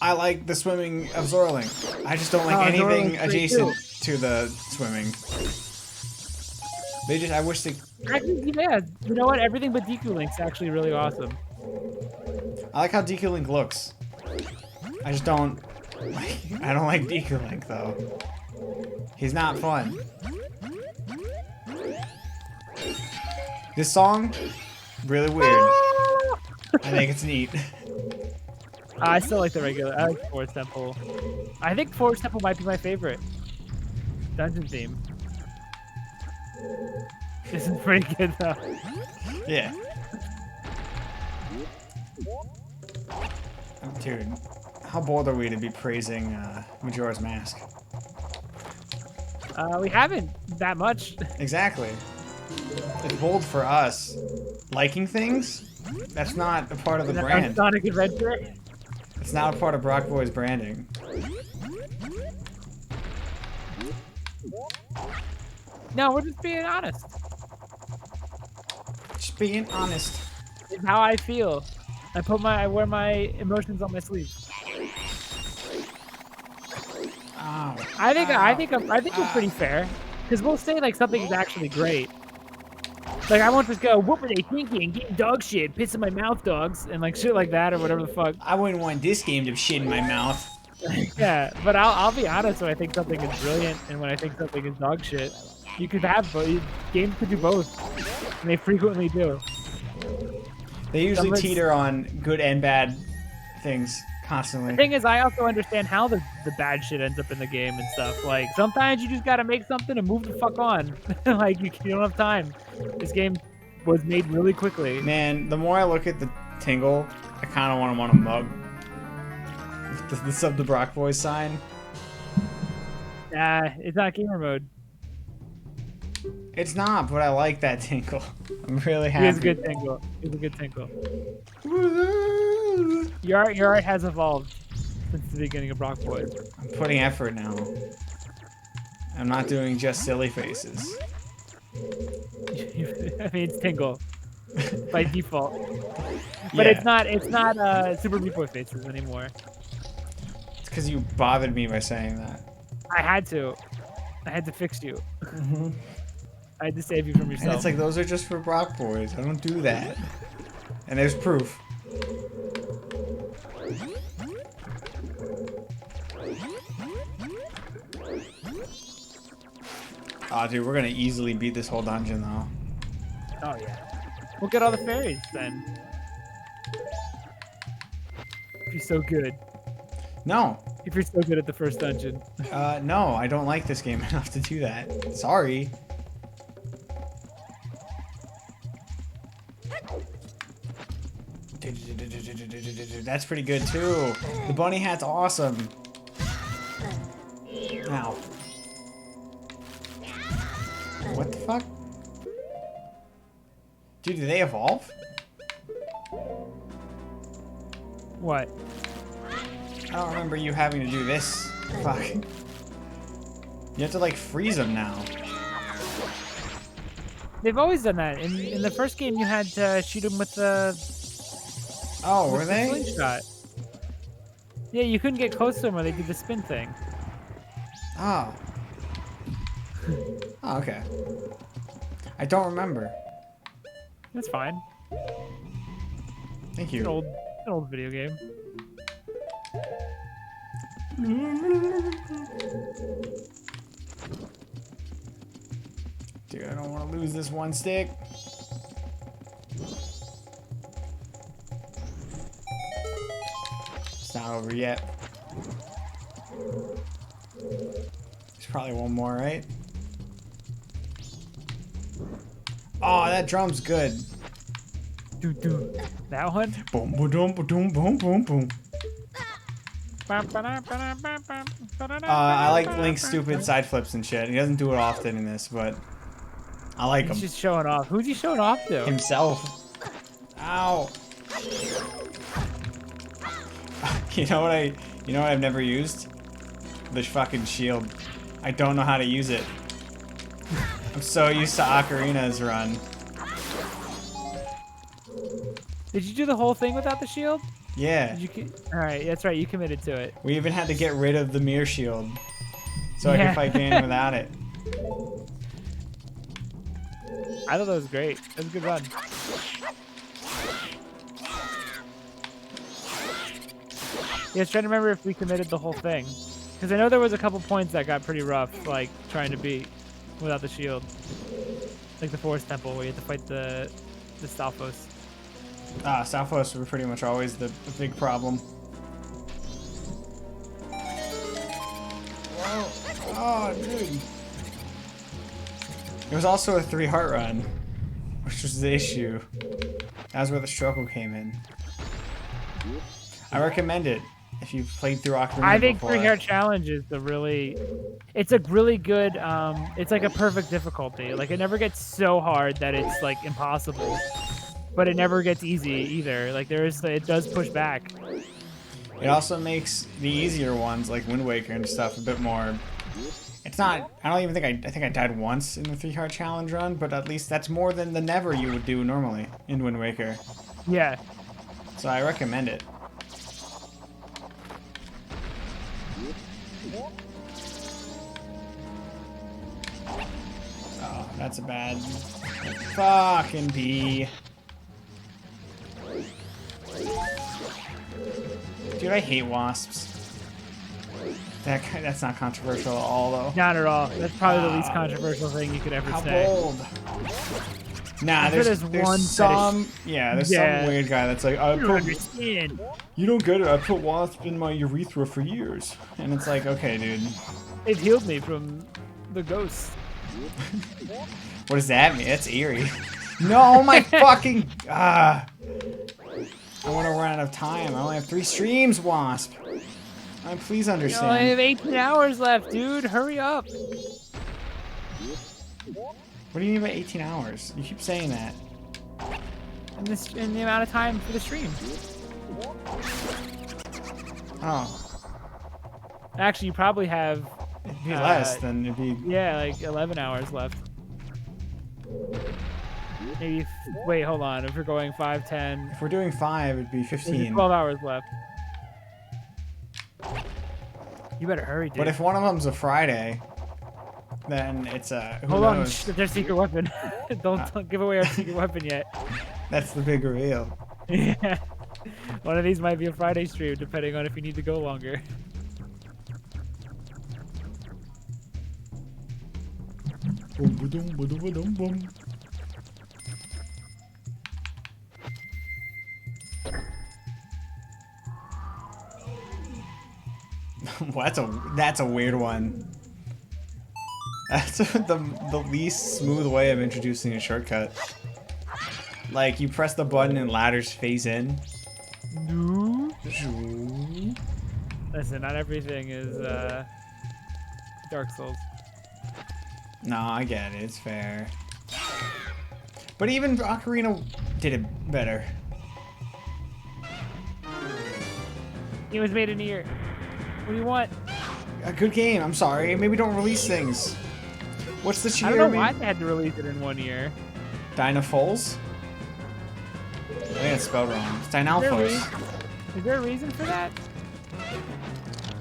I like the swimming of Zora Link. I just don't like anything adjacent to the swimming. They just. I wish they. Actually, yeah. You know what? Everything but Deku Link's actually really awesome. I like how Deku Link looks. I just don't. I don't like Deku Link though. He's not fun. This song, really weird. I think it's neat. I still like the regular. I like Forest Temple. I think Forest Temple might be my favorite dungeon theme. This is pretty good though. Yeah. Oh, dude, how bold are we to be praising Majora's Mask? We haven't that much. Exactly. It's bold for us. Liking things? That's not a part of the brand. Sonic Adventure. It's not a part of Brock Boy's branding. No, we're just being honest. Just being honest. It's how I feel. I wear my emotions on my sleeve. Ow. I think we're pretty fair, because we'll say like something is actually great. Like I won't just go, what were they thinking? Getting dog shit, piss in my mouth, dogs, and like shit like that or whatever the fuck. I wouldn't want this game to shit in my mouth. Yeah, but I'll be honest when I think something is brilliant and when I think something is dog shit. You could have both. Games could do both, and they frequently do. They usually teeter on good and bad things constantly. The thing is, I also understand how the bad shit ends up in the game and stuff. Like, sometimes you just gotta make something and move the fuck on. Like, you don't have time. This game was made really quickly. Man, the more I look at the Tingle, I kind of want to mug. The sub to Brock Boys sign. It's not gamer mode. It's not, but I like that Tingle. I'm really happy. He's a good Tingle. He's a good Tingle. Your art has evolved since the beginning of Brock Boys. I'm putting effort now. I'm not doing just silly faces. I mean, it's Tingle by default, but Yeah. it's not Super Meat Boy faces anymore. It's because you bothered me by saying that. I had to fix you. I had to save you from yourself. And it's like, those are just for Brock Boys. I don't do that. And there's proof. Aw, dude, we're gonna easily beat this whole dungeon, though. Oh yeah. We'll get all the fairies then. If you're so good. No. If you're so good at the first dungeon. No, I don't like this game enough to do that. Sorry. That's pretty good, too. The bunny hat's awesome. Ow. What the fuck? Dude, do they evolve? What? I don't remember you having to do this. Fuck. You have to, like, freeze them now. They've always done that. In the first game, you had to shoot them with the. Oh, were they? Slingshot. Yeah, you couldn't get close to them, or they did the spin thing. Oh. Oh, okay. I don't remember. That's fine. Thank It's an you. old video game. Dude, I don't want to lose this one stick. It's not over yet. There's probably one more, right? Oh, that drum's good. That one? Boom, boom, boom, boom, boom, boom, boom. I like Link's stupid side flips and shit. He doesn't do it often in this, but I like him. He's just showing off. Who's he showing off to? Himself. Ow. You know what I've never used? The fucking shield. I don't know how to use it. I'm so used to Ocarina's run. Did you do the whole thing without the shield? Yeah. All right, that's right. You committed to it. We even had to get rid of the mirror shield so I could fight Ganon without it. I thought that was great. That was a good run. Yeah, I was trying to remember if we committed the whole thing. Because I know there was a couple points that got pretty rough, like trying to beat without the shield. Like the Forest Temple where you had to fight the Stalfos. Stalfos were pretty much always the big problem. Whoa. Oh, dude. It was also a 3-heart run, which was the issue. That was where the struggle came in. I recommend it if you've played through Ocarina I think before. 3-heart challenge is the really. It's a really good. It's like a perfect difficulty. Like it never gets so hard that it's like impossible, but it never gets easy either. Like it does push back. It also makes the easier ones, like Wind Waker and stuff, a bit more... It's not... I don't even think I think I died once in the 3-heart challenge run, but at least that's more than the never you would do normally in Wind Waker. Yeah. So I recommend it. Oh, that's a bad... Fucking bee. Dude, I hate wasps. That's not controversial at all, though. Not at all. That's probably the least controversial thing you could ever How say. bold. Nah, there's one some... Yeah, there's some weird guy that's like, You don't understand. You don't get it. I put wasp in my urethra for years. And it's like, okay, dude. It healed me from the ghost. What does that mean? That's eerie. No, my fucking... I want to run out of time. I only have 3 streams, Wasp. Please understand. I have 18 hours left, dude. Hurry up. What do you mean by 18 hours? You keep saying that. In the amount of time for the stream. Oh. Actually, you probably have... It'd be less than it'd be... Yeah, like 11 hours left. Maybe... Wait, hold on. If we're going 5, 10... If we're doing 5, it'd be 15. 12 hours left. You better hurry, dude. But if one of them's a Friday, then it's a... Hold on, their secret weapon. Don't give away our secret weapon yet. That's the big reveal. Yeah. One of these might be a Friday stream, depending on if you need to go longer. Well, that's a weird one. That's the least smooth way of introducing a shortcut. Like, you press the button and ladders phase in. No. Listen, not everything is Dark Souls. No, I get it. It's fair. But even Ocarina did it better. It was made in a year. What do you want? A good game. I'm sorry. Maybe don't release things. What's the cheater? I don't know why they had to release it in 1 year. Dynafols? I think it's spelled wrong. It's Dynalphos. Is there a reason for that?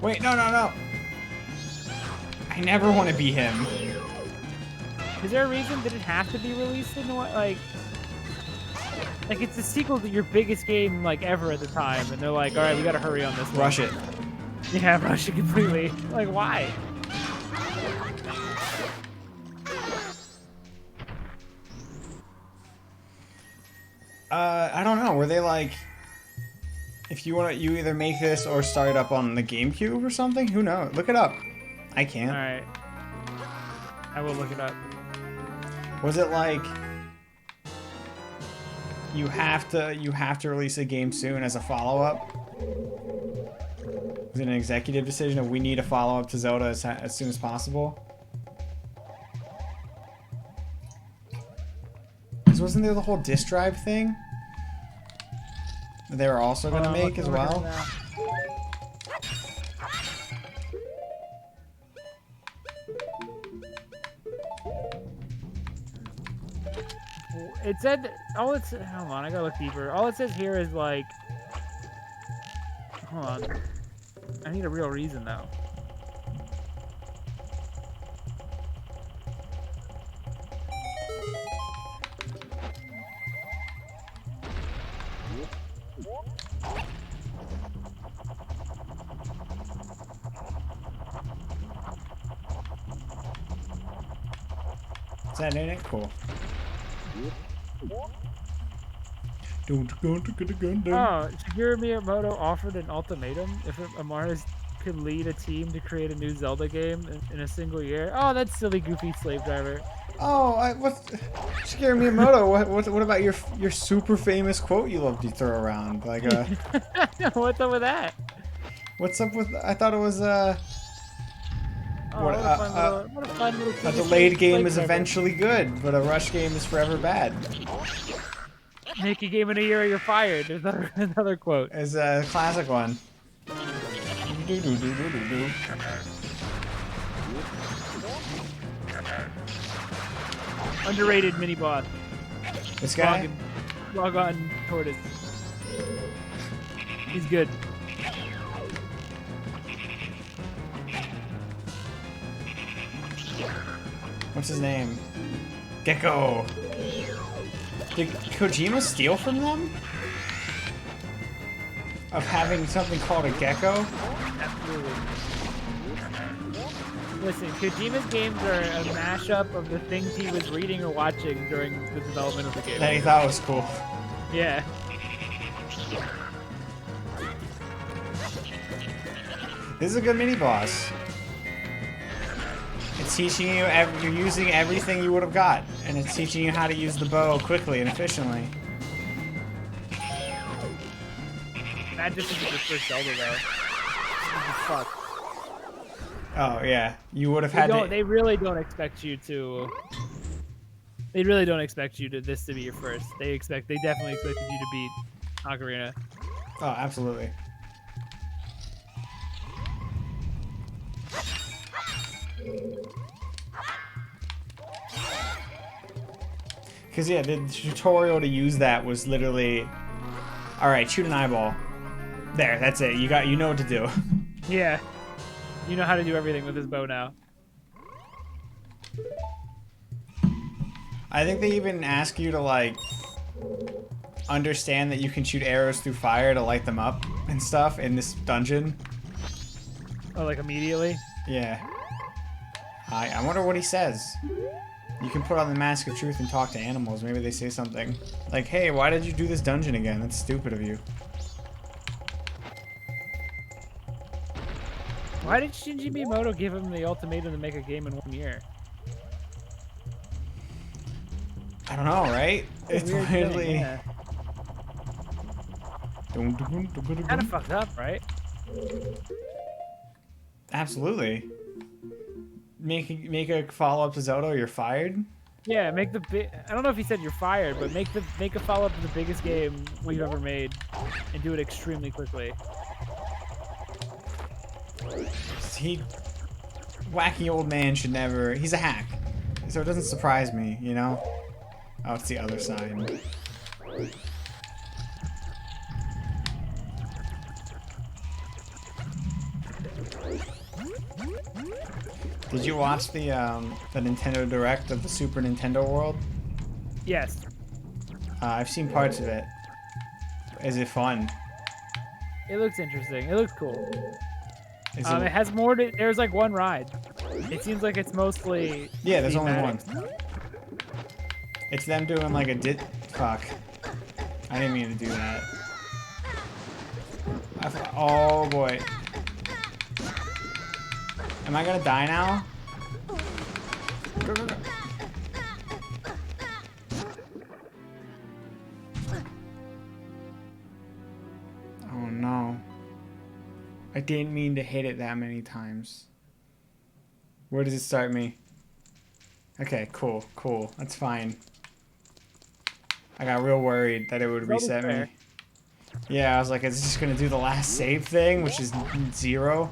Wait, no. I never want to be him. Is there a reason? Did it have to be released in what? Like it's the sequel to your biggest game like ever at the time, and they're like, all right, we gotta hurry on this one. Rush it. Yeah, rush it completely. Like, why? I don't know. Were they like, if you want to, you either make this or start it up on the GameCube or something? Who knows? Look it up. I can't. All right. I will look it up. Was it like you have to release a game soon as a follow-up? Was it an executive decision of we need a follow-up to Zelda as soon as possible? Because wasn't there the whole disk drive thing that they were also going to make as well? It said, hold on, I gotta look deeper. All it says here is like, hold on. I need a real reason though. Is that in it? Cool. Oh, Shigeru Miyamoto offered an ultimatum. If Amara's could lead a team to create a new Zelda game in a single year. Oh, that's silly, goofy slave driver. Oh, what? Shigeru Miyamoto. What about your super famous quote you love to throw around? Like, What's up with that? what's up with? I thought it was Oh, what? what a fun little. A silly delayed game slave is driver. eventually good, but a rush game is forever bad. Make a game in a year or you're fired. There's another quote. Is a classic one. Underrated mini boss. This guy? Log on tortoise. He's good. What's his name? Gecko. Did Kojima steal from them? Of having something called a gecko? Absolutely. Listen, Kojima's games are a mashup of the things he was reading or watching during the development of the game. That he thought was cool. Yeah. This is a good mini boss. It's teaching you, you're using everything you would have got, and it's teaching you how to use the bow quickly and efficiently. That just isn't the first Zelda though. Fuck. Oh yeah, you would have had to. They really don't expect you to. They really don't expect you to this to be your first. They definitely expected you to beat Ocarina. Oh, absolutely. Because yeah, the tutorial to use that was literally, all right, shoot an eyeball. There, that's it. You know what to do. Yeah. You know how to do everything with his bow now. I think they even ask you to like understand that you can shoot arrows through fire to light them up and stuff in this dungeon. Oh, like immediately? Yeah. I wonder what he says. You can put on the mask of truth and talk to animals. Maybe they say something like, hey, why did you do this dungeon again? That's stupid of you. Why did Shinji Miyamoto give him the ultimatum to make a game in 1 year? I don't know, right? It's Weird weirdly... thing, yeah. Kind of fucked up, right? Absolutely. Make a follow-up to Zelda or you're fired? Yeah, make the I don't know if he said you're fired, but make a follow-up to the biggest game we've ever made and do it extremely quickly. He... Wacky old man should never... He's a hack. So it doesn't surprise me, you know? Oh, it's the other side. Did you watch the Nintendo Direct of the Super Nintendo World? Yes. I've seen parts of it. Is it fun? It looks interesting. It looks cool. Is It has more to... There's like one ride. It seems like it's mostly... Yeah, there's only one. thematic. It's them doing like a Fuck. I didn't mean to do that. Oh boy. Am I gonna die now? Go, go, go. Oh no. I didn't mean to hit it that many times. Where does it start me? Okay, cool, cool. That's fine. I got real worried that it would reset me. Yeah, I was like, is it just gonna do the last save thing, which is 0?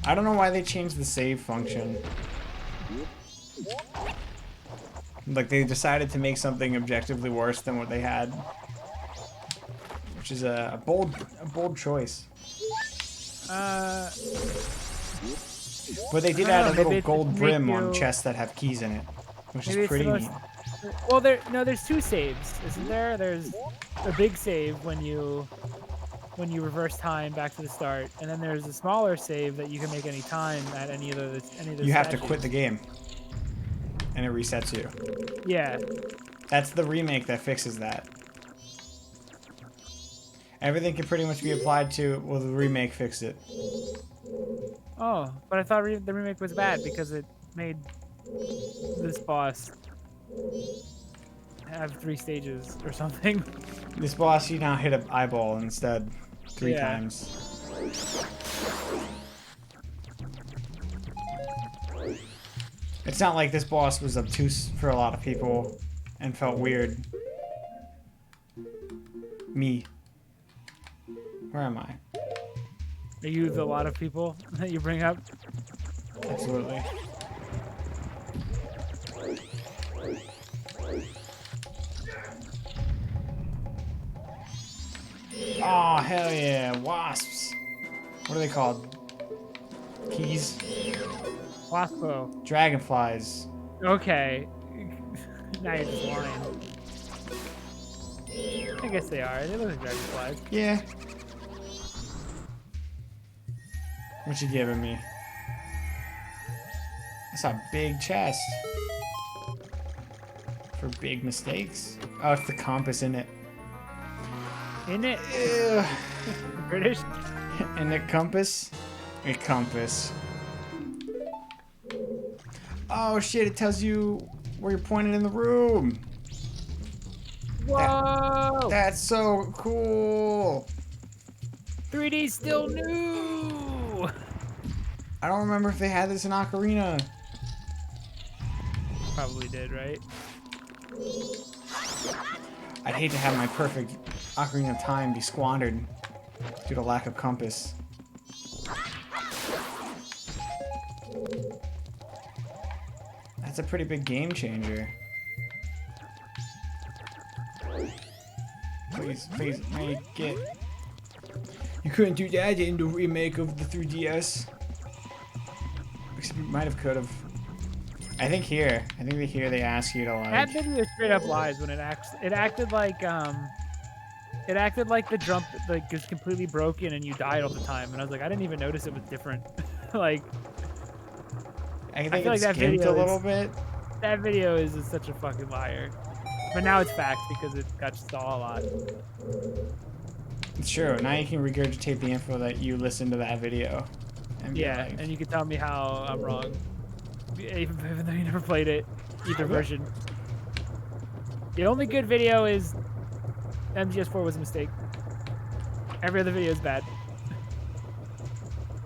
I don't know why they changed the save function. Like, they decided to make something objectively worse than what they had. Which is a bold choice. But they did add a little gold brim on chests that have keys in it, which is pretty neat. Well, there's 2 saves, isn't there? There's a big save when you reverse time back to the start, and then there's a smaller save that you can make any time at any of the You have to quit the game, and it resets you. Yeah. That's the remake that fixes that. Everything can pretty much be applied to. Well, the remake fixed it. Oh, but I thought the remake was bad because it made this boss have 3 stages or something. This boss, you now hit an eyeball instead 3 Yeah. times. It's not like this boss was obtuse for a lot of people and felt weird. Me. Where am I? Are you the lot of people that you bring up? Absolutely. Oh, hell yeah. Wasps. What are they called? Keys? Waspo. Dragonflies. Okay. Now you're just lying. I guess they are. They look like dragonflies. Yeah. What you giving me? That's a big chest. For big mistakes. Oh, it's the compass in it. In it? Ew. British? And the compass? A compass. Oh shit, it tells you where you're pointed in the room. Whoa! That's so cool. 3D's still new! I don't remember if they had this in Ocarina. Probably did, right? I'd hate to have my perfect Ocarina of Time be squandered due to lack of compass. That's a pretty big game changer. Please, please make it. You couldn't do that in the remake of the 3DS. Except you might have could have. I think here they ask you to like. That video straight up lies when it acts. It acted like the jump like is completely broken and you died all the time. And I was like, I didn't even notice it was different. Like, I think feel it like that skimped video a little is- bit. that video is just such a fucking liar. But now it's fact because it got stalled a lot. It's true. Now you can regurgitate the info that you listened to that video. And be Yeah, like, and you can tell me how I'm wrong, even though you never played it, either version. The only good video is MGS4 was a mistake. Every other video is bad.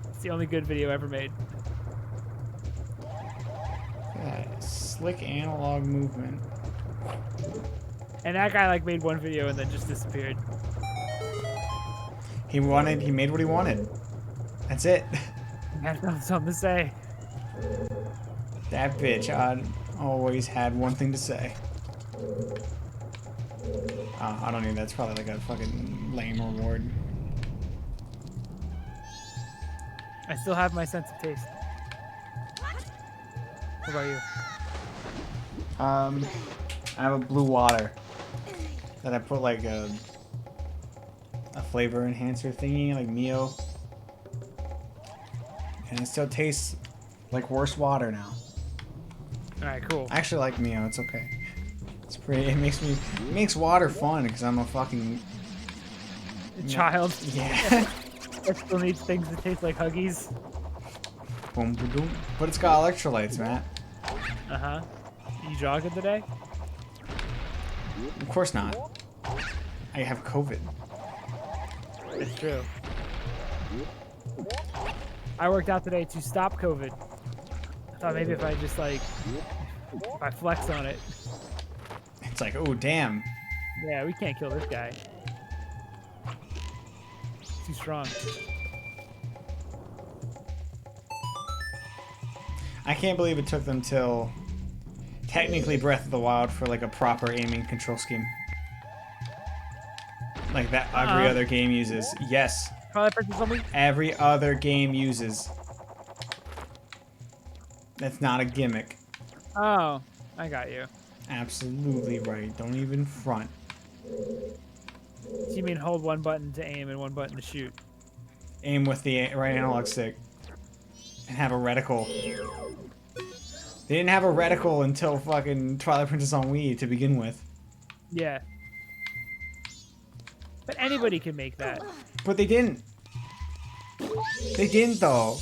It's the only good video ever made. that slick analog movement. And that guy like made one video and then just disappeared. He made what he wanted. That's it. I have something to say. That bitch always had one thing to say. Oh, I don't need that. It's probably like a fucking lame reward. I still have my sense of taste. What about you? I have a blue water that I put like a flavor enhancer thingy, like Mio. And it still tastes like worse water now. Alright, cool. I actually like Mio. It's okay. It's pretty. It makes water fun because I'm a fucking Child. yeah. That still needs things that taste like Huggies. Boom, boom, boom. But it's got electrolytes, Matt. Uh-huh. You jogging today? Of course not. I have COVID. It's true. I worked out today to stop COVID. I thought maybe if I just like, if I flex on it. It's like, oh damn. Yeah, we can't kill this guy. Too strong. I can't believe it took them till technically Breath of the Wild for like a proper aiming control scheme. Like that every other game uses. Yes. Twilight Princess on me? Every other game uses. That's not a gimmick. Oh, I got you. Absolutely right. Don't even front. So you mean hold one button to aim and one button to shoot? Aim with the right analog stick. And have a reticle. They didn't have a reticle until fucking Twilight Princess on Wii to begin with. Yeah. But anybody can make that. But they didn't. They didn't though.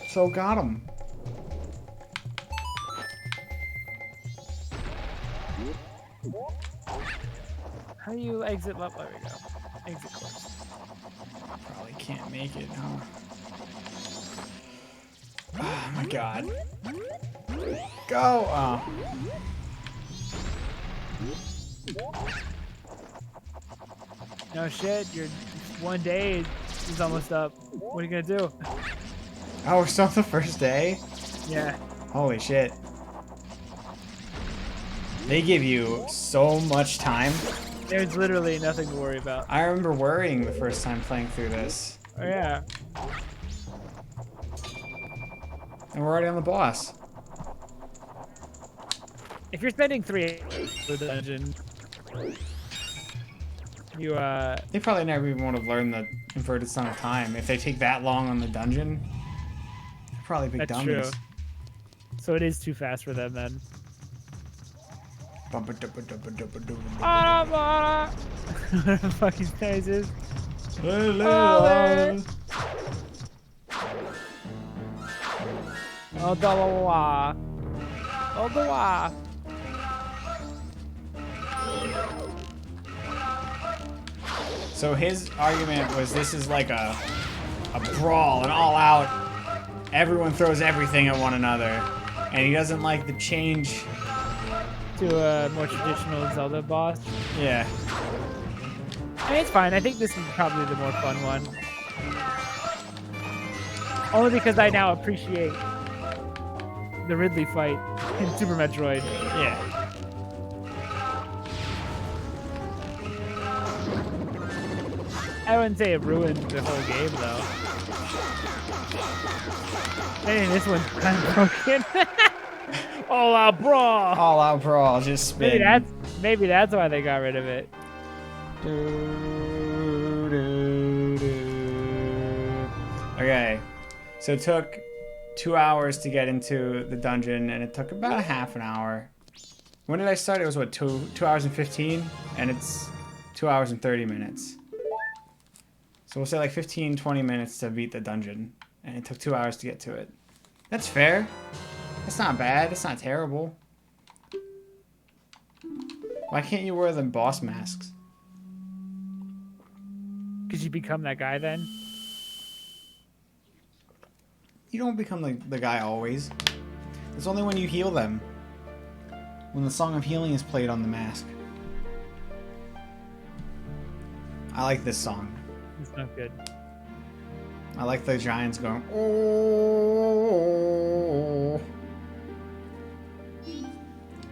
So got him. How do you exit level? There we go. Exit close. Probably can't make it, huh? Oh my god. Go! Oh. No shit, your one day is almost up. What are you gonna do? Oh, we're still on the first day? Yeah. Holy shit. They give you so much time. There's literally nothing to worry about. I remember worrying the first time playing through this. Oh yeah. And we're already on the boss. If you're spending 3 hours for the dungeon, you They probably never even would have learned the inverted son of time. If they take that long on the dungeon, they're probably big that's dummies. true. So it is too fast for them then. Ah, what the fuck his face is? Oh, there it is. Oh, Dalawa. Oh, Dalawa. So his argument was this is like a brawl, an all-out, everyone throws everything at one another, and he doesn't like the change. To a more traditional Zelda boss. Yeah. I mean, it's fine. I think this is probably the more fun one. Only because I now appreciate the Ridley fight in Super Metroid. Yeah. I wouldn't say it ruined the whole game, though. I mean, this one's kind of broken. All out brawl. All out brawl, just spin. Maybe that's why they got rid of it. Okay, so it took 2 hours to get into the dungeon, and it took about a half an hour. When did I start? It was what, 2 hours and 15, and it's 2 hours and 30 minutes. So we'll say like 15, 20 minutes to beat the dungeon, and it took 2 hours to get to it. That's fair. That's not bad. It's not terrible. Why can't you wear the boss masks? Because you become that guy then? You don't become the guy always. It's only when you heal them. When the Song of Healing is played on the mask. I like this song. It's not good. I like the giants going, oh.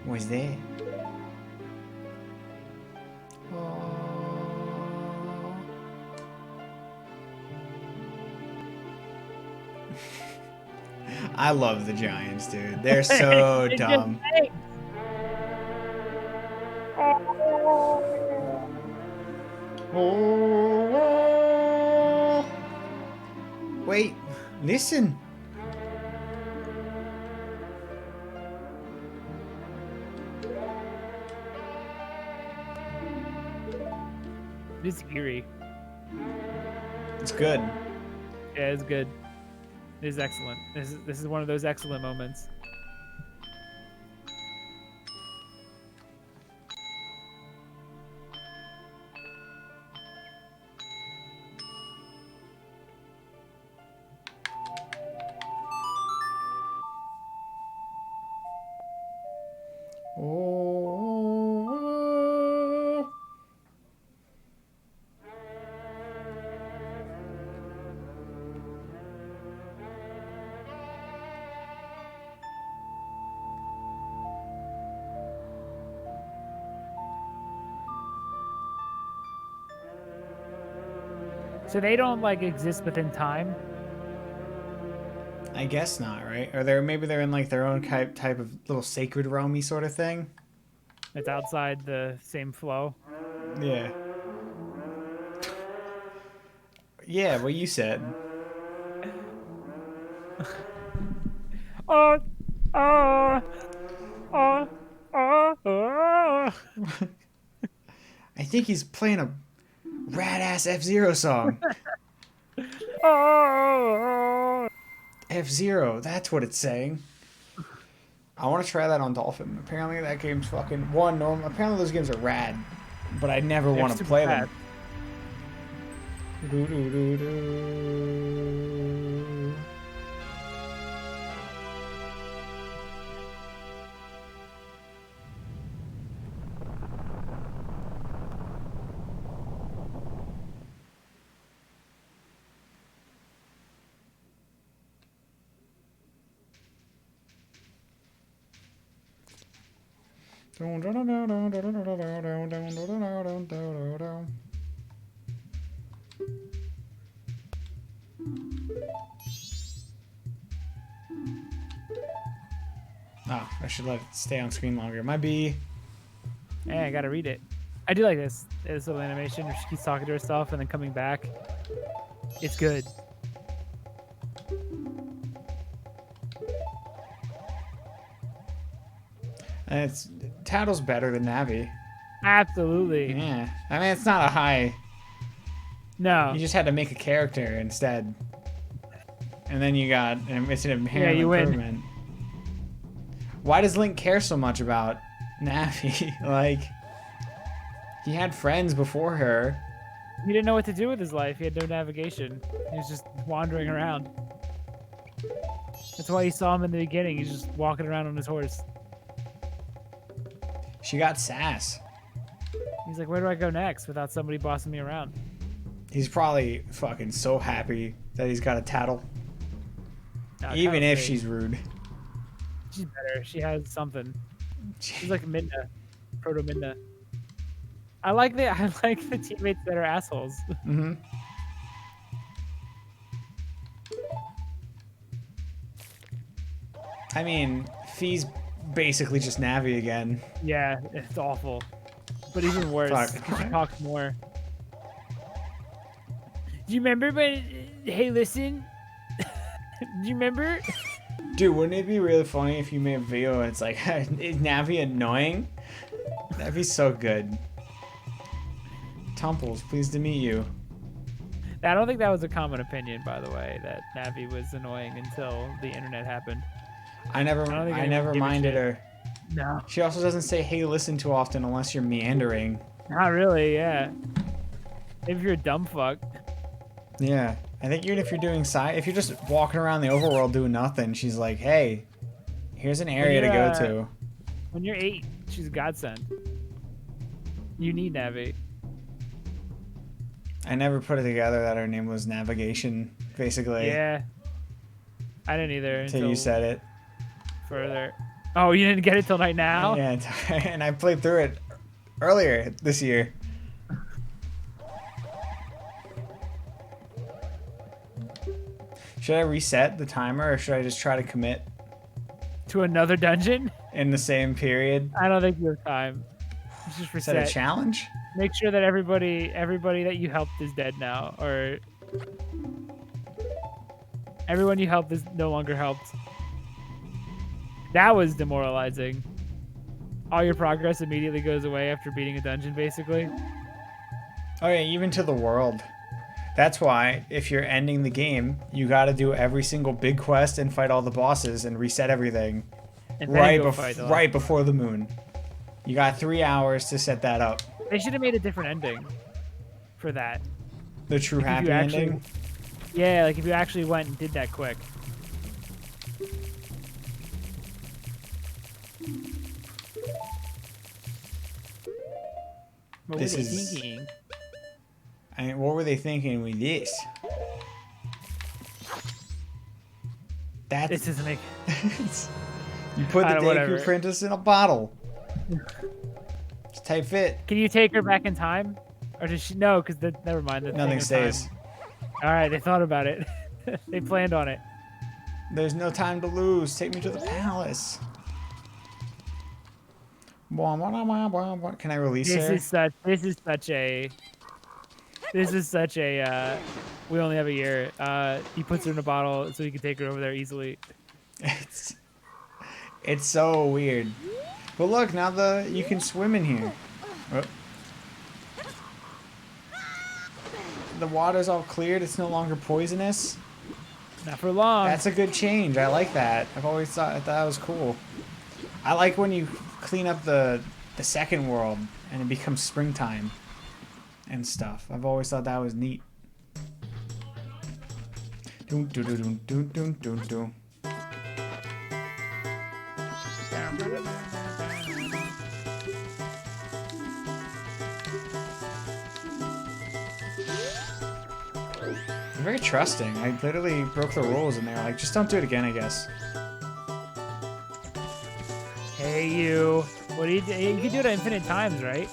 What's that? Oh. I love the giants, dude. They're so dumb. Oh. Wait, listen. It's eerie. It's good. Yeah, it's good. It is excellent. This is one of those excellent moments. Oh. So they don't like exist within time. I guess not, right? Or maybe they're in like their own type of little sacred realmy sort of thing. It's outside the same flow. Yeah. Yeah, what you said. Oh, oh, oh. I think he's playing a rad ass F-Zero song. Oh, F-Zero, that's what it's saying. I want to try that on Dolphin. Apparently that game's fucking normal. Apparently those games are rad, but I never they're want to super play fast. them. Oh, I should let it stay on screen longer. My B. Hey, I gotta read it. I do like this little animation where she keeps talking to herself and then coming back. It's good. And it's Tattle's better than Navi. Absolutely. Yeah. I mean, it's not a high. No. You just had to make a character instead. And then you got, and it's an inherent improvement. Why does Link care so much about Navi? Like, he had friends before her. He didn't know what to do with his life. He had no navigation. He was just wandering around. That's why you saw him in the beginning. He's just walking around on his horse. She got sass. He's like, where do I go next without somebody bossing me around? He's probably fucking so happy that he's got a Tattle. No, Even if great. she's rude. She's better. She has something. She's like Midna. Proto Midna. I like the teammates that are assholes. Mm-hmm. I mean, Fee's basically just Navi again. Yeah, it's awful. But even worse, because she talks more. Do you remember when... Hey, listen? Do you remember? Dude, wouldn't it be really funny if you made a video and it's like, is Navi annoying? That'd be so good. Tumples, pleased to meet you. I don't think that was a common opinion, by the way, that Navi was annoying until the internet happened. I never minded her. No. She also doesn't say, hey, listen too often unless you're meandering. Not really, yeah. Maybe if you're a dumb fuck. Yeah. I think even if you're doing if you're just walking around the overworld doing nothing, she's like, hey, here's an area to go to. When you're 8, she's a godsend. You need Navi. I never put it together that her name was Navigation, basically. Yeah. I didn't either. Until you said it. Further. Oh, you didn't get it till right now? Yeah, and I played through it earlier this year. Should I reset the timer or should I just try to commit? To another dungeon? In the same period? I don't think you have time. Just reset. Is that a challenge? Make sure that everybody that you helped is dead now, or everyone you helped is no longer helped. That was demoralizing. All your progress immediately goes away after beating a dungeon, basically. Oh yeah, even to the world. That's why, if you're ending the game, you gotta do every single big quest and fight all the bosses and reset everything. And right before the moon. You got 3 hours to set that up. They should have made a different ending for that. The true happy ending? Yeah, like if you actually went and did that quick. What were they thinking? What were they thinking with this? This doesn't make... You put the Deku Princess in a bottle. It's tight fit. Can you take her back in time? Or does she... No, because never mind. Nothing stays. Alright, they thought about it. They planned on it. There's no time to lose. Take me to the palace. Can I release her? This is such a we only have a year. He puts her in a bottle so he can take her over there easily. It's so weird. But look, now you can swim in here. Oh. the water's all cleared. It's no longer poisonous. Not for long. That's a good change. I like that. I thought that was cool. I like when you clean up the second world and it becomes springtime and stuff. I've always thought that was neat. Doom, doom, doom, doom, doom, doom, doom. They're very trusting. I literally broke the rules and they're like, just don't do it again, I guess. Hey, you. What do you do? You can do it infinite times, right?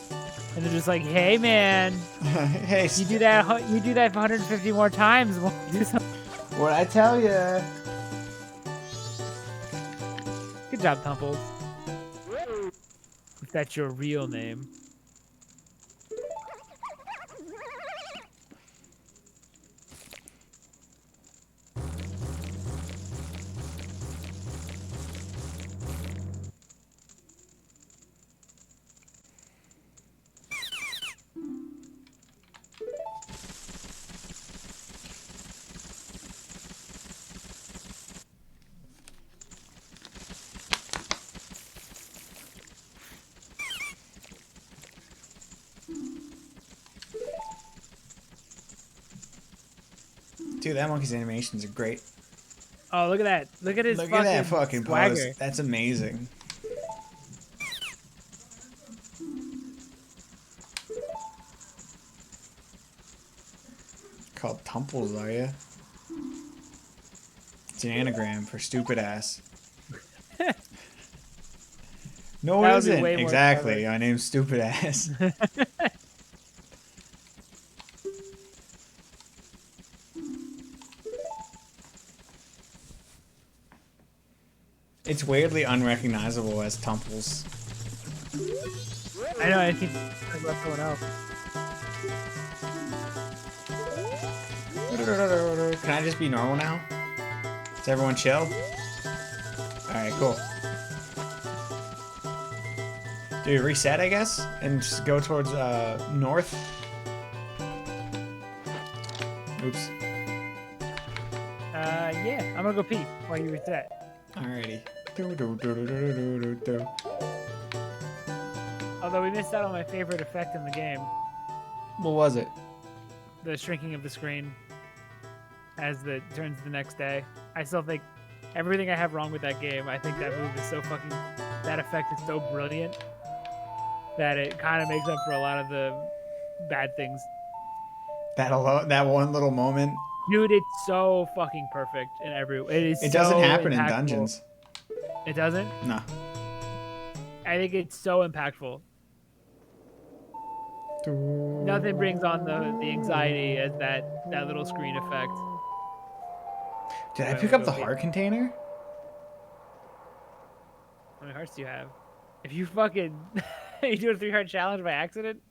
And they're just like, hey, man. Hey, You do that. You do that for 150 more times. We'll do something. what'd I tell ya? Good job, Tumples. If that's your real name. Dude, that monkey's animations are great. Oh, look at that. Look at his Look fucking, at that fucking swagger. pose. That's amazing. Called Tumples, are ya? It's an anagram for stupid ass. No, That it would be isn't. way more Exactly. clever. My name's Stupid Ass. It's weirdly unrecognizable as Tumples. I know. I keep talking about someone else. Can I just be normal now? Is everyone chill? Alright, cool. Dude, reset, I guess? And just go towards, north? Oops. Yeah. I'm gonna go pee while you reset. Alrighty. Although we missed out on my favorite effect in the game. What was it? The shrinking of the screen as it turns the next day. I still think everything I have wrong with that game, I think that move is so fucking... That effect is so brilliant that it kind of makes up for a lot of the bad things. That one little moment. Dude, it's so fucking perfect in every... It doesn't happen in dungeons. It doesn't? No. I think it's so impactful. Nothing brings on the anxiety as that little screen effect. Did I pick up the heart container? How many hearts do you have? If you fucking... you do a 3-heart challenge by accident?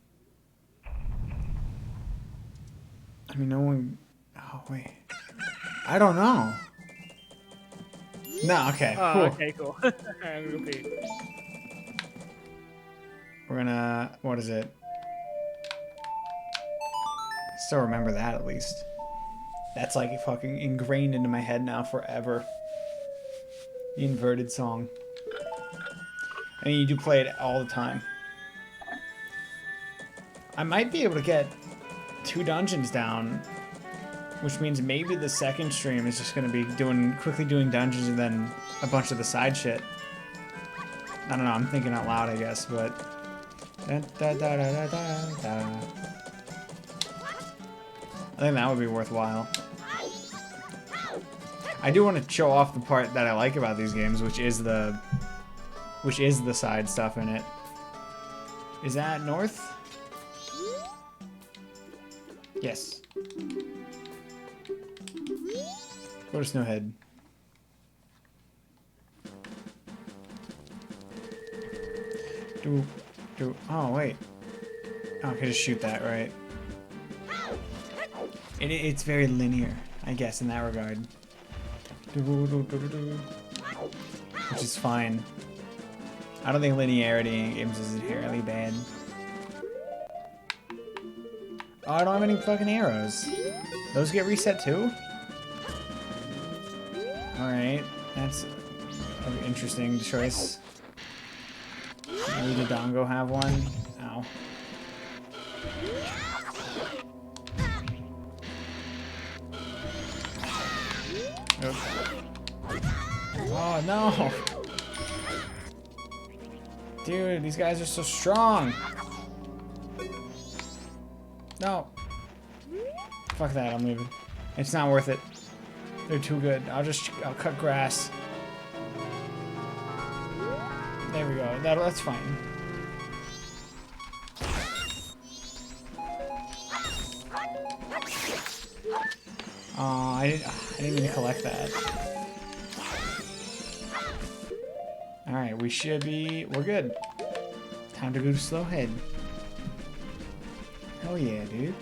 I mean, no one... Oh, wait. I don't know. No, okay. Oh, Cool. okay, cool. Alright, I'm gonna go pee. We're gonna... What is it? Still remember that, at least. That's like fucking ingrained into my head now forever. The inverted song. I mean, you do play it all the time. I might be able to get 2 dungeons down, which means maybe the second stream is just going to be quickly doing dungeons and then a bunch of the side shit. I don't know, I'm thinking out loud, I guess, but... I think that would be worthwhile. I do want to show off the part that I like about these games, which is the side stuff in it. Is that north? Yes. Go to Snowhead. Oh, wait. Oh, I could just shoot that, right? It's very linear, I guess, in that regard. Which is fine. I don't think linearity in games is inherently bad. Oh, I don't have any fucking arrows. Those get reset too? Alright, that's an interesting choice. Maybe the Dongo have one? Ow. Oh no! Dude, these guys are so strong! No! Fuck that, I'm leaving. It's not worth it. They're too good. I'll cut grass. There we go. That's fine. Oh, I didn't mean to collect that. Alright, we're good. Time to go to Slowhead. Hell yeah, dude.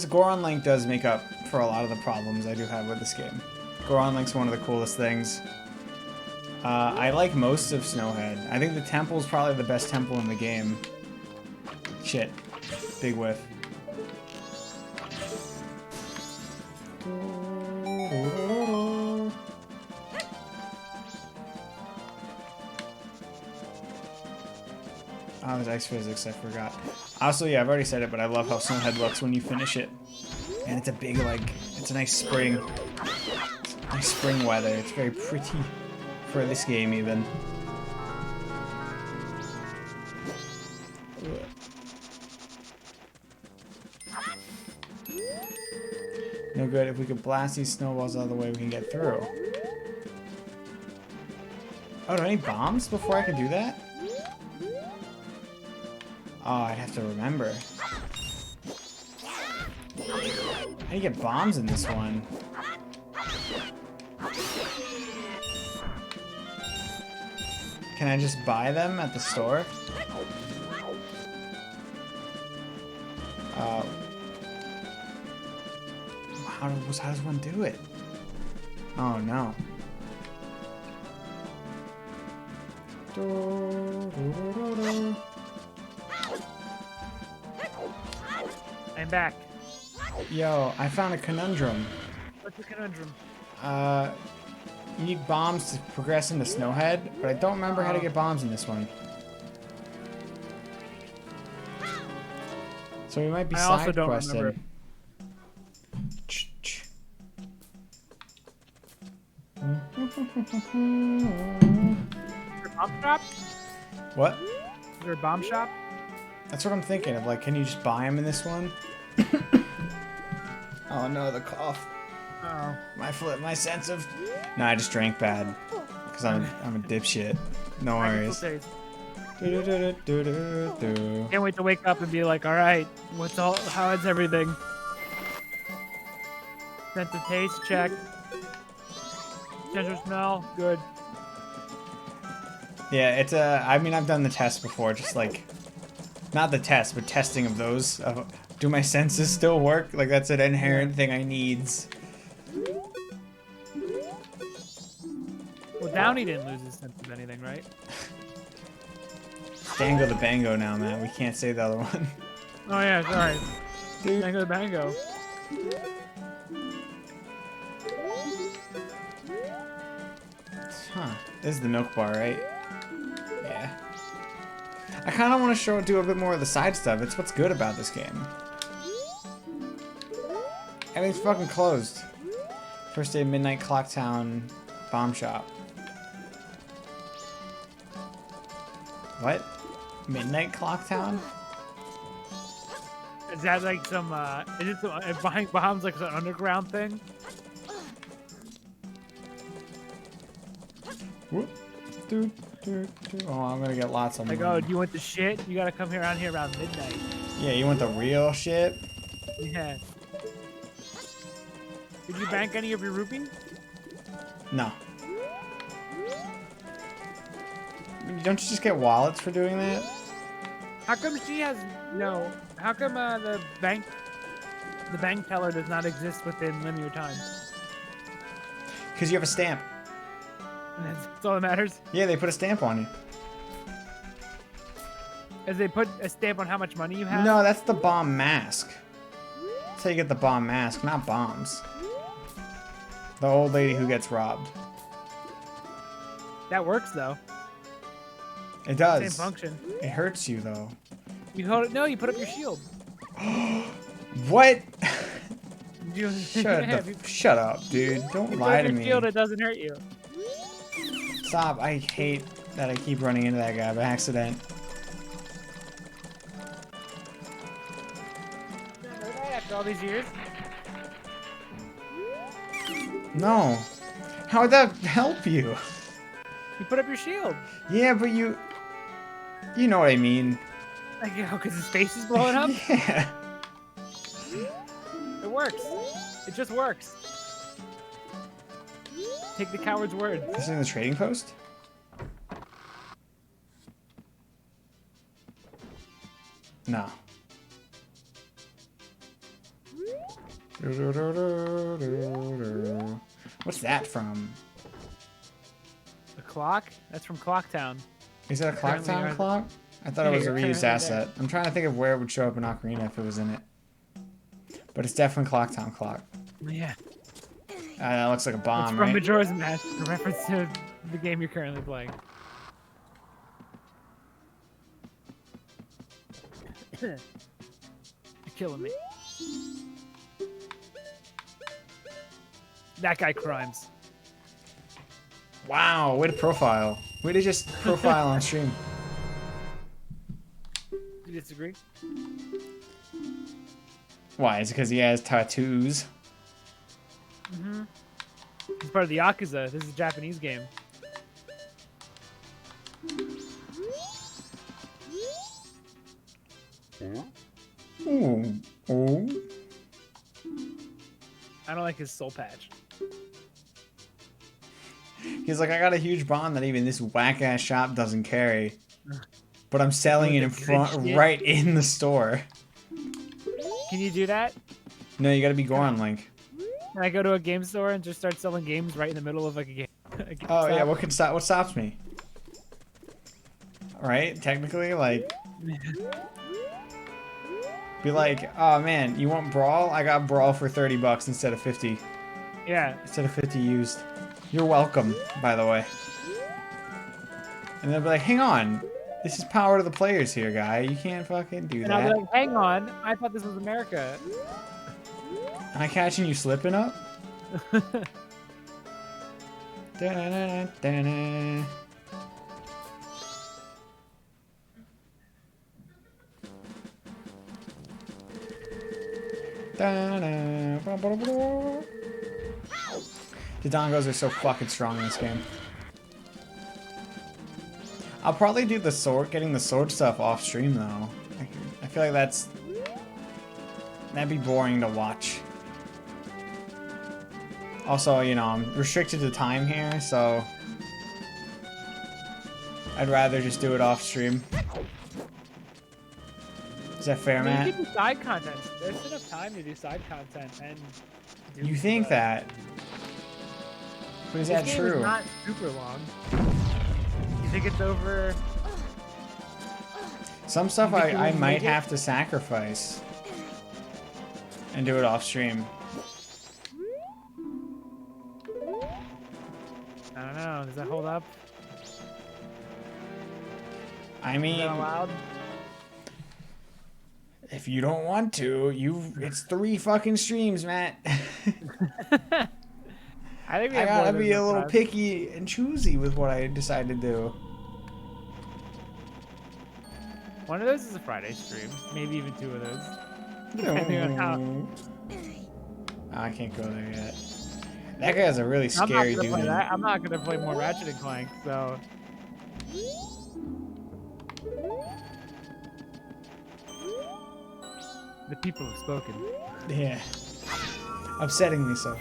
Goron Link does make up for a lot of the problems I do have with this game. Goron Link's one of the coolest things. I like most of Snowhead. I think the temple is probably the best temple in the game. Shit. Big whiff. Oh, there's ice physics, I forgot. Also, yeah, I've already said it, but I love how Snowhead looks when you finish it. And it's a big, like, it's a nice spring. Nice spring weather. It's very pretty for this game, even. No good. If we could blast these snowballs out of the way, we can get through. Oh, do I need bombs before I can do that? Oh, I'd have to remember. How do you get bombs in this one? Can I just buy them at the store? How does one do it? Oh no. I'm back. Yo, I found a conundrum. What's the conundrum? You need bombs to progress into Snowhead, but I don't remember how to get bombs in this one. So we might be side questing. Bomb shop? What? Is there a bomb shop? That's what I'm thinking of. Like, can you just buy them in this one? Oh no, the cough. Oh. My sense of. No, I just drank bad because I'm a dipshit. No worries. Can't wait to wake up and be like, all right, how is everything? Sense of taste, check. Sense of smell, good. Yeah, it's I mean, I've done the test before, just like, not the test, but testing of those. Do my senses still work? Like, that's an inherent thing I needs. Well, Downey didn't lose his sense of anything, right? Dango the Bango now, man. We can't say the other one. Oh yeah, sorry. Dango the Bango. Huh. This is the milk bar, right? Yeah. I kind of want to do a bit more of the side stuff. It's what's good about this game. Everything's fucking closed. First day Midnight Clocktown bomb shop. What? Midnight Clocktown? Is that like some, is it buying bombs like an underground thing? Whoop. Oh, I'm gonna get lots of like, money. oh, do you want the shit? You gotta come around here around midnight. Yeah, you want the real shit? Yeah. Did you bank any of your rupees? No. Don't you just get wallets for doing that? How come she has no? How come the bank teller does not exist within linear time? Because you have a stamp. That's all that matters. Yeah, they put a stamp on you. As they put a stamp on how much money you have? No, that's the bomb mask. That's how you get the bomb mask, not bombs. The old lady who gets robbed. That works though. It does. Same function. It hurts you though. You hold it. No, you put up your shield. What? You, Shut up, dude. Don't lie to your me. shield, it doesn't hurt you. Stop. I hate that I keep running into that guy by accident. After all these years. No. How would that help you? You put up your shield. Yeah, but you know what I mean. Like, you know, because his face is blowing up? Yeah. It works. It just works. Take the coward's word. Is this in the trading post? No. What's that from? The clock? That's from Clocktown. Is that a Clocktown clock? I thought it was a reused asset. I'm trying to think of where it would show up in Ocarina if it was in it. But it's definitely Clocktown clock. Yeah. That looks like a bomb, It's from right? Majora's Mask, a reference to the game you're currently playing. You're killing me. That guy crimes. Wow, way to profile. Way to just profile on stream. You disagree? Why? Is it because he has tattoos? Mm-hmm. He's part of the Yakuza. This is a Japanese game. Ooh. Ooh. I don't like his soul patch. He's like, I got a huge bond that even this whack-ass shop doesn't carry. But I'm selling it in front, right in the store. Can you do that? No, you gotta be Goron Link. Can I go to a game store and just start selling games right in the middle of like a game? Oh yeah, what stops me? Right? Technically, like... Be like, oh man, you want Brawl? I got Brawl for 30 bucks instead of 50. Yeah. Instead of 50 used. You're welcome, by the way. And they'll be like, hang on. This is power to the players here, guy. You can't fucking do And that. I'll be like, hang on. I thought this was America. Am I catching you slipping up? Da-na-na-na-na-na. Da-na. Ba-ba-da-ba-da. The dongos are so fucking strong in this game. I'll probably do the sword, getting the sword stuff off stream though. I feel like that'd be boring to watch. Also, you know, I'm restricted to time here, so I'd rather just do it off stream. Is that fair, Matt? You can do side content. There's enough time to do side content and. Do You think that? But is that this game true? Is not super long. You think it's over? Some stuff I might have to sacrifice and do it off stream. I don't know. Does that hold up? I mean, Is that allowed? if you don't want to, it's 3 fucking streams, Matt. I think we I have gotta more be a than little enough. picky and choosy with what I decide to do. One of those is a Friday stream. Maybe even 2 of those. Depending on how. Oh, I can't go there yet. That guy's a really scary dude. I'm not gonna play more Ratchet and Clank, so. The people have spoken. Yeah. Upsettingly so.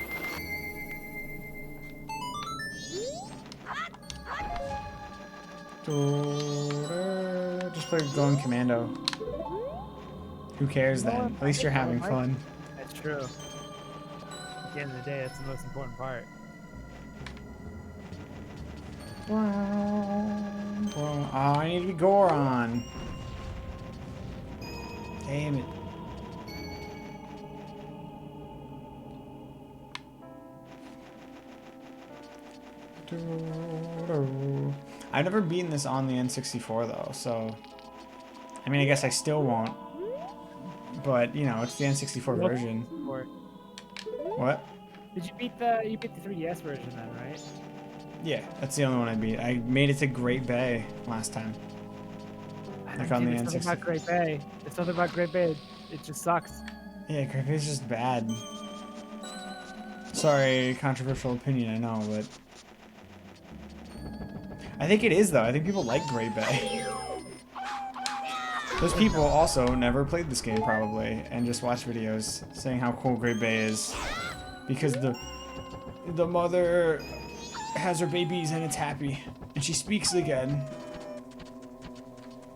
Just play Going Commando. Who cares then? At least you're having fun. That's true. At the end of the day, that's the most important part. Oh, I need to be Goron. Damn it. I've never beaten this on the N64 though, so I mean I guess I still won't. But you know, it's the N64 version. What? Did you beat the 3DS version then, right? Yeah, that's the only one I beat. I made it to Great Bay last time. Like on the There's N64. something about Great Bay. There's something about Great Bay. It just sucks. Yeah, Great Bay's just bad. Sorry, controversial opinion, I know, but I think it is though. I think people like Great Bay. Those people also never played this game probably and just watched videos saying how cool Great Bay is because the mother has her babies and it's happy and she speaks again.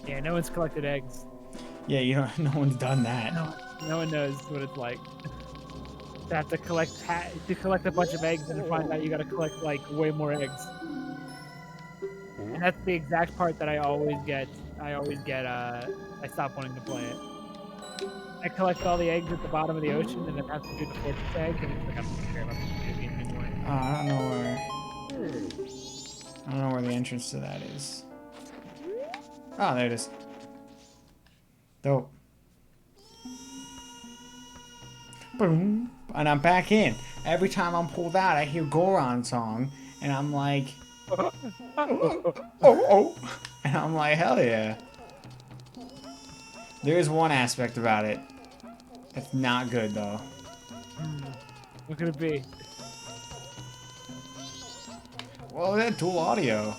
Yeah, no one's collected eggs. Yeah, you know, no one's done that. No one knows what it's like. To have to collect a bunch of eggs and find out you gotta collect like way more eggs. And that's the exact part that I always get. I stop wanting to play it. I collect all the eggs at the bottom of the ocean and then have to do the fortress egg, and it's like I don't care about the game anymore. I don't know where the entrance to that is. Oh, there it is. Dope. Boom. And I'm back in. Every time I'm pulled out, I hear Goron song, and I'm like, oh. And I'm like, hell yeah. There is one aspect about it that's not good, though. What could it be? Well, that dual audio.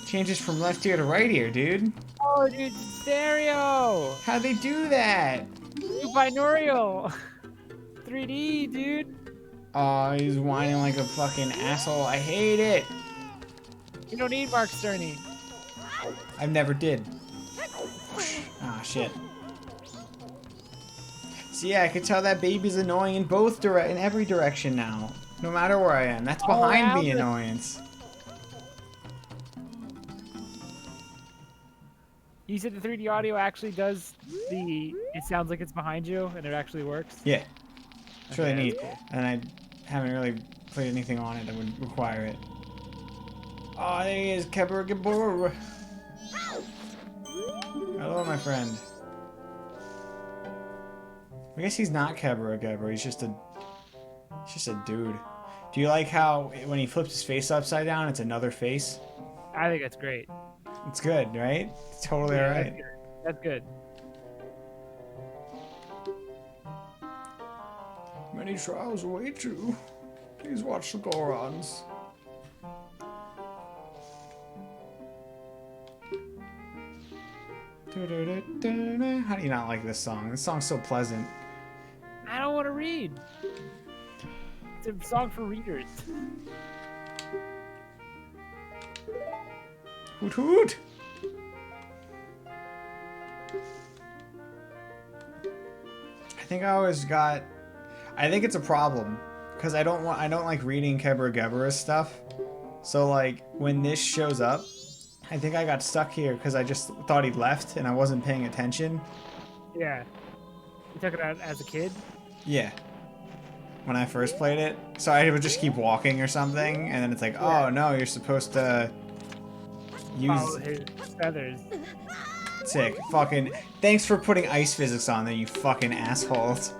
Changes from left ear to right ear, dude. Oh, dude, stereo! How'd they do that? Binaural! 3D, dude! Oh, he's whining like a fucking asshole. I hate it. You don't need Mark Cerny. I never did. Ah, shit. See, yeah, I can tell that baby's annoying in every direction now. No matter where I am. That's behind the annoyance. You said the 3D audio actually does it sounds like it's behind you and it actually works? Yeah. It's really neat. Cool. And I haven't really played anything on it that would require it. Oh, there he is, Kebra Gabor. Hello, my friend. I guess he's not Kebra Gabor, he's just a dude. Do you like how when he flips his face upside down, it's another face? I think that's great. It's good, right? It's totally alright. That's good. Many trials await you. Please watch the Gorons. How do you not like this song? This song's so pleasant. I don't want to read. It's a song for readers. Hoot hoot! I think it's a problem because I don't like reading Kebra Gebra stuff. So like when this shows up, I think I got stuck here because I just thought he'd left and I wasn't paying attention. Yeah. You took it out as a kid? Yeah. When I first played it. So I would just keep walking or something and then it's like, oh no, you're supposed to follow his feathers. Sick. Fucking thanks for putting ice physics on there, you fucking assholes.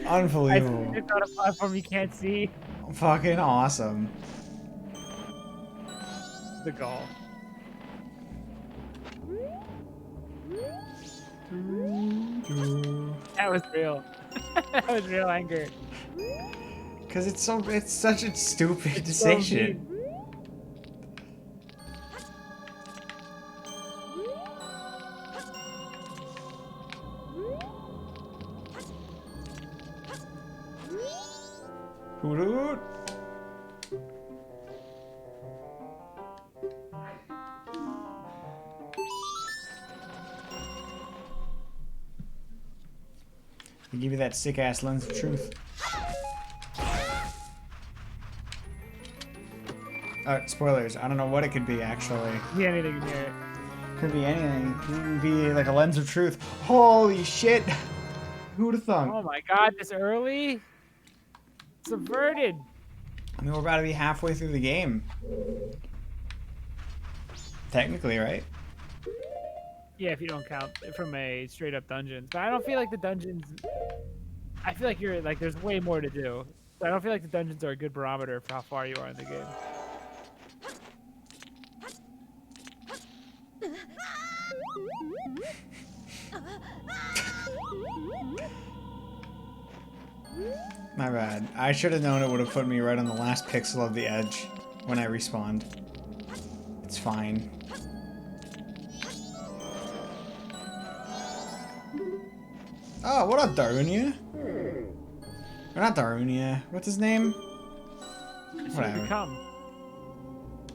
Unbelievable. It's not a platform you can't see. Fucking awesome. The goal. That was real. That was real anger. Cause it's such a stupid decision. Hoot hoot. They give you that sick ass lens of truth. Spoilers. I don't know what it could be actually. Yeah, anything near it. Could be anything. Could even be like a lens of truth. Holy shit! Who'd have thunk? Oh my god, this early? Subverted. I mean, we're about to be halfway through the game. Technically, right? Yeah, if you don't count it from a straight up dungeons. But I don't feel like the dungeons. I feel like you're like there's way more to do. So I don't feel like the dungeons are a good barometer for how far you are in the game. My bad. I should have known it would have put me right on the last pixel of the edge when I respawned. It's fine. Oh, what up, Darunia? Or not Darunia. What's his name? It's Whatever. you become.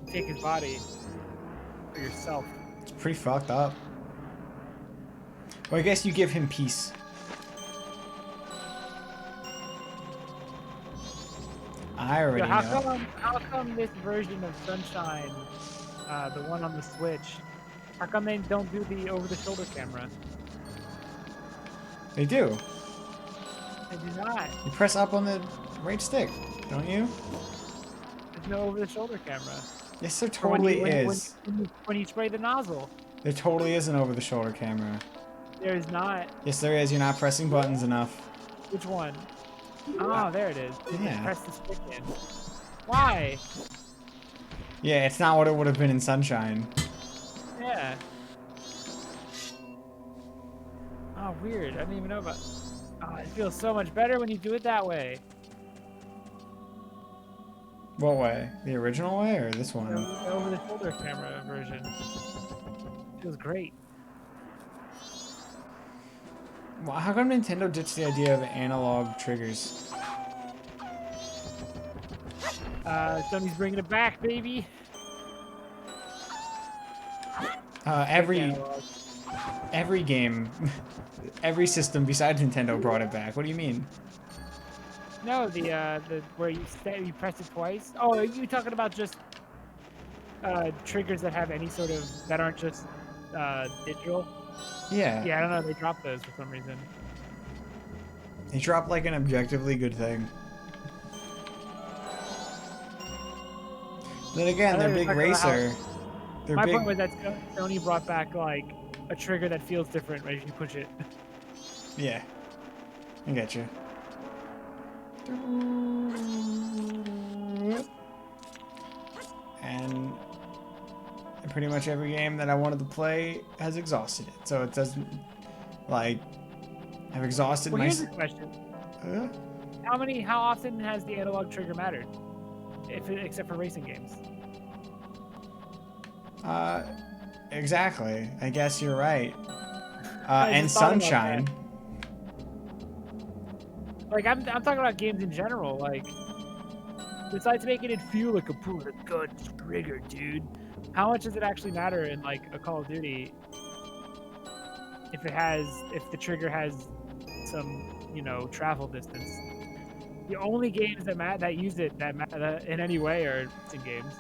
You take his body for yourself. It's pretty fucked up. Well, I guess you give him peace. I already So know. how come this version of Sunshine, the one on the Switch, how come they don't do the over-the-shoulder camera? They do. They do not. You press up on the right stick, don't you? There's no over-the-shoulder camera. Yes, there Or totally is. When you spray the nozzle. There totally is an over-the-shoulder camera. There is not. Yes, there is. You're not pressing buttons enough. Which one? Oh, there it is. You Yeah. just press the stick in. Why? Yeah, it's not what it would have been in Sunshine. Yeah. Oh, weird. I didn't even know about. Oh, it feels so much better when you do it that way. What way? The original way or this one? The over-the-shoulder camera version. Feels great. Well, how come Nintendo ditched the idea of analog triggers? Sony's bringing it back, baby. Every game, every system besides Nintendo brought it back. What do you mean? No, the where you press it twice. Oh, are you talking about just triggers that have any sort of that aren't just digital? Yeah. Yeah, I don't know. They dropped those for some reason. They dropped like an objectively good thing. Then again, they're big racer. They're My big. point was that Sony brought back like a trigger that feels different when you push it. Yeah, I get you. And pretty much every game that I wanted to play has exhausted it. So it doesn't, like, I've exhausted Well, my... here's the question. How often has the analog trigger mattered? Except for racing games. Exactly. I guess you're right. I And just thought about Sunshine. Like I'm talking about games in general. Like, besides making it feel like a good trigger, dude. How much does it actually matter in like a Call of Duty if the trigger has some, you know, travel distance? The only games that use it that matter in any way are racing games.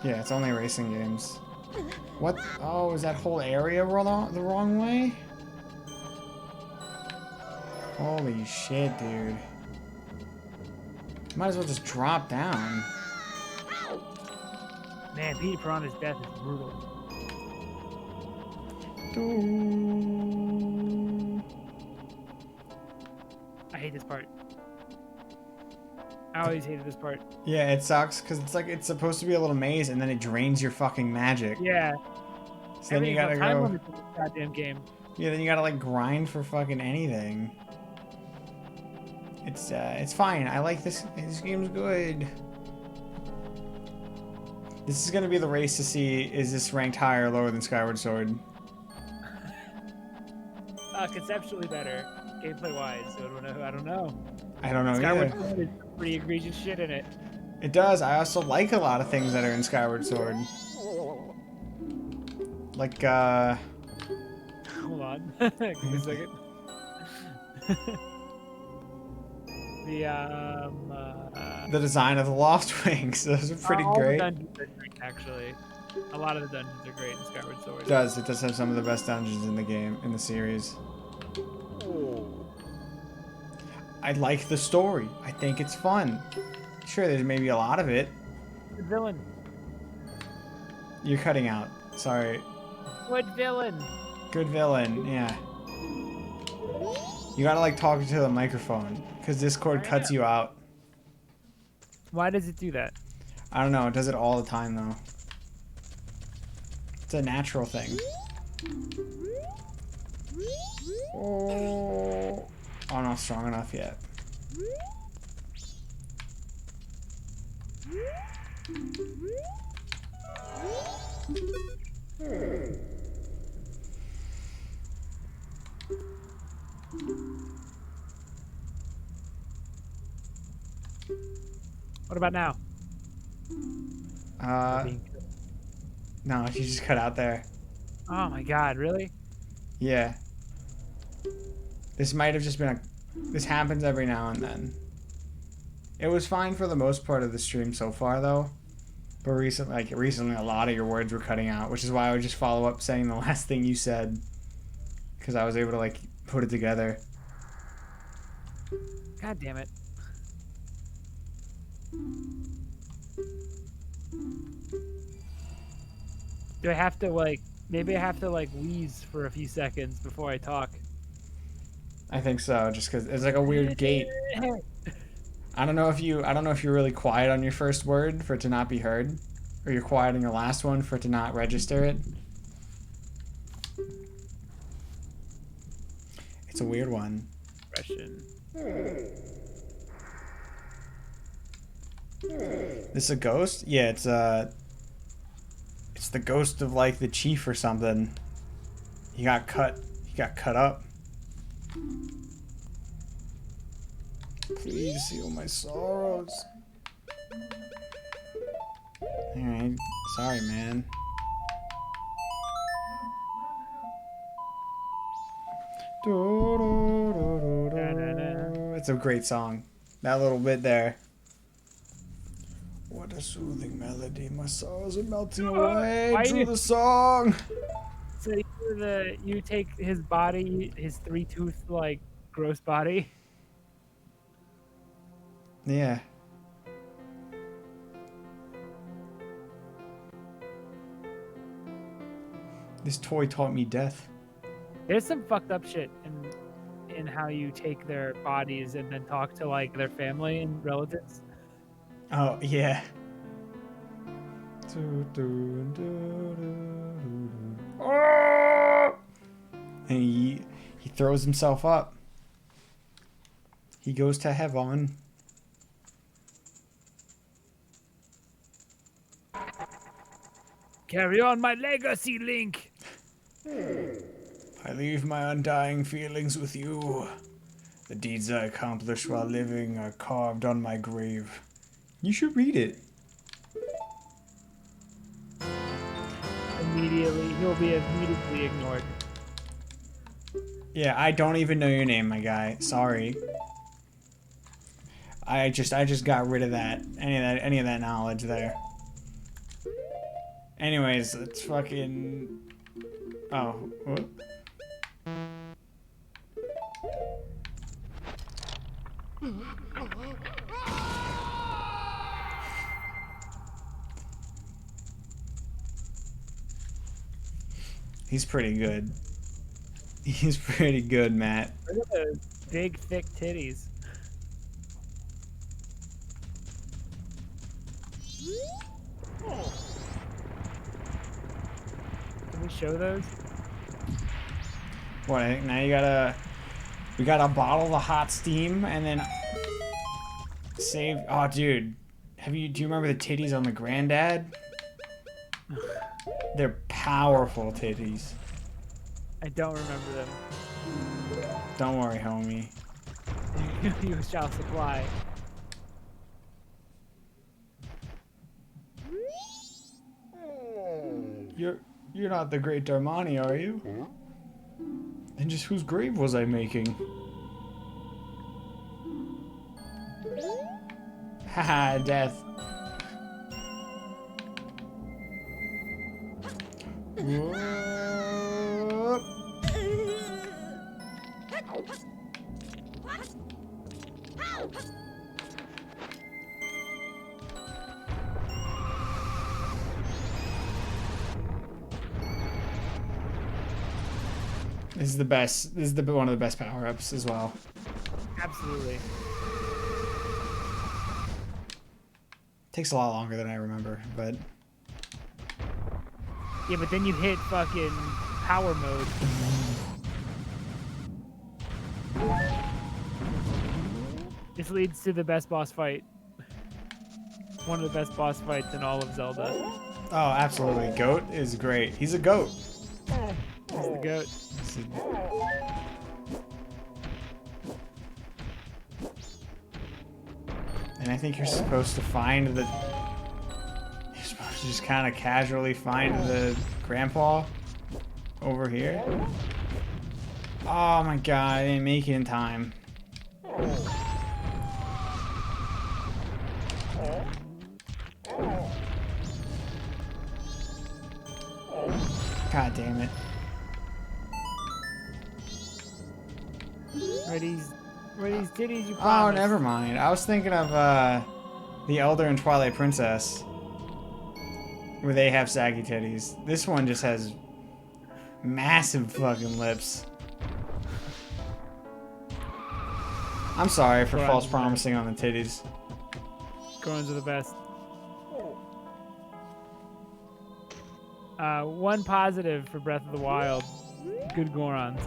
Yeah, it's only racing games. What? Oh, is that whole area the wrong way? Holy shit, dude. Might as well just drop down. Man, Peter Piranha's death is brutal. I hate this part. I always hated this part. Yeah, it sucks because it's like it's supposed to be a little maze and then it drains your fucking magic. Yeah. So then you gotta time go. limit to this goddamn game. Yeah, then you gotta like grind for fucking anything. It's fine. I like this. This game's good. This is gonna be the race to see is this ranked higher or lower than Skyward Sword. Conceptually better, gameplay wise. So I don't know. I don't know Skyward either. Sword is pretty egregious shit in it. It does. I also like a lot of things that are in Skyward Sword. Like, Hold on. Give me a second. the design of the Lost Wings. Those are pretty all the great. dungeons are great, actually. A lot of the dungeons are great in Skyward Sword. It does have some of the best dungeons in the game, in the series. I like the story. I think it's fun. Sure, there's maybe a lot of it. Good villain. You're cutting out. Sorry. Good villain. Good villain, yeah. You gotta like talk to the microphone, because Discord cuts you out. Why does it do that? I don't know, it does it all the time though. It's a natural thing. Oh, I'm not strong enough yet. What about now? No, you just cut out there. Oh my god, really? Yeah. This might have just been a... This happens every now and then. It was fine for the most part of the stream so far, though. But recently, a lot of your words were cutting out, which is why I would just follow up saying the last thing you said. Because I was able to, like, put it together. God damn it. Do I have to, like... Maybe I have to, like, wheeze for a few seconds before I talk. I think so, just because it's like a weird gate. I don't know if you're really quiet on your first word for it to not be heard, or you're quiet on your last one for it to not register it. It's a weird one. Expression. This is a ghost? Yeah, it's the ghost of like the chief or something. He got cut up. Please heal my sorrows. Alright, sorry man. It's a great song. That little bit there. What a soothing melody. My sorrows are melting away through the song. So you take his body, his three-tooth, like, gross body. Yeah. This toy taught me death. There's some fucked up shit in how you take their bodies and then talk to, like, their family and relatives. Oh, yeah. And he throws himself up. He goes to heaven. Carry on my legacy, Link. I leave my undying feelings with you. The deeds I accomplished while living are carved on my grave. You should read it. He'll be immediately ignored. Yeah, I don't even know your name, my guy. Sorry. I just got rid of that. Any of that knowledge there. Anyways, let's fucking... Oh, what? He's pretty good. He's pretty good, Matt. Look at those big, thick titties. Can we show those? What, I think now we gotta bottle the hot steam and then save, oh dude. Do you remember the titties on the granddad? They're powerful titties. I don't remember them. Don't worry, homie. You shall supply. You're not the great Darmani, are you? Then just whose grave was I making? Haha, death. Whoop. This is the best. This is one of the best power-ups as well. Absolutely. Takes a lot longer than I remember, but Yeah, but then you hit fucking power mode. This leads to the best boss fight. One of the best boss fights in all of Zelda. oh, absolutely. Goat is great. He's a goat. He's the goat. And I think you're supposed to find the. You're supposed to just kind of casually find the grandpa over here. Oh my god, I didn't make it in time. God damn it. Where these titties you Oh, promised? never mind. I was thinking of The Elder and Twilight Princess, where they have saggy titties. This one just has massive fucking lips. I'm sorry for false promising on the titties. Gorons are the best. One positive for Breath of the Wild. Good Gorons.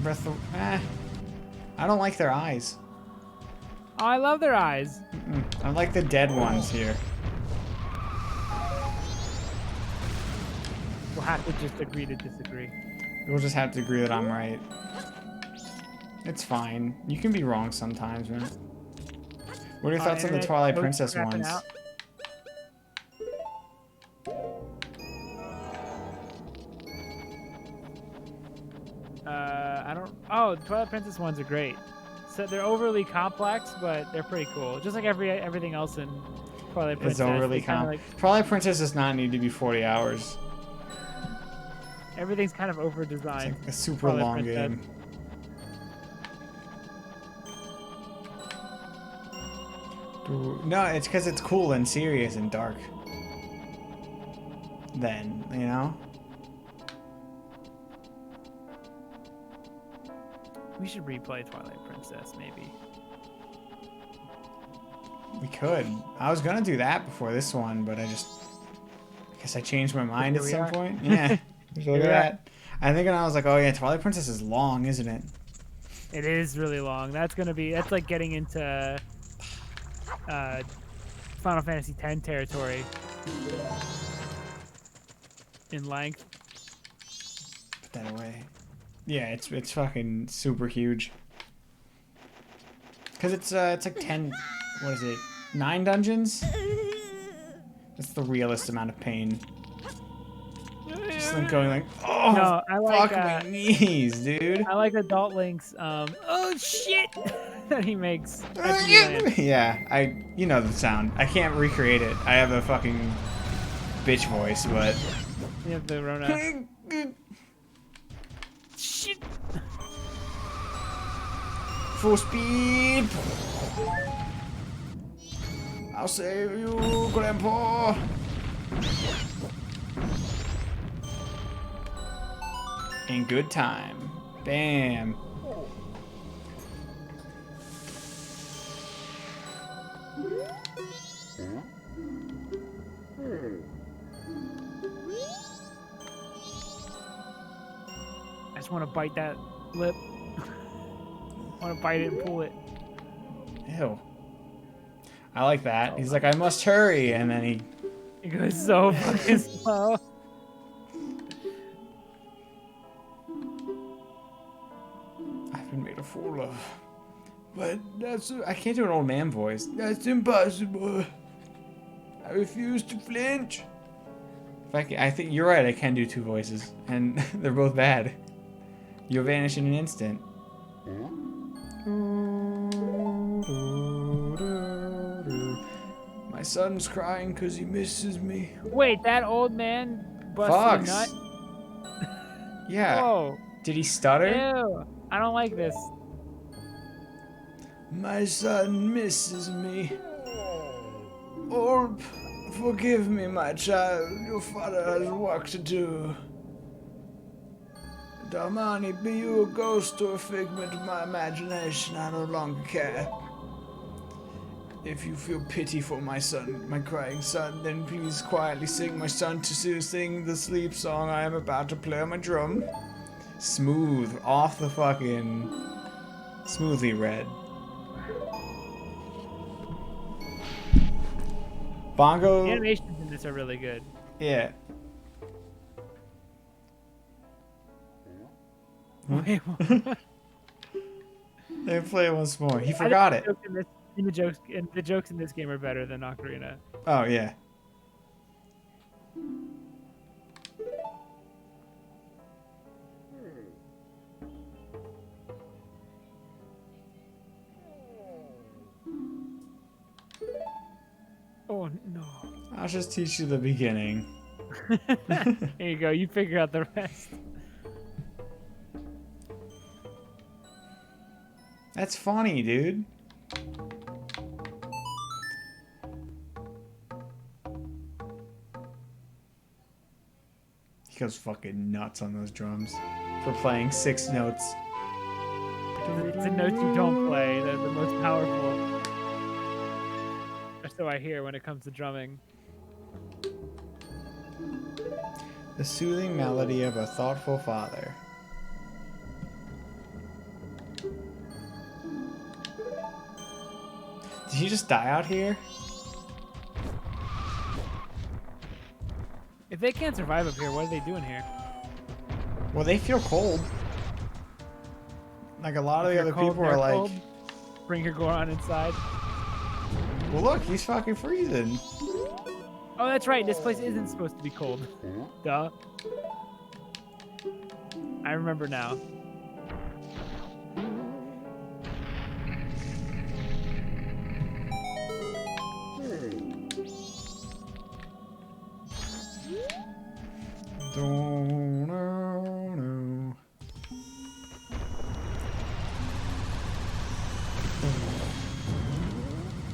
Breath of... I don't like their eyes. Oh, I love their eyes. I like the dead ones here. We'll have to just agree to disagree. We'll just have to agree that I'm right. It's fine. You can be wrong sometimes, man. What are your thoughts on the Internet Twilight folks Princess crapping ones? out. I don't. Oh, the Twilight Princess ones are great. So they're overly complex, but they're pretty cool. Just like everything else in Twilight Princess. It's overly they kinda complex. Twilight Princess does not need to be 40 hours. everything's kind of over It's designed. like a super Twilight long Princess. game. Ooh, no, it's because it's cool and serious and dark. Then, you know? We should replay Twilight Princess, maybe. We could. I was gonna do that before this one, but I guess I changed my mind Here at we some are. point. Yeah. Look Here at we are. that. I think I was like, oh yeah, Twilight Princess is long, isn't it? It is really long. That's like getting into Final Fantasy X territory in length. Put that away. Yeah, it's fucking super huge. Cause it's like 10, what is it? 9 dungeons? That's the realest amount of pain. Just them going like, oh, No, I like, fuck my knees, dude. I like Adult Link's oh shit that he makes at the end. Yeah, you know the sound. I can't recreate it. I have a fucking bitch voice, but You have the Rona. Shit. full speed. I'll save you, Grandpa. In good time. Bam. I just want to bite that lip. Want to bite it and pull it. Ew. I like that. He's like, I must hurry, and then he. It goes so fucking slow. I've been made a fool of. But I can't do an old man voice. That's impossible. I refuse to flinch. I think you're right. I can do 2 voices, and they're both bad. You'll vanish in an instant. My My son's crying because he misses me. Wait, that old man busted a nut? Fox. Yeah. Whoa. Did he stutter? Ew. I don't like this. My son misses me. Orb, forgive me, my child. Your father has work to do. Darmani, be you a ghost or a figment of my imagination, I no longer care. If you feel pity for my son, my crying son, then please quietly sing my son to sing the sleep song I am about to play on my drum. Smooth, off the fucking... Smoothly read. Bongo... The animations in this are really good. Yeah. Wait, what? They play it once more. He forgot it. The jokes in this game are better than Ocarina. Oh, yeah. Oh, no. I'll just teach you the beginning. Here you go. You figure out the rest. That's funny, dude. He goes fucking nuts on those drums for playing 6 notes. It's the notes you don't play. They're the most powerful. Or so I hear when it comes to drumming. The soothing melody of a thoughtful father. Did he just die out here? If they can't survive up here, what are they doing here? Well, they feel cold. Like a lot of If the you're other cold, people they're are like, cold. Bring your Goron inside. well, look, he's fucking freezing. Oh, that's right. This place isn't supposed to be cold. Duh. I remember now. Don't know.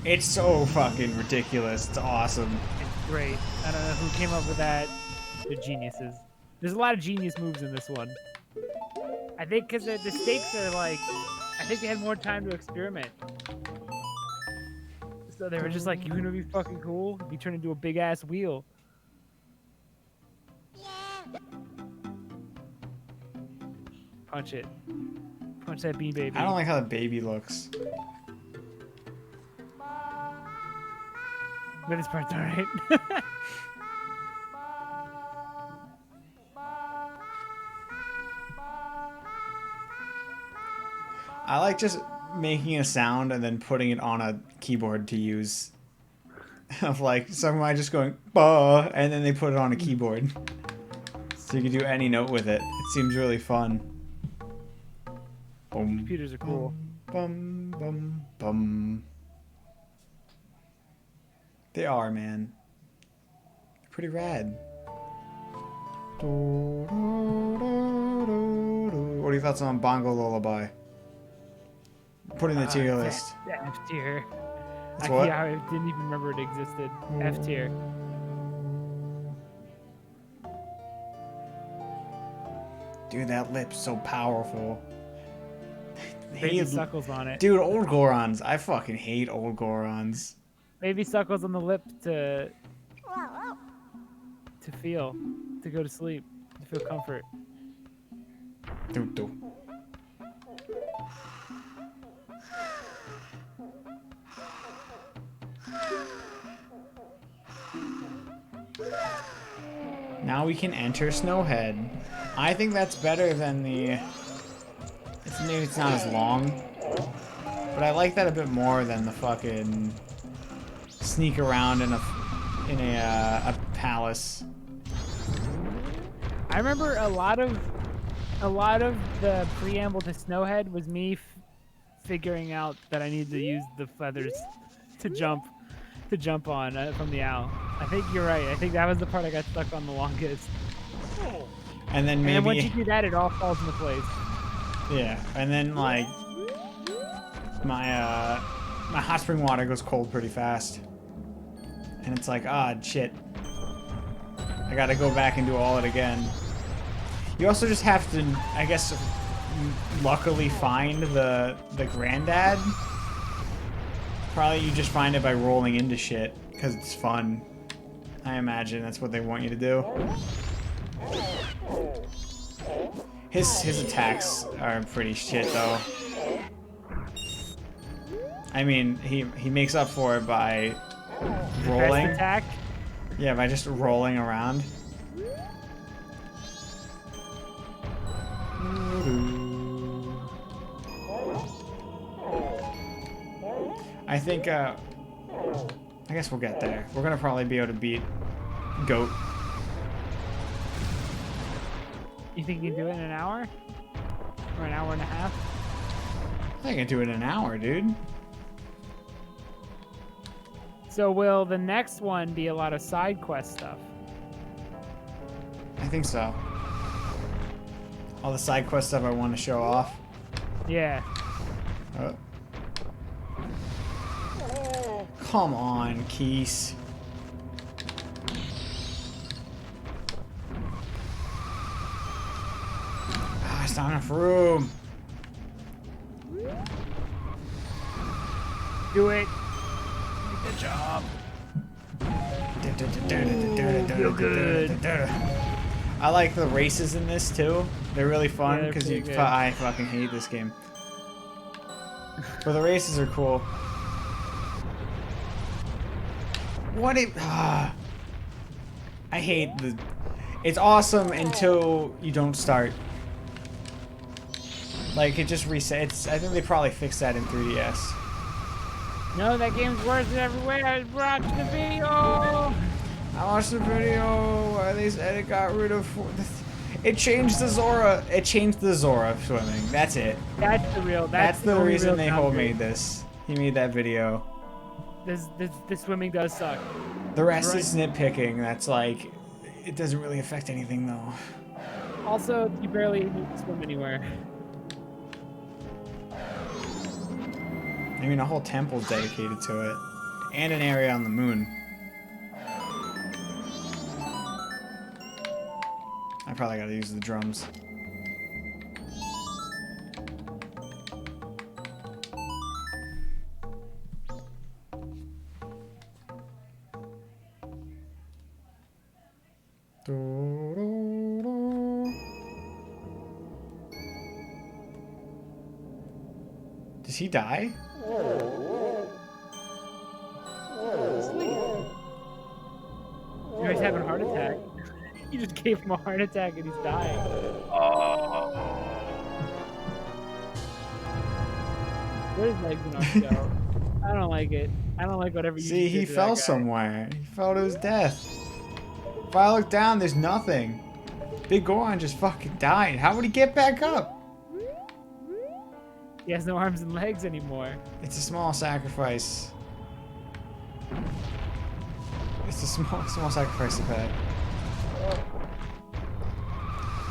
It's so fucking ridiculous. It's awesome. It's great. I don't know who came up with that. They're geniuses. There's a lot of genius moves in this one. I think because the stakes are like, I think they had more time to experiment. So they were just like, you gonna be fucking cool? Be turned into a big ass wheel. Punch it. Punch that bean baby. I don't like how the baby looks. But this part's alright. I like just making a sound and then putting it on a keyboard to use. Of like, somebody just going, bah, and then they put it on a keyboard. So you can do any note with it. It seems really fun. Boom. Computers are cool. Bum, bum, bum. They are, man. They're pretty rad. What are your thoughts on Bongo Lullaby? Put in the tier list. F tier. It's what? Yeah, I didn't even remember it existed. F tier. Dude, that lip's so powerful. Baby suckles on it. Dude, old Gorons. I fucking hate old Gorons. Baby suckles on the lip to feel, to go to sleep, to feel comfort. Doo-doo. Now we can enter Snowhead. I think that's better than the... maybe it's not as long, but I like that a bit more than the fucking sneak around in a palace. I remember a lot of the preamble to Snowhead was me figuring out that I needed to use the feathers to jump, to jump on from the owl. I think you're right. I think that was the part I got stuck on the longest. And then And maybe then once you do that, it all falls into place. yeah, and then like my hot spring water goes cold pretty fast. And it's like, ah, shit. I gotta go back and do all it again. You also just have to, I guess, luckily find the granddad. Probably you just find it by rolling into shit, because it's fun. I imagine that's what they want you to do. His attacks are pretty shit, though. I mean, he makes up for it by rolling. Best attack? Yeah, by just rolling around. I think, I guess we'll get there. We're gonna probably be able to beat Goat. You think you can do it in an hour? Or an hour and a half? I think I can do it in an hour, dude. So will the next one be a lot of side quest stuff? I think so. All the side quest stuff I want to show off. Yeah. Oh. Come on, Keese. Ah, it's not enough room. Do it. Good job. Feel good. I like the races in this too. They're really fun Yeah, because they're you. pretty good. I fucking hate this game. But the races are cool. What it? I hate the. It's awesome until you don't start. Like it just resets. I think they probably fixed that in 3DS. No, that game's worse than everywhere. I watched the video. I watched the video where they said it got rid of. It changed the Zora. It changed the Zora swimming. That's it. That's the real. That's the only reason real they whole downgrade. made this. He made that video. This swimming does suck. The rest Right. is nitpicking. That's like, it doesn't really affect anything though. Also, you barely need to swim anywhere. I mean, a whole temple's dedicated to it, and an area on the moon. I probably gotta use the drums. Does he die? He's having a heart attack. You just gave him a heart attack and he's dying. Where's legs in our show? I don't like it. I don't like whatever you See, did he to that fell guy. somewhere. He fell to his death. If I look down, there's nothing. Big Goron just fucking died. How would he get back up? He has no arms and legs anymore. It's a small sacrifice. It's a small sacrifice to pay.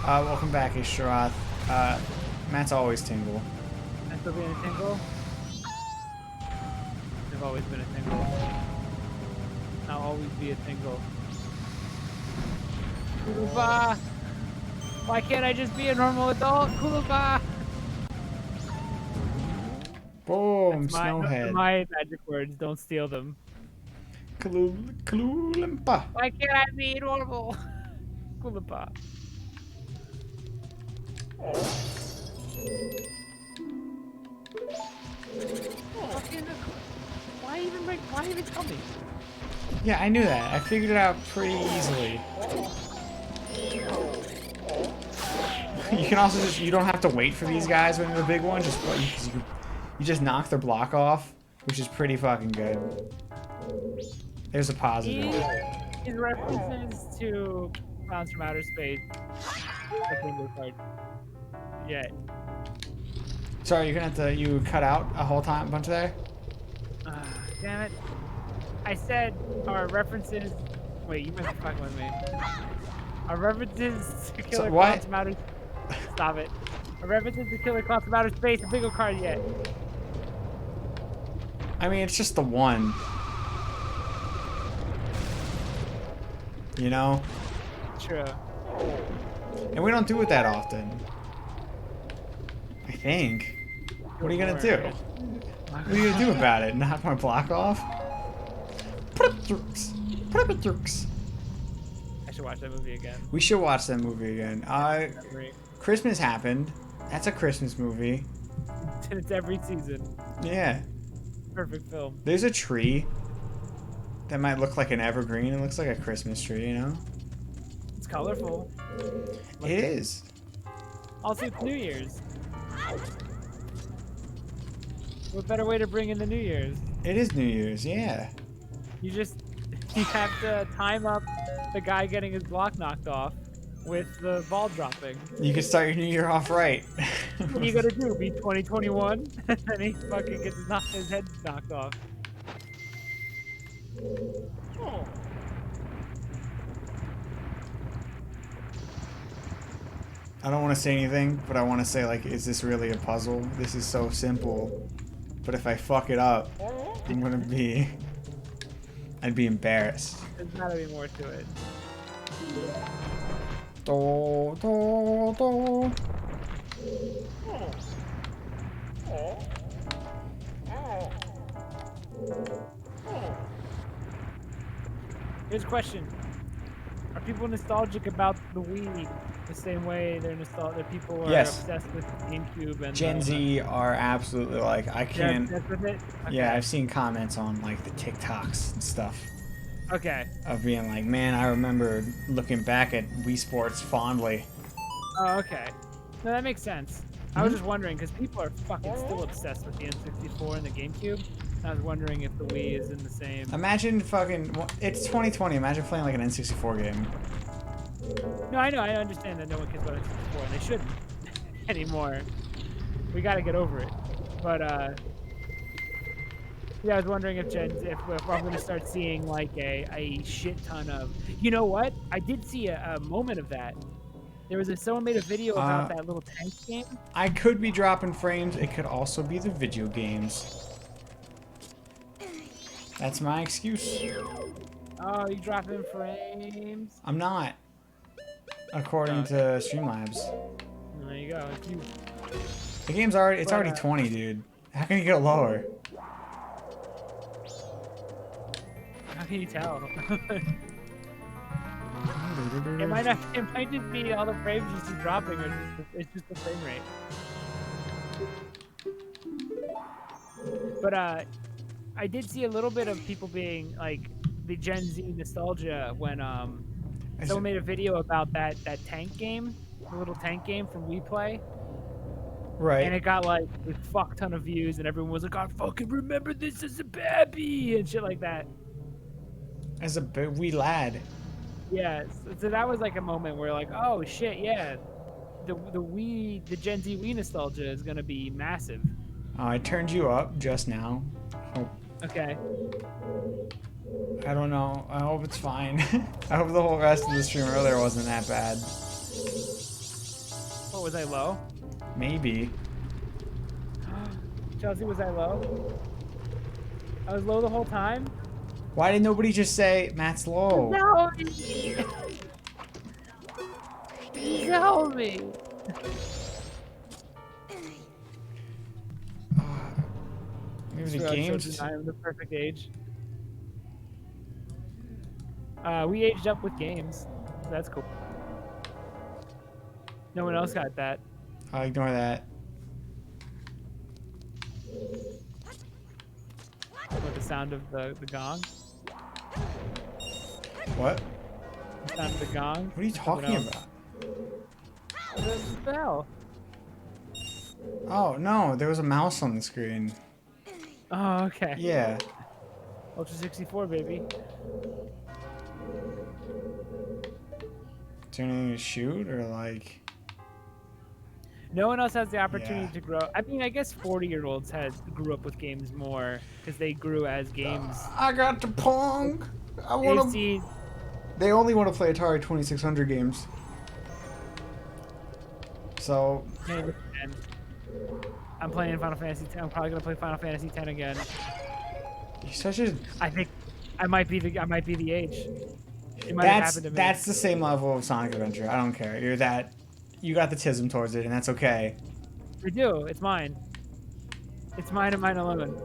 Welcome back, Ishrath. Matt's always tingle. I'm still being a tingle. I've always been a tingle. I'll always be a tingle. Kuluba! Why can't I just be a normal adult? Kuluba! Boom, Those are Snowhead. my magic words. Don't steal them. Kalulimpa. Why can't I be normal? Kuluba. Why even tell me? Yeah, I knew that. I figured it out pretty easily. You can also just, you don't have to wait for these guys when they're the big one. Just you just knock their block off, which is pretty fucking good. There's a positive. His references to Clowns from Outer Space. I think they're hard. Yeah. Sorry, you're gonna have to, you cut out a whole bunch there? Damn it. I said our references. Wait, you might be fucking with me. Our references to Killer what? Clowns from Outer. Stop it. Our references to Killer Clowns from Outer Space. A bingo card yet? I mean, it's just the one. You know? True. And we don't do it that often. I think. What are you gonna do? What are you gonna do about it? Knock my block off? I should watch that movie again. We should watch that movie again. Christmas happened. That's a Christmas movie. It's every season. Yeah. Perfect film. There's a tree that might look like an evergreen. It looks like a Christmas tree, you know? It's colorful. It is. Also, it's New Year's. What better way to bring in the New Year's? It is New Year's, yeah. You have to time up the guy getting his block knocked off with the ball dropping. You can start your new year off right. What are you gonna do? Be 2021? And then he fucking gets his head knocked off. Oh. I don't want to say anything, but I want to say, like, is this really a puzzle? This is so simple. But if I fuck it up, I'm gonna be... I'd be embarrassed. There's gotta be more to it. Do, do, do. Here's a question. Are people nostalgic about the Wii the same way that people are Yes. obsessed with GameCube and Gen Z are absolutely like, I can't... That's with it? Okay. Yeah, I've seen comments on, like, the TikToks and stuff. Okay. Of being like, man, I remember looking back at Wii Sports fondly. Oh, okay. No, that makes sense. I was just wondering, because people are fucking still obsessed with the N64 and the GameCube. I was wondering if the Wii is in the same... Imagine fucking... It's 2020. Imagine playing like an N64 game. No, I know. I understand that no one cares about N64, and they shouldn't anymore. We gotta get over it. But, yeah, I was wondering if I'm going to start seeing, like, a shit ton of... You know what? I did see a moment of that. There was someone made a video about that little tank game. I could be dropping frames. It could also be the video games. That's my excuse. Oh, you dropping frames? I'm not. According to Streamlabs. There you go. The game's already... It's already 20, dude. How can you go lower? How can you tell? It might just be all the frames you see dropping, or it's just the frame rate. But I did see a little bit of people being like the Gen Z nostalgia when someone made a video about that tank game, the little tank game from Wii Play. Right. And it got like a fuck ton of views, and everyone was like, "I fucking remember this as a baby," and shit like that. As a wee lad. Yeah, so that was like a moment where like, oh shit, yeah, the Gen Z Wii nostalgia is gonna be massive. I turned you up just now. Oh. Okay. I don't know. I hope it's fine. I hope the whole rest of the stream earlier wasn't that bad. What, was I low? Maybe. Chelsea, was I low? I was low the whole time? Why did nobody just say Matt's low? Tell me! Tell me! Maybe the games. I'm the perfect age. We aged up with games. That's cool. No one else got that. I'll ignore that. With the sound of the gong. What? The sound of the gong. What are you talking about? The bell. Oh, no. There was a mouse on the screen. Oh, okay. Yeah. Ultra 64, baby. Is there anything to shoot or like... No one else has the opportunity Yeah. to grow. I mean, I guess 40-year-olds grew up with games more because they grew as games. I got the Pong. I They've want to. seen. They only want to play Atari 2600 games. So. I'm playing Final Fantasy X. I'm probably gonna play Final Fantasy X again. You're such a. I think I might be the age. It might have happened to me. That's the same level of Sonic Adventure. I don't care. You're that. You got the tism towards it, and that's okay. I do. It's mine. It's mine and mine alone.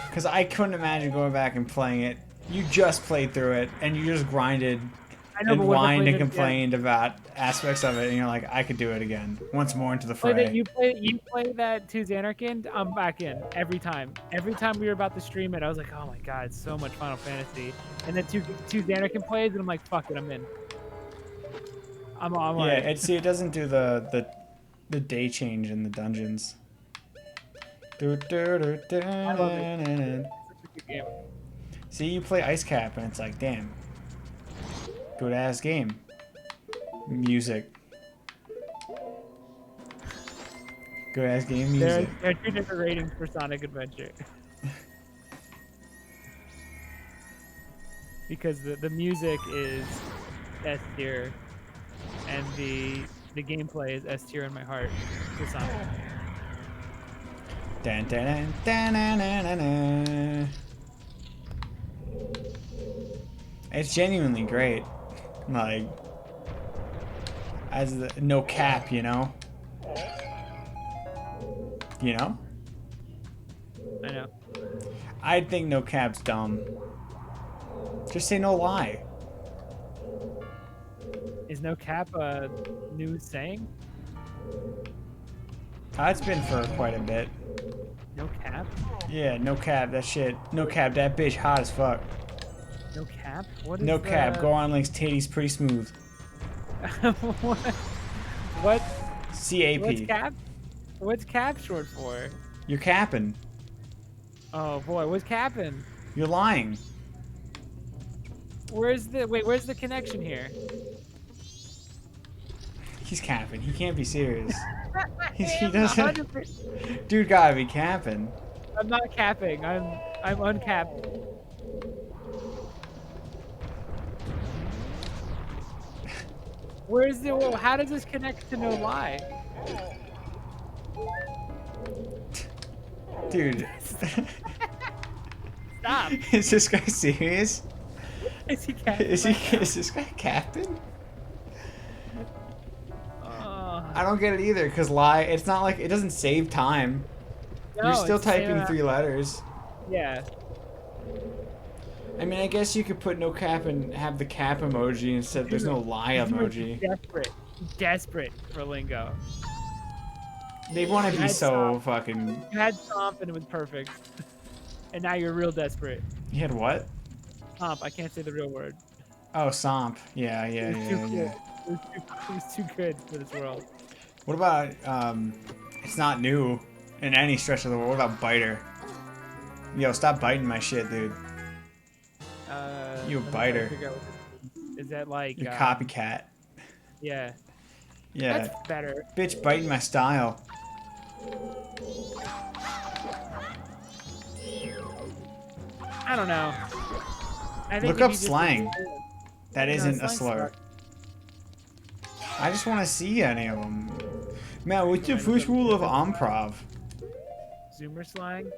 Because I couldn't imagine going back and playing it. You just played through it, and you just grinded I know, and but what if I whined played and it again? complained about aspects of it, and you're like, I could do it again. Once more into the Play fray. that you play that to Xanarkand, I'm back in every time. Every time we were about to stream it, I was like, oh my god, it's so much Final Fantasy. And then two Xanarkand plays, and I'm like, fuck it, I'm in. I'm Yeah, like, it doesn't do the day change in the dungeons. I love it. It's such a good game. See, you play Ice Cap, and it's like, damn, good ass game. Music. Good ass game music. There are two different ratings for Sonic Adventure. Because the music is S tier, and the gameplay is S tier in my heart for Sonic. Dun, dun, dun, dun, dun, dun, dun. It's genuinely great. Like, as the no cap, you know? You know? I know. I think no cap's dumb. Just say no lie. Is no cap a new saying? It's been for quite a bit. No cap? Yeah, no cap, that shit. No cap, that bitch hot as fuck. No cap? What is No cap, go on links, titties pretty smooth. what? What? CAP. What's cap? What's cap short for? You're capping. Oh boy, what's capping? You're lying. Where's the connection here? He's capping. He can't be serious. He I'm doesn't. 100%. Dude gotta be capping. I'm not capping. I'm uncapped. Where's the? Well, how does this connect to no lie? Dude. Stop. Is this guy serious? Is he capping? Is this guy capping? I don't get it either, because lie, it's not like, it doesn't save time. No, You're still it's the same typing 3 letters. Yeah. I mean, I guess you could put no cap and have the cap emoji instead. There's no lie emoji. Desperate for lingo. They want to You be had so fucking. You had Stomp and it was perfect. And now you're real desperate. You had what? Stomp, I can't say the real word. Oh, Somp. Yeah. It was too good for this world. What about, it's not new in any stretch of the world. What about Biter? Yo, stop biting my shit, dude. You a Let me try to biter. figure out what is that like? You copycat. Yeah. Yeah. That's better. Bitch biting my style. I don't know. I think Look if up you just- slang. That No, isn't a slang slur. sucks. I just want to see any of them. Man, what's the first rule of improv? Zoomer slang?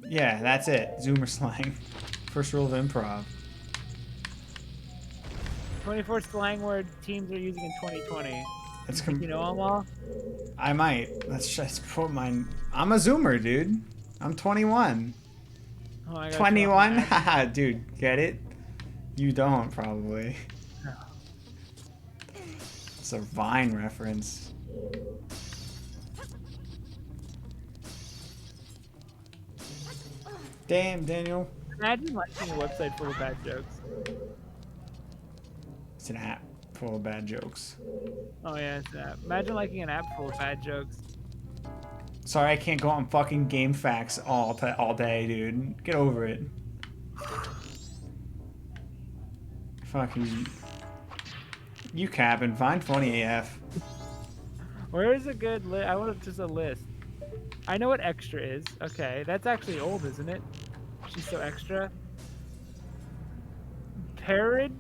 Yeah, that's it. Zoomer slang. First rule of improv. 24 slang word teams are using in 2020. It's You know them all? I might. Let's just put mine. I'm a Zoomer, dude. I'm 21. Oh, I gotta 21? show off my ad. Haha, dude, get it? You don't, probably. No. It's a Vine reference. Damn, Daniel. Imagine liking a website full of bad jokes. It's an app full of bad jokes. Oh yeah, it's an app. Imagine liking an app full of bad jokes. Sorry, I can't go on fucking game facts all day, dude. Get over it. Fucking. You capping. Find funny AF. Where is a good list? I want just a list. I know what extra is. Okay, that's actually old, isn't it? She's so extra. Period?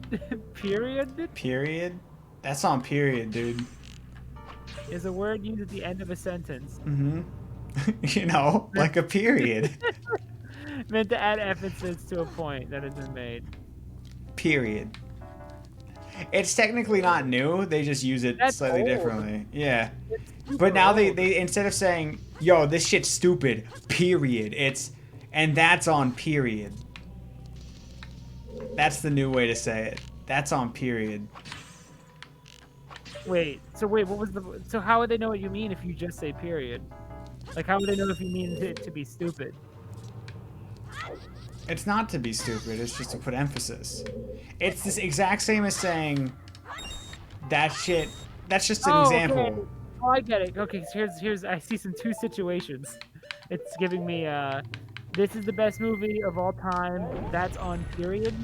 Period? Period? That's on period, dude. Is a word used at the end of a sentence. Mm-hmm. You know, like a period. Meant to add emphasis to a point that has been made. Period. It's technically not new. They just use it That's slightly old. differently. Yeah. It's But now super old. they instead of saying, yo, this shit's stupid, period, it's, and that's on period. That's the new way to say it. That's on period. Wait, what was the... So how would they know what you mean if you just say period? Like, how would they know if you mean it to be stupid? It's not to be stupid, it's just to put emphasis. It's this exact same as saying, that shit, that's just an example. Okay. Oh, I get it. Okay, so here's I see two situations. It's giving me this is the best movie of all time. That's on period.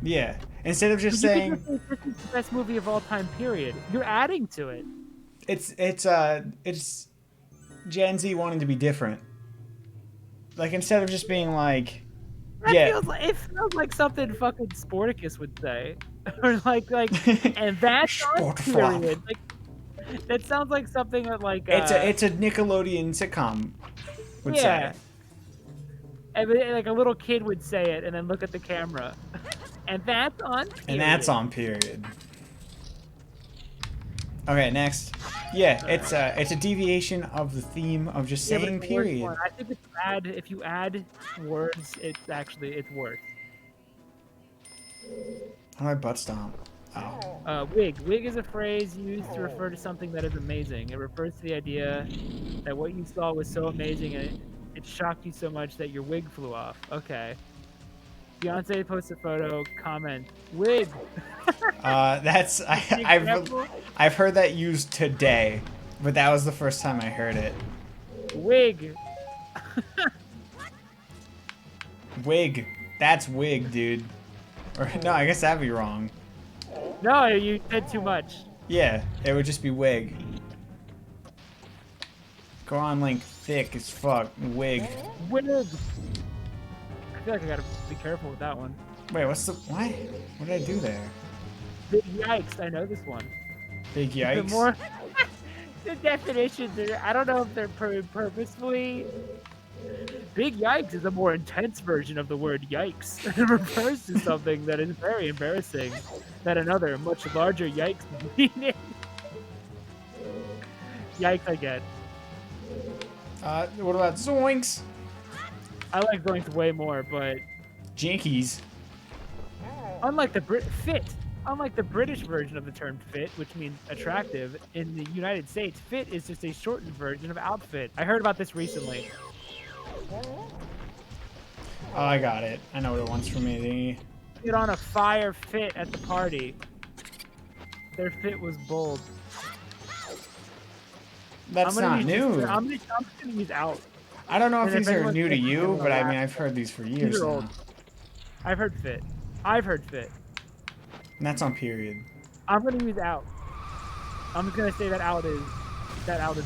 Yeah. Instead of just You could saying, just say, this is the best movie of all time. Period. You're adding to it. it's Gen Z wanting to be different. Like instead of just being like, It feels like something fucking Sporticus would say, or like, and that's on period. Like, that sounds like something that like. It's a Nickelodeon sitcom would say. And like a little kid would say it, and then look at the camera, and that's on period. And that's on period. Okay, next. Yeah, it's a deviation of the theme of just saying period. I think if you add words, it's worse. How do I butt stomp? Oh. Wig. Wig is a phrase used to refer to something that is amazing. It refers to the idea that what you saw was so amazing and it shocked you so much that your wig flew off. Okay. Beyonce posts a photo, comment, wig. I've heard that used today, but that was the first time I heard it. Wig. Wig. That's wig, dude. Or no, I guess that'd be wrong. No, you said too much. Yeah, it would just be wig. Go on, Link. Thick as fuck. Wig. Wig. I feel like I gotta be careful with that one. Wait, what's the... What? What did I do there? Big yikes, I know this one. Big yikes? The definitions are... I don't know if they're purposefully... Big yikes is a more intense version of the word yikes. It refers to something that is very embarrassing that another, much larger yikes meaning. Yikes, I get. What about zoinks? I like zoinks way more, but... Jinkies. Unlike the British version of the term fit, which means attractive, in the United States, fit is just a shortened version of outfit. I heard about this recently. Oh, I got it. I know what it wants from me. Get on a fire fit at the party. Their fit was bold. That's not new. I'm just gonna use out. I don't know if these are new to you, but I mean, I've heard these for years now. Old. I've heard fit. And that's on period. I'm gonna use out. I'm just gonna say that out is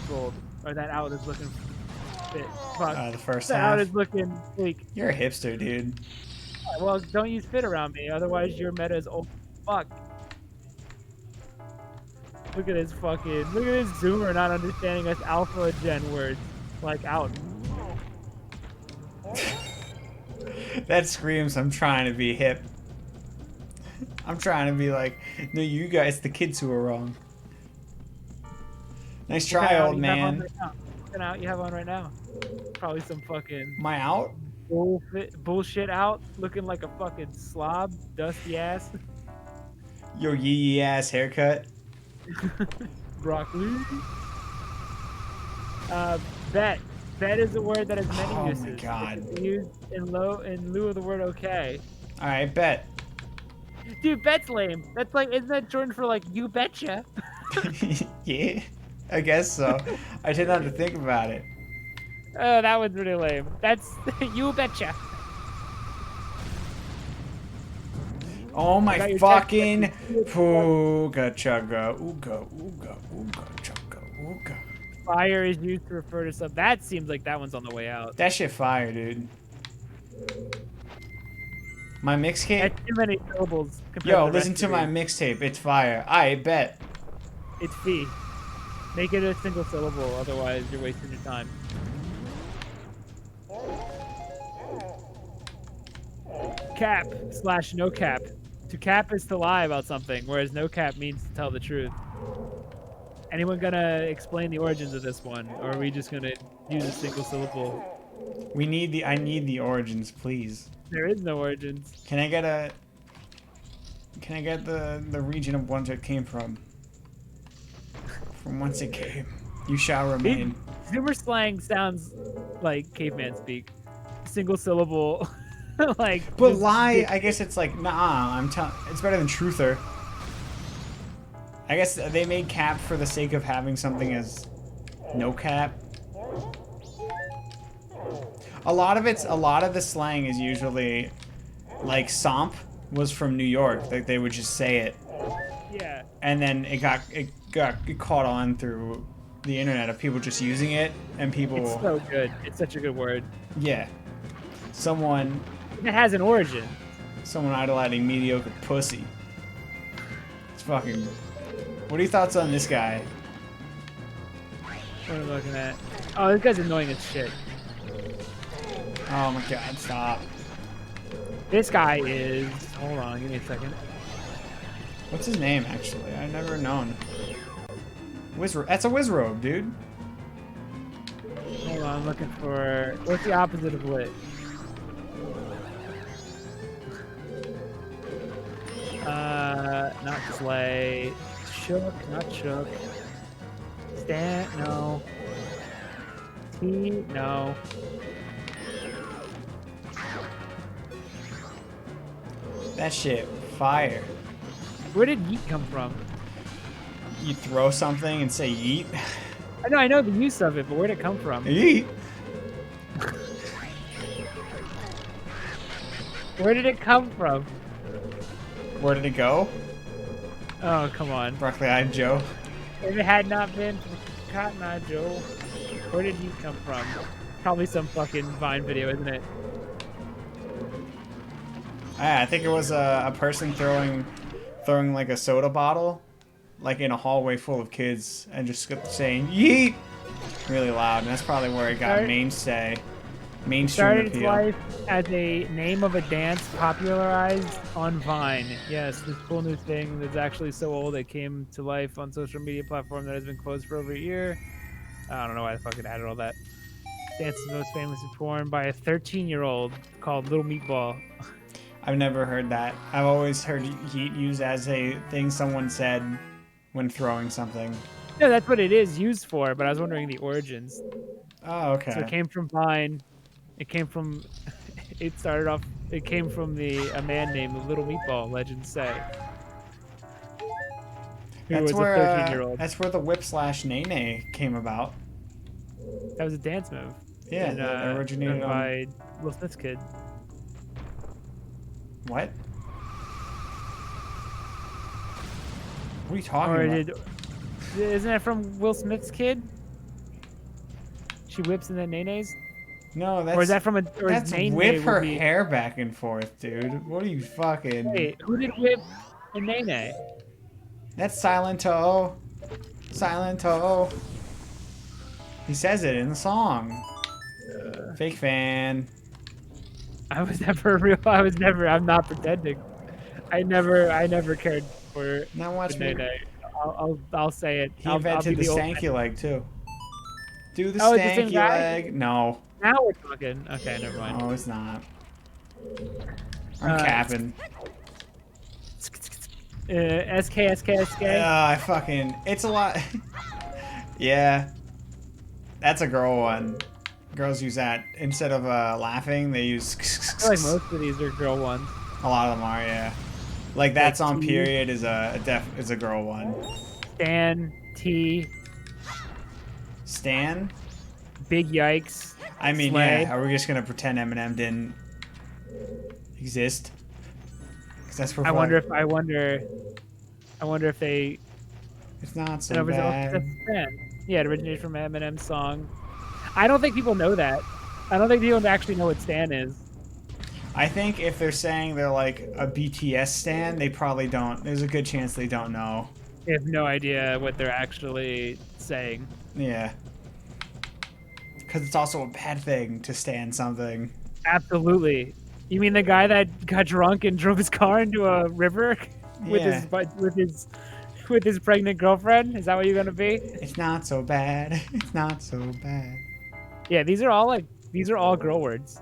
bold, or that out is looking fit. Fuck. The first that half. out is looking weak. You're a hipster, dude. Well, don't use fit around me, otherwise your meta is old. Fuck. Look at this zoomer not understanding us alpha gen words like out. That screams I'm trying to be hip. I'm trying to be like, no, you guys, the kids who are wrong. Nice try, old man. What out you have on right now? Probably some fucking... My out? Bullshit out, looking like a fucking slob, dusty ass. Your yee ass haircut. Broccoli. Bet. Bet is a word that has many uses. Oh my god. It's used in lieu of the word okay. Alright, bet. Dude, bet's lame. That's like, isn't that Jordan for like, you betcha? Yeah, I guess so. I didn't have to think about it. Oh, that one's really lame. That's, you betcha. Oh my fucking... Ooga chugga, ooga, ooga, ooga chugga, ooga. Fire is used to refer to some. That seems like that one's on the way out. That shit fire, dude. My mixtape. That's too many syllables compared Yo, to the rest listen of to the my game. mixtape. It's fire. I bet. It's fee. Make it a single syllable, otherwise you're wasting your time. Cap / no cap. To cap is to lie about something, whereas no cap means to tell the truth. Anyone gonna explain the origins of this one, or are we just gonna use a single syllable? I need the origins, please. There is no origins. Can I get the region of whence it came from? From whence it came. You shall remain. Zoomer slang sounds like caveman speak. Single syllable, like. But lie, I guess it's like, nah, it's better than truther. I guess they made cap for the sake of having something as no cap. A lot of the slang is usually like somp was from New York. Like they would just say it. Yeah. And then it got caught on through the internet of people just using it and people. It's so good. It's such a good word. Yeah. Someone. It has an origin. Someone idolizing mediocre pussy. It's fucking. What are your thoughts on this guy? What am I looking at? Oh, this guy's annoying as shit. Oh my god, stop. This guy is. Hold on, give me a second. What's his name, actually? I've never known. That's a Wizrobe, dude. Hold on, I'm looking for. What's the opposite of lit? Not slay. Shook, not shook. No. T, no. That shit, fire. Where did yeet come from? You throw something and say yeet? I know the use of it, but where did it come from? Yeet! Where did it come from? Where did it go? Oh, come on. Broccoli-eyed Joe. If it had not been for Cotton Eye Joe, where did you come from? Probably some fucking Vine video, isn't it? I think it was a person throwing like a soda bottle, like in a hallway full of kids, and just saying "yeet" really loud, and that's probably where it got mainstream Started its appeal. life as a name of a dance popularized on Vine. Yes, this cool new thing that's actually so old it came to life on social media platform that has been closed for over a year. I don't know why I fucking added all that. Dance is most famously performed by a 13-year-old called Little Meatball. I've never heard that. I've always heard yeet used as a thing someone said when throwing something. No, that's what it is used for, but I was wondering the origins. Oh, okay. So it came from Vine. It came from. It started off. It came from a man named Little Meatball. Legends say. Who was a 13-year-old. That's where the whip / nay came about. That was a dance move. Yeah, and, that originated by Will Smith's kid. What? What are you talking about? Isn't that from Will Smith's kid? She whips in the nays. No, that's. Or is that from a? Or that's is whip her hair back and forth, dude. What are you fucking? Wait, who did whip a nay? That's Silent O. Silent O. He says it in the song. Fake fan. I was never real. I'm not pretending. I never cared for. Now watch me. Nay. I'll say it. He invented the stanky leg too. Do the Oh, it's the same stanky guy? leg. No. Now we're talking. Okay, never mind. No, it's not. I'm capping. SK. I fucking. It's a lot. Yeah. That's a girl one. Girls use that instead of laughing. They use. I feel like most of these are girl ones. A lot of them are, yeah. Like that's on period is a girl one. Stan T. Stan. Big yikes. I mean, Slay. yeah. Are we just gonna pretend Eminem didn't exist? Because that's. I wonder if they. It's not so That's bad. Stan. Yeah, it originated from Eminem's song. I don't think people know that. I don't think people actually know what Stan is. I think if they're saying they're like a BTS stan, they probably don't. There's a good chance they don't know. They have no idea what they're actually saying. Yeah. Because it's also a bad thing to stan something. Absolutely. You mean the guy that got drunk and drove his car into a river with Yeah. his pregnant girlfriend? Is that what you're gonna be? It's not so bad. It's not so bad. Yeah, these are all girl words.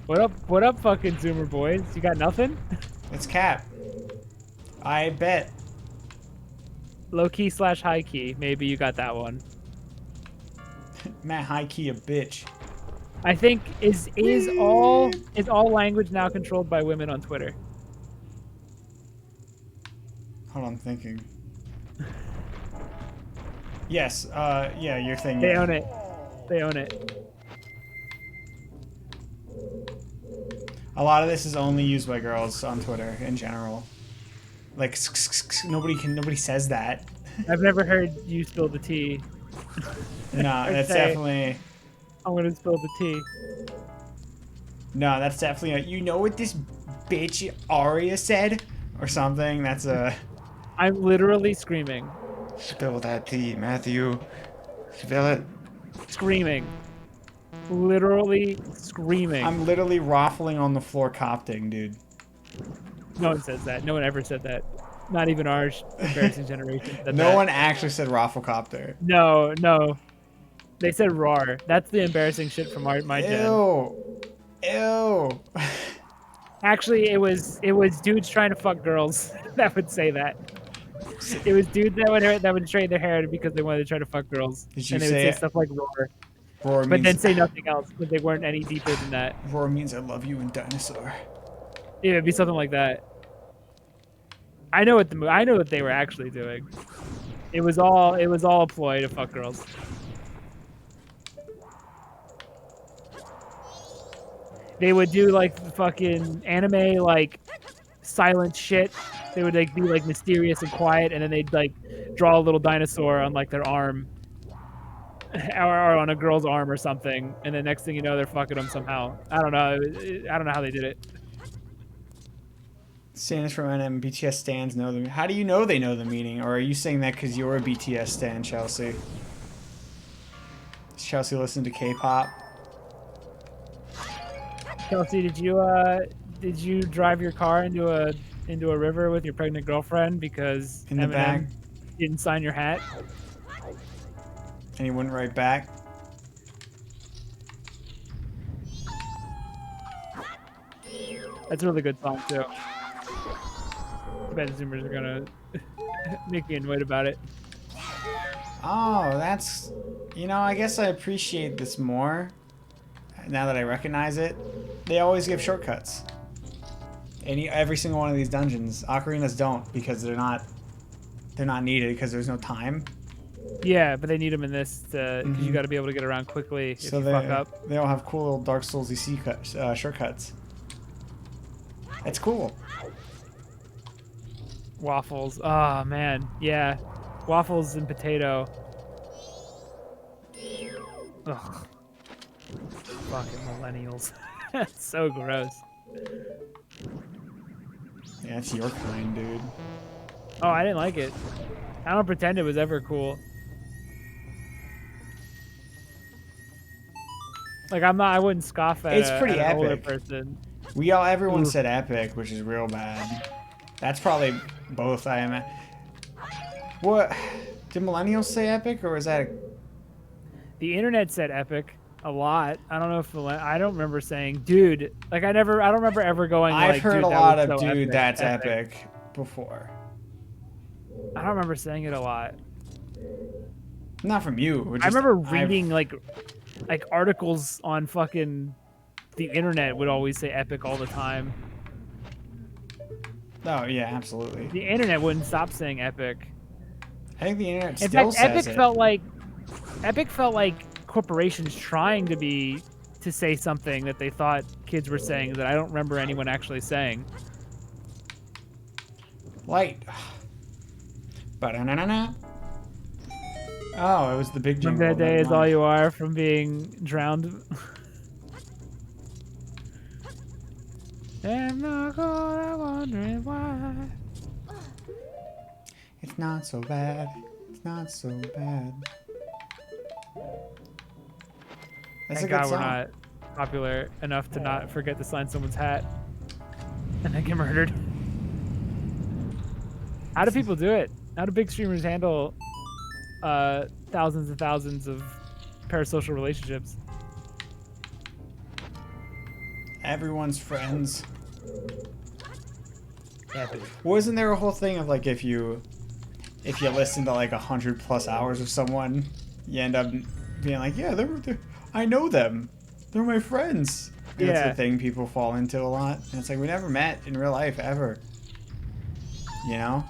What up, fucking Zoomer boys? You got nothing? It's Cap. I bet. Low key / high key. Maybe you got that one. Matt high key a bitch. I think is all language now controlled by women on Twitter? Hold on, I'm thinking. Yes, yeah, your thing. They Yeah. own it. They own it. A lot of this is only used by girls on Twitter in general. Like nobody says that. I've never heard you spill the tea. No, that's say- definitely I'm gonna spill the tea. no, that's definitely a, you know what this bitch Aria said or something. That's a I'm literally screaming. spill that tea, Matthew. Spill it. Screaming. Literally screaming. I'm literally raffling on the floor copting, dude. No one says that. No one ever said that. Not even our embarrassing generation. Said No that. one actually said rafflecopter. No, no. They said roar. That's the embarrassing shit from my gen. Ew. Ew. Actually, it was dudes trying to fuck girls that would say that. It was dudes that would straighten their hair because they wanted to try to fuck girls. Did you and they say would it? say stuff like roar, Roar but means then say nothing else because they weren't any deeper than that. roar means I love you in dinosaur. Yeah, it'd be something like that. I know what they were actually doing. It was all a ploy to fuck girls. They would do like fucking anime like silent shit. They would like be like mysterious and quiet, and then they'd like draw a little dinosaur on like their arm, or on a girl's arm or something, and then next thing you know, they're fucking them somehow. I don't know. I don't know how they did it. Stands from NM BTS stands know the. How do you know they know the meaning, or are you saying that because you're a BTS stan, Chelsea? Does Chelsea listen to K-pop? Kelsey, did you drive your car into a river with your pregnant girlfriend because In the Eminem back. didn't sign your hat? And he wouldn't write back. That's a really good song too. I bet Zoomers are gonna make me annoyed about it. Oh, that's. You know, I guess I appreciate this more now that I recognize it. They always give shortcuts. Every single one of these dungeons. Ocarinas don't because they're not needed because there's no time. Yeah, but they need them in this because you Mhm. got to be able to get around quickly if So you fuck up. they all have cool little Dark Souls-y shortcuts. That's cool. Waffles. Oh man, yeah, waffles and potato. Ugh. Fucking millennials. That's so gross. Yeah, it's your kind, dude. Oh, I didn't like it. I don't pretend it was ever cool. Like I wouldn't scoff at It's pretty an older epic. person. Everyone Oof. said epic, which is real bad. That's probably both. I am. What? Did millennials say epic, or is that? The internet said epic a lot. I don't know if I don't remember saying dude. Like I don't remember ever going. I've like, heard dude, a that lot was of so dude, epic, that's epic before. I don't remember saying it a lot. Not from you. I remember reading like articles on fucking the internet would always say epic all the time. Oh yeah, absolutely. The internet wouldn't stop saying epic. I think the internet In still fact, says epic it. felt like corporations trying to say something that they thought kids were saying that I don't remember anyone actually saying. Light. Ba-da-na-na-na. Oh, it was the big jingle. Remember that day never is all mind. you are from being drowned. And the cold, I'm wondering why. It's not so bad. It's not so bad. That's Thank a good God we're song. not popular enough to not forget to sign someone's hat and then get murdered. How do people do it? How do big streamers handle thousands and thousands of parasocial relationships? Everyone's friends. Epic. Wasn't there a whole thing of like if you listen to like 100+ hours of someone, you end up being like, yeah, they're I know them. They're my friends. And that's Yeah. the thing people fall into a lot. And it's like we never met in real life ever. You know?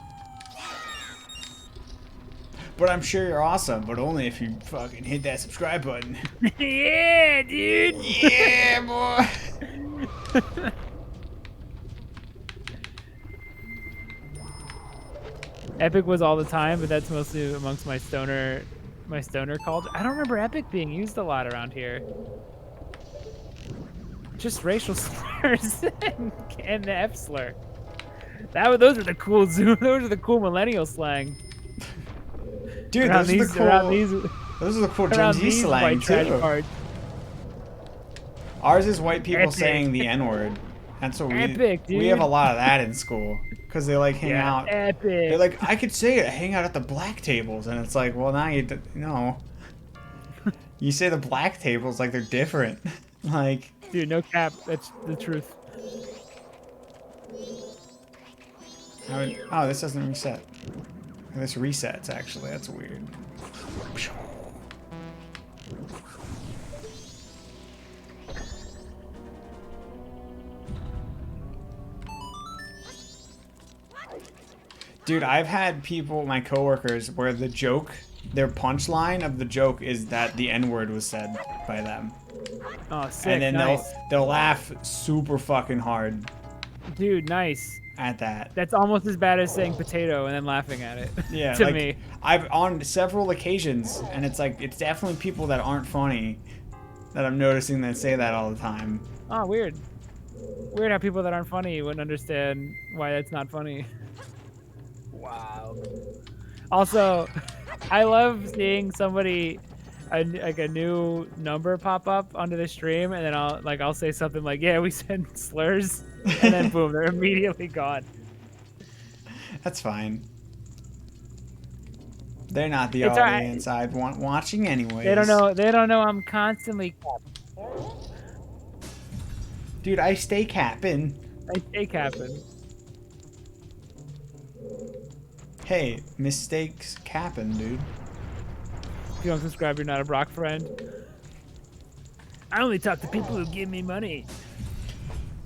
But I'm sure you're awesome, but only if you fucking hit that subscribe button. Yeah, dude. Yeah, boy. Epic was all the time, but that's mostly amongst my stoner culture. I don't remember Epic being used a lot around here. Just racial slurs and the F slur. Those are the cool those are the cool millennial slang. Dude, Around those are the cool. Those are the cool Gen around Z these slang white trash too. parts. Ours is white people Epic. saying the N word. That's what Epic, we have a dude. lot of that in school because they like hang out. Epic. They're like, I could say it, hang out at the black tables, and it's like, well, now no. You say the black tables like they're different, like. Dude, no cap. That's the truth. Oh, this doesn't reset. This resets actually. That's weird. Dude, I've had people, my coworkers, where the joke, their punchline of the joke is that the N-word was said by them. Oh, sick. And then Nice. they'll laugh super fucking hard Dude, nice. at that. That's almost as bad as saying potato and then laughing at it. Yeah, to like, me. I've on several occasions, and it's like, it's definitely people that aren't funny that I'm noticing that say that all the time. Oh, weird. Weird how people that aren't funny wouldn't understand why that's not funny. Wow. Also, I love seeing somebody like a new number pop up onto the stream, and then I'll say something like, "Yeah, we said slurs," and then boom, they're immediately gone. That's fine. They're not the It's audience I'd want watching anyways. They don't know. They don't know I'm constantly. Dude, I stay capping. I stay capping. Hey, mistakes capping, dude. If you don't subscribe, you're not a Brock friend. I only talk to people who give me money.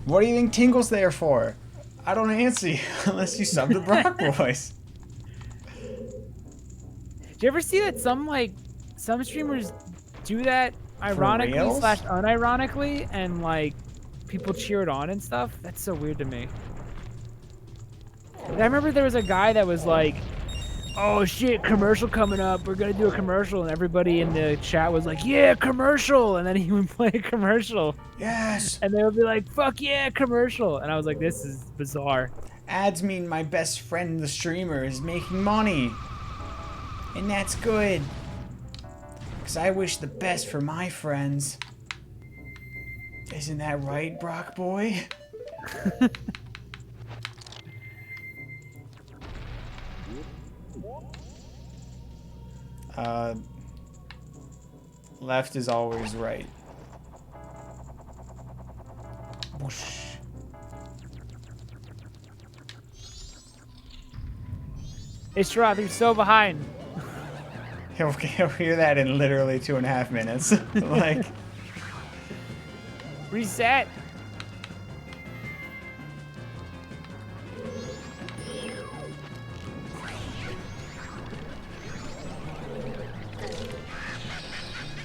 What do you think Tingle's there for? I don't answer you unless you sub to Brock Boys. Do you ever see that some streamers do that ironically reals? / unironically, and like people cheer it on and stuff? That's so weird to me. And I remember there was a guy that was like, "Oh shit, commercial coming up. We're gonna do a commercial," and everybody in the chat was like, "Yeah, commercial!" And then he would play a commercial, Yes. and they would be like, "Fuck yeah, commercial!" And I was like, "This is bizarre." Ads mean my best friend, the streamer, is making money. And that's good. Because I wish the best for my friends. Isn't that right, Brock boy? Left is always right. Whoosh. It's Rob, you're so behind. He'll hear that in literally 2.5 minutes. Like, Reset.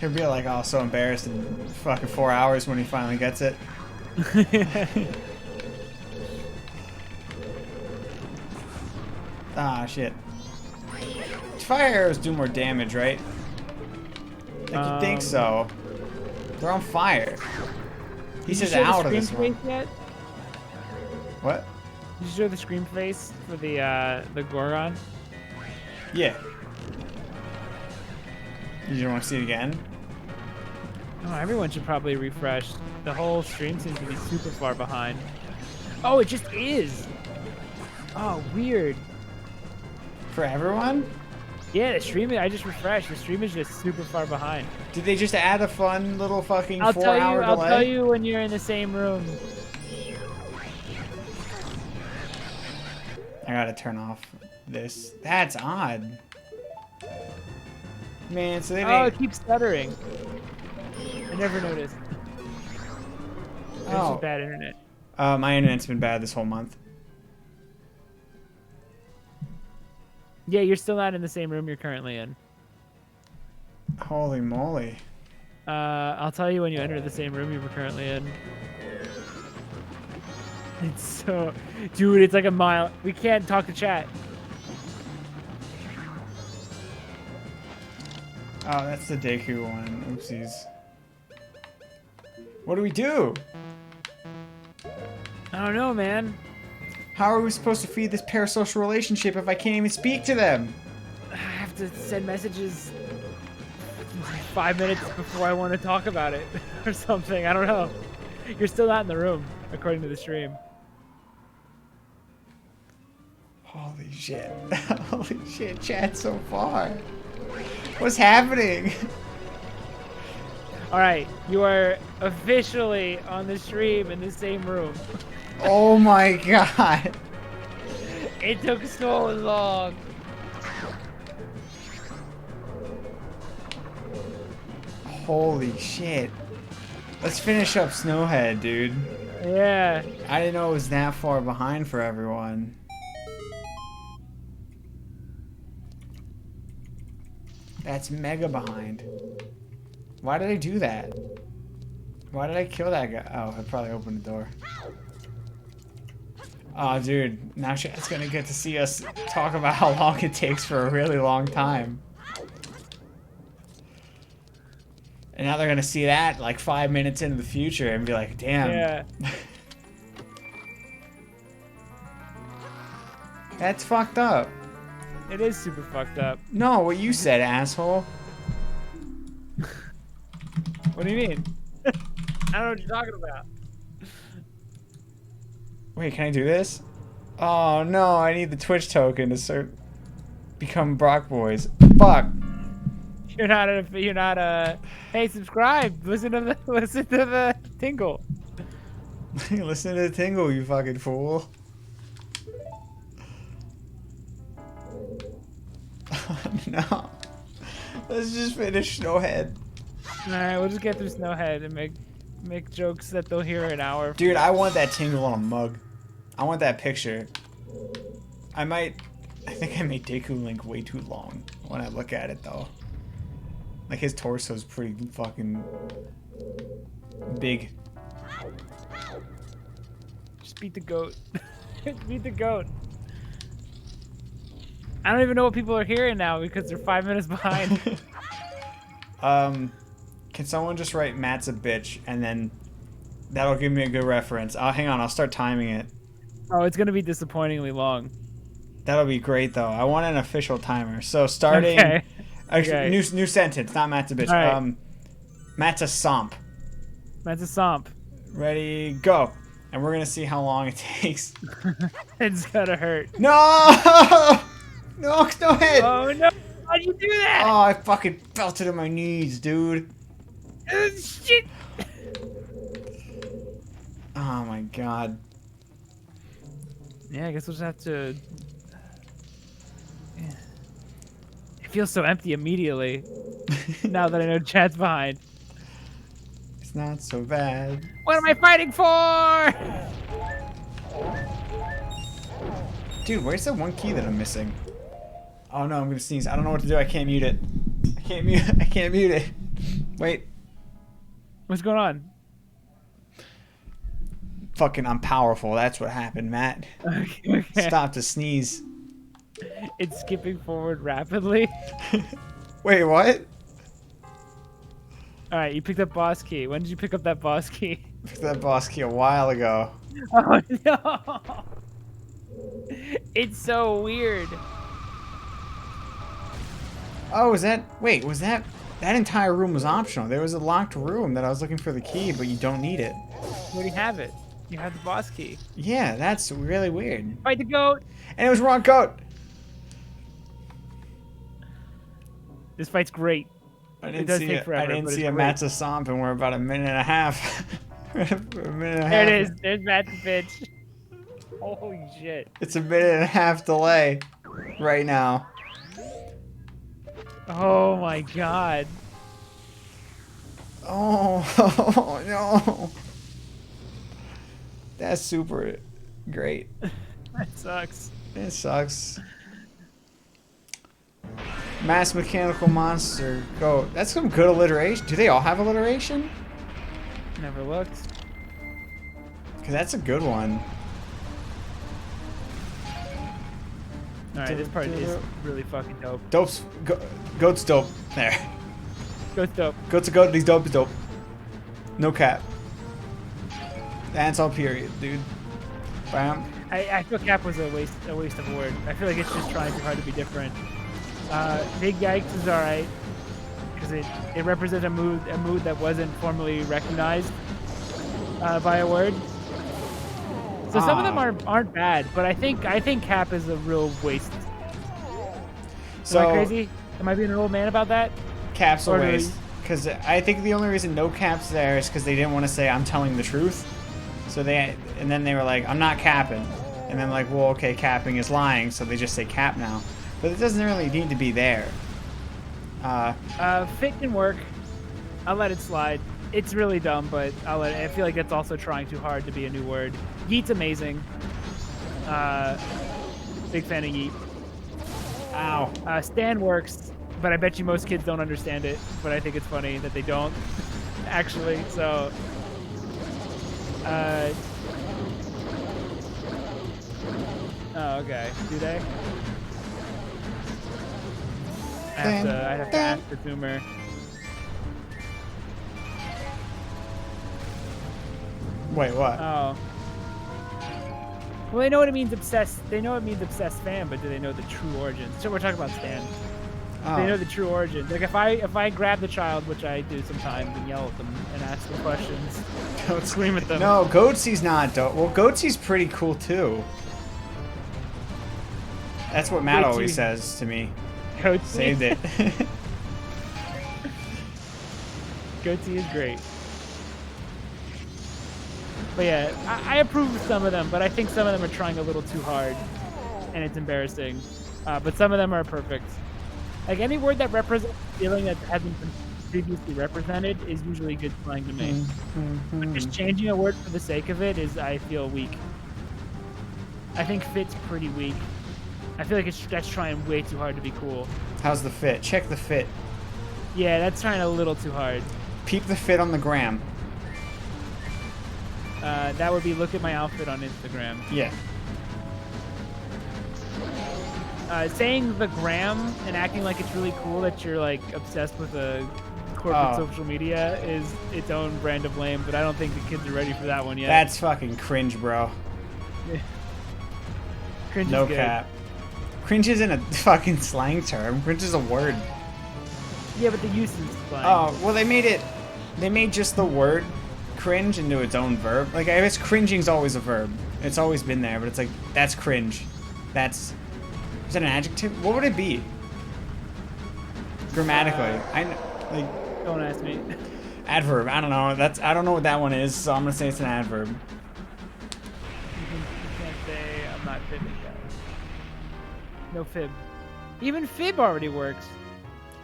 he'll be like, oh, so embarrassed in fucking 4 hours when he finally gets it. Ah, shit. fire arrows do more damage, right? Like you think so. They're on fire. He says out of this one. Yet? What? Did you show the scream face for the Goron? Yeah. You don't want to see it again? Oh, everyone should probably refresh. The whole stream seems to be super far behind. Oh, it just is. Oh, weird. For everyone? Yeah, the stream. I just refreshed. The stream is just super far behind. Did they just add a fun little fucking 4-hour delay? I'll tell you when you're in the same room. I gotta turn off this. That's odd. Man, so they Oh, it keeps stuttering. I never noticed. It's just bad internet. My internet's been bad this whole month. Yeah, you're still not in the same room you're currently in. Holy moly. I'll tell you when you enter the same room you were currently in. It's so... Dude, it's like a mile. We can't talk to chat. Oh, that's the Deku one. Oopsies. What do we do? I don't know, man. How are we supposed to feed this parasocial relationship if I can't even speak to them? I have to send messages 5 minutes before I want to talk about it or something. I don't know. You're still not in the room, according to the stream. Holy shit. Holy shit, chat so far. What's happening? Alright, you are officially on the stream in the same room. Oh my god. It took so long. Holy shit. Let's finish up Snowhead, dude. Yeah. I didn't know it was that far behind for everyone. That's mega behind. Why did I do that? Why did I kill that guy? Oh, I probably opened the door. Oh, dude. Now chat's gonna get to see us talk about how long it takes for a really long time. And now they're gonna see that like 5 minutes into the future and be like, damn. Yeah. That's fucked up. It is super fucked up. No, what you said, asshole. What do you mean? I don't know what you're talking about. Wait, can I do this? Oh no, I need the Twitch token to become Brock Boys. Fuck. You're not a hey, subscribe. Listen to the tingle. Listen to the tingle, you fucking fool. No. Let's just finish Snowhead. Alright, we'll just get through Snowhead and make jokes that they'll hear an hour. Dude, I want that tingle on a mug. I want that picture. I think I made Deku Link way too long when I look at it though. Like his torso's pretty fucking big. Just beat the goat. Beat the goat. I don't even know what people are hearing now because they're 5 minutes behind. Can someone just write Matt's a bitch and then that'll give me a good reference. Hang on, I'll start timing it. Oh, it's gonna be disappointingly long. That'll be great though. I want an official timer. So starting Okay. Actually, new sentence, not Matt's a bitch. Right. Matt's a somp. Matt's a somp. Ready, go. And we're gonna see how long it takes. It's gonna hurt. No! No, Snowhead! Oh no! Why'd you do that? Oh, I fucking fell to my knees, dude. Shit! Oh my god. Yeah, I guess we'll just have to... Yeah. It feels so empty immediately. Now that I know chat's behind. It's not so bad. What am I fighting for? Dude, where's the one key that I'm missing? Oh no, I'm gonna sneeze. I don't know what to do. I can't mute it. I can't mute it. Wait. What's going on? Fucking, I'm powerful. That's what happened, Matt. Okay. Stop to sneeze. It's skipping forward rapidly. Wait, what? All right, you picked up boss key. When did you pick up that boss key? Picked that boss key a while ago. Oh no! It's so weird. Oh, was that? Wait, was that? That entire room was optional. There was a locked room that I was looking for the key, but you don't need it. You already have it. You have the boss key. Yeah, that's really weird. Fight the goat. And it was wrong goat. This fight's great. I It does take forever. I didn't but see it's a great. Matza Somp, and we're about a minute and a half. We're at a minute and a half. There it is. There's Matt the bitch. Holy shit. It's a minute and a half delay right now. Oh my god. Oh, oh no. That's super great. That sucks. It sucks. Mass mechanical monster. Go. That's some good alliteration. Do they all have alliteration? Never looked. Because that's a good one. Alright, this part is really fucking dope. Dope's. Goat's dope. There. Goat's dope. Goat's a goat. He's dope is dope. No cap. That's all period, dude. Bam. I feel Cap was a waste of a word. I feel like it's just trying too hard to be different. Big Yikes is alright. Because it represents a mood that wasn't formally recognized by a word. So some of them aren't bad, but I think Cap is a real waste. So, Am I crazy? Am I being an old man about that? Cap's a Or do waste. Because I think the only reason no Cap's there is because they didn't want to say I'm telling the truth. So and then they were like, I'm not capping. And then like, well, okay, capping is lying, so they just say cap now. But it doesn't really need to be there. Fit can work. I'll let it slide. It's really dumb, but I feel like it's also trying too hard to be a new word. Yeet's amazing. Big fan of Yeet. Ow. Stan works, but I bet you most kids don't understand it. But I think it's funny that they don't, actually. So, oh, okay. Do they? I have to ask the Zoomer. Wait, what? Oh. Well, they know what it means obsessed. They know it means obsessed fan, but do they know the true origins? So we're talking about Stan. Oh. They know the true origins. Like if I grab the child, which I do sometimes, and yell at them and ask them questions, don't scream at them. No, Goatsee's not dope. Well, Goatsee's pretty cool too. That's what Matt always says to me. Goatsee. Saved it. Goatsee is great. But yeah, I approve of some of them, but I think some of them are trying a little too hard, and it's embarrassing. But some of them are perfect. Like any word that represents a feeling that hasn't been previously represented is usually good slang to me. But just changing a word for the sake of it is, I feel, weak. I think fit's pretty weak. I feel like that's trying way too hard to be cool. How's the fit? Check the fit. Yeah, that's trying a little too hard. Peep the fit on the gram. That would be look at my outfit on Instagram. Yeah. Saying the gram and acting like it's really cool that you're like obsessed with a corporate social media is its own brand of lame, but I don't think the kids are ready for that one yet. That's fucking cringe, bro. Cringe No is good. cap. Cringe isn't a fucking slang term. Cringe is a word. Yeah, but the use is slang. Oh, well, they made just the word cringe into its own verb. Like, I guess cringing's always a verb. It's always been there, but it's like, that's cringe. Is that an adjective? What would it be? Grammatically. Don't ask me. Adverb. I don't know. I don't know what that one is, so I'm gonna say it's an adverb. You can't say I'm not fibbing, guys. No fib. Even fib already works.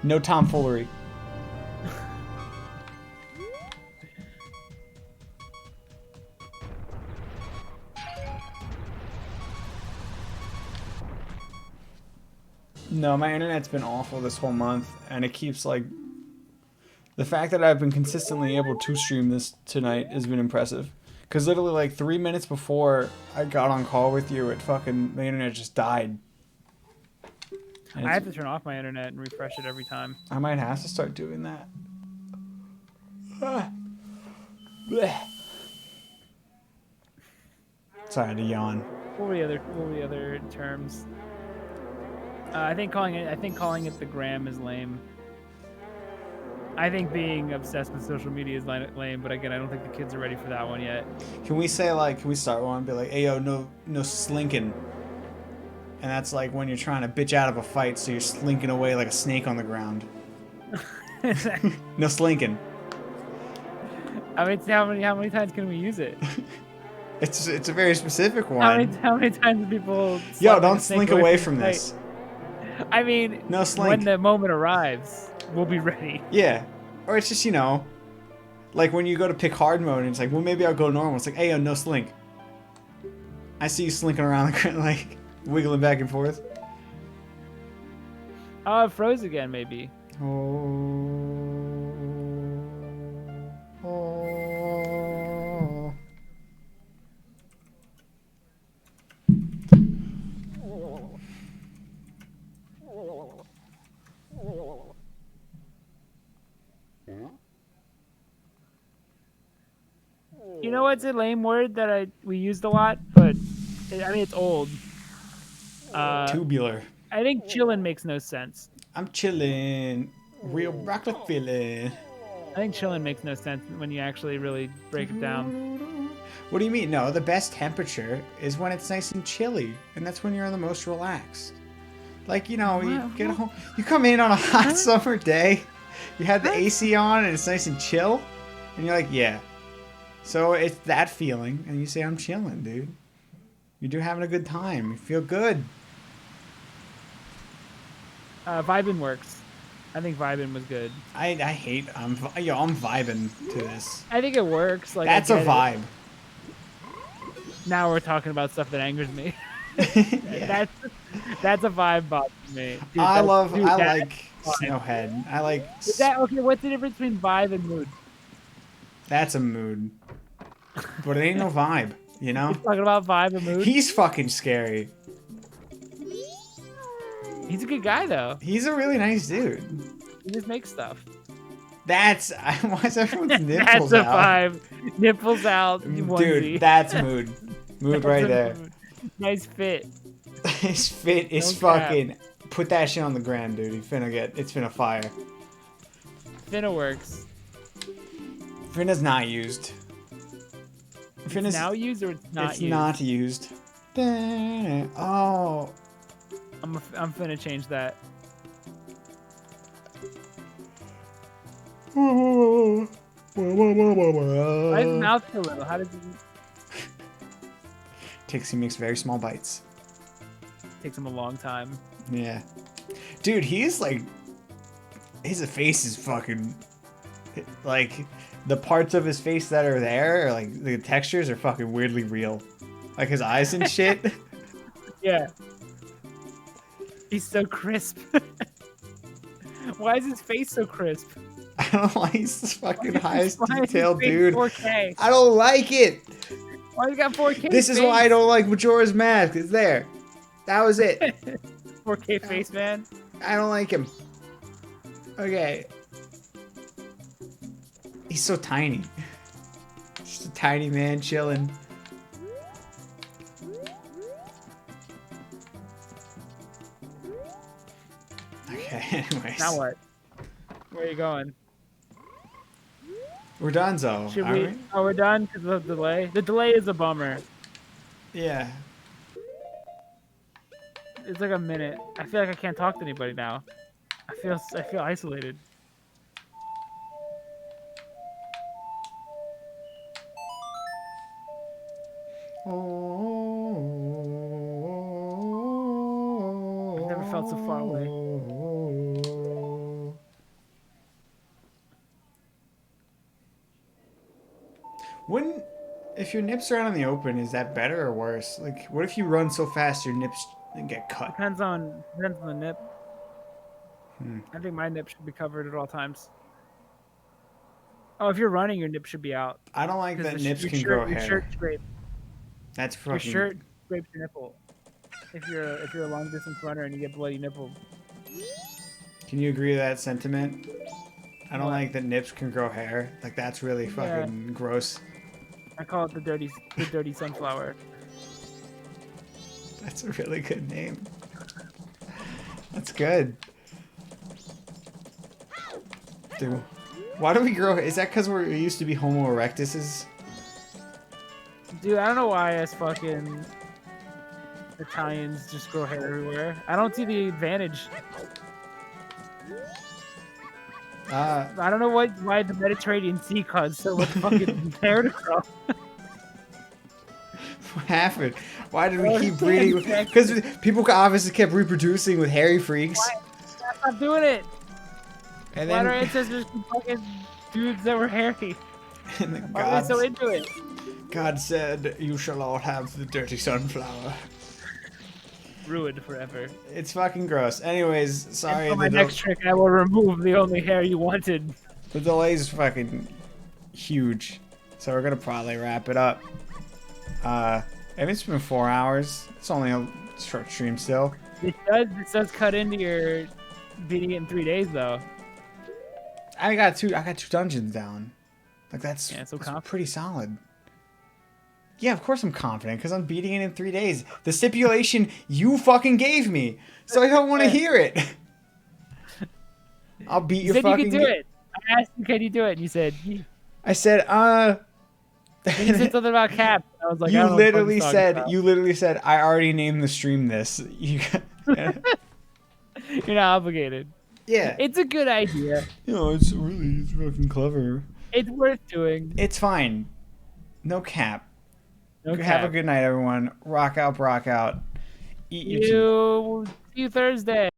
No tomfoolery. No, my internet's been awful this whole month, and it keeps like... The fact that I've been consistently able to stream this tonight has been impressive. Because literally like 3 minutes before I got on call with you, the internet just died. I have to turn off my internet and refresh it every time. I might have to start doing that. Blech. Sorry, I had to yawn. What were the other terms? I think calling it the gram is lame. I think being obsessed with social media is lame, but again, I don't think the kids are ready for that one yet. Can we say like, can we start one and be like, hey yo, no slinking. And that's like when you're trying to bitch out of a fight, so you're slinking away like a snake on the ground. No slinking. I mean, how many times can we use it? It's a very specific one. How many times do people? Yo, don't slink away from fight? this. I mean, No slink. when the moment arrives, we'll be ready. Yeah, or it's just, you know, like when you go to pick hard mode and it's like, well, maybe I'll go normal. It's like, hey yo, no slink. I see you slinking around the ground, like wiggling back and forth. Oh, it froze again, maybe. You know what's a lame word that we used a lot, but I mean it's old. Tubular. I think chillin' makes no sense. I'm chilling. Real broccoli feeling. I think chillin' makes no sense when you actually really break it down. What do you mean? No, the best temperature is when it's nice and chilly, and that's when you're the most relaxed. Like, you know, you get home, you come in on a hot summer day, you have the AC on, and it's nice and chill, and you're like, yeah. So it's that feeling, and you say, I'm chilling, dude. You're having a good time. You feel good. Vibin works. I think vibin was good. I hate, I'm vibing to this. I think it works. Like that's a vibe. Now we're talking about stuff that angers me. Yeah. That's a vibe bot to me. Dude, I like Snowhead. I like. Okay, what's the difference between vibe and mood? That's a mood. But it ain't no vibe, you know? You're talking about vibe and mood? He's fucking scary. He's a good guy, though. He's a really nice dude. He just makes stuff. That's... Why is everyone's nipples That's a out? vibe. Nipples out. Dude, onesie. that's mood. Mood right there. Mood. Nice fit. His fit is fucking... Put that shit on the ground, dude. It's finna fire. Finna works. Finna's not used. It's now used or it's not used? It's not used. Oh. I'm finna change that. Why is his mouth so little? How does he... He makes very small bites. Takes him a long time. Yeah. Dude, he's like... His face is fucking... Like, the parts of his face that are there, like, the textures are fucking weirdly real. Like, his eyes and shit. Yeah. He's so crisp. Why is his face so crisp? I don't like he's the fucking highest detailed dude. 4K? I don't like it. Why he got 4K? This is why I don't like Majora's Mask. It's there. That was it. 4K face, man. I don't like him. Okay. He's so tiny. Just a tiny man chilling. Okay, anyways. Now what? Where are you going? We're done, Zo. Should we? Oh, we're done because of the delay? The delay is a bummer. Yeah. It's like a minute. I feel like I can't talk to anybody now. I feel isolated. I've never felt so far away. If your nips are out in the open, is that better or worse? Like, what if you run so fast your nips get cut? Depends on the nip. I think my nip should be covered at all times. Oh, if you're running, your nip should be out. I don't like that nips can grow hair. Your shirt scrapes. That's fucking... Your shirt scrapes your nipple. If you're a long distance runner and you get bloody nipples. Can you agree with that sentiment? I don't What? like that nips can grow hair. Like that's really Yeah. fucking gross. I call it the dirty sunflower. That's a really good name. That's good. Dude, why do we grow? Is that because we used to be Homo erectuses? Dude, I don't know why us fucking Italians just grow hair everywhere. I don't see the advantage. I don't know why the Mediterranean Sea caused so much fucking hair to grow. What happened? Why did we Oh, keep breeding? Because people obviously kept reproducing with hairy freaks. Why? Stop doing it. And Why then, did our ancestors be fucking dudes that were hairy? and then Why were they so into it? God said, "You shall all have the dirty sunflower." Ruined forever. It's fucking gross. Anyways, sorry. And for my next trick, I will remove the only hair you wanted. The delay's fucking huge, so we're gonna probably wrap it up. I mean, it's been 4 hours. It's only a short stream still. This does cut into your beating it in 3 days though. I got two dungeons down. Like that's confident. pretty solid. Yeah, of course I'm confident because I'm beating it in 3 days. The stipulation you fucking gave me, so I don't want to hear it. I'll beat You your said you fucking. could do it. I asked you, can you do it? And you said. I said, And you said something about caps. I was like, you I don't know what literally he's talking said, about. you literally said, I already named the stream this. You. You're not obligated. Yeah. It's a good idea. You know, it's fucking clever. It's worth doing. It's fine. No cap. No Have a cap. good night, everyone. Rock out, Brock out. Eat your tea. See you Thursday.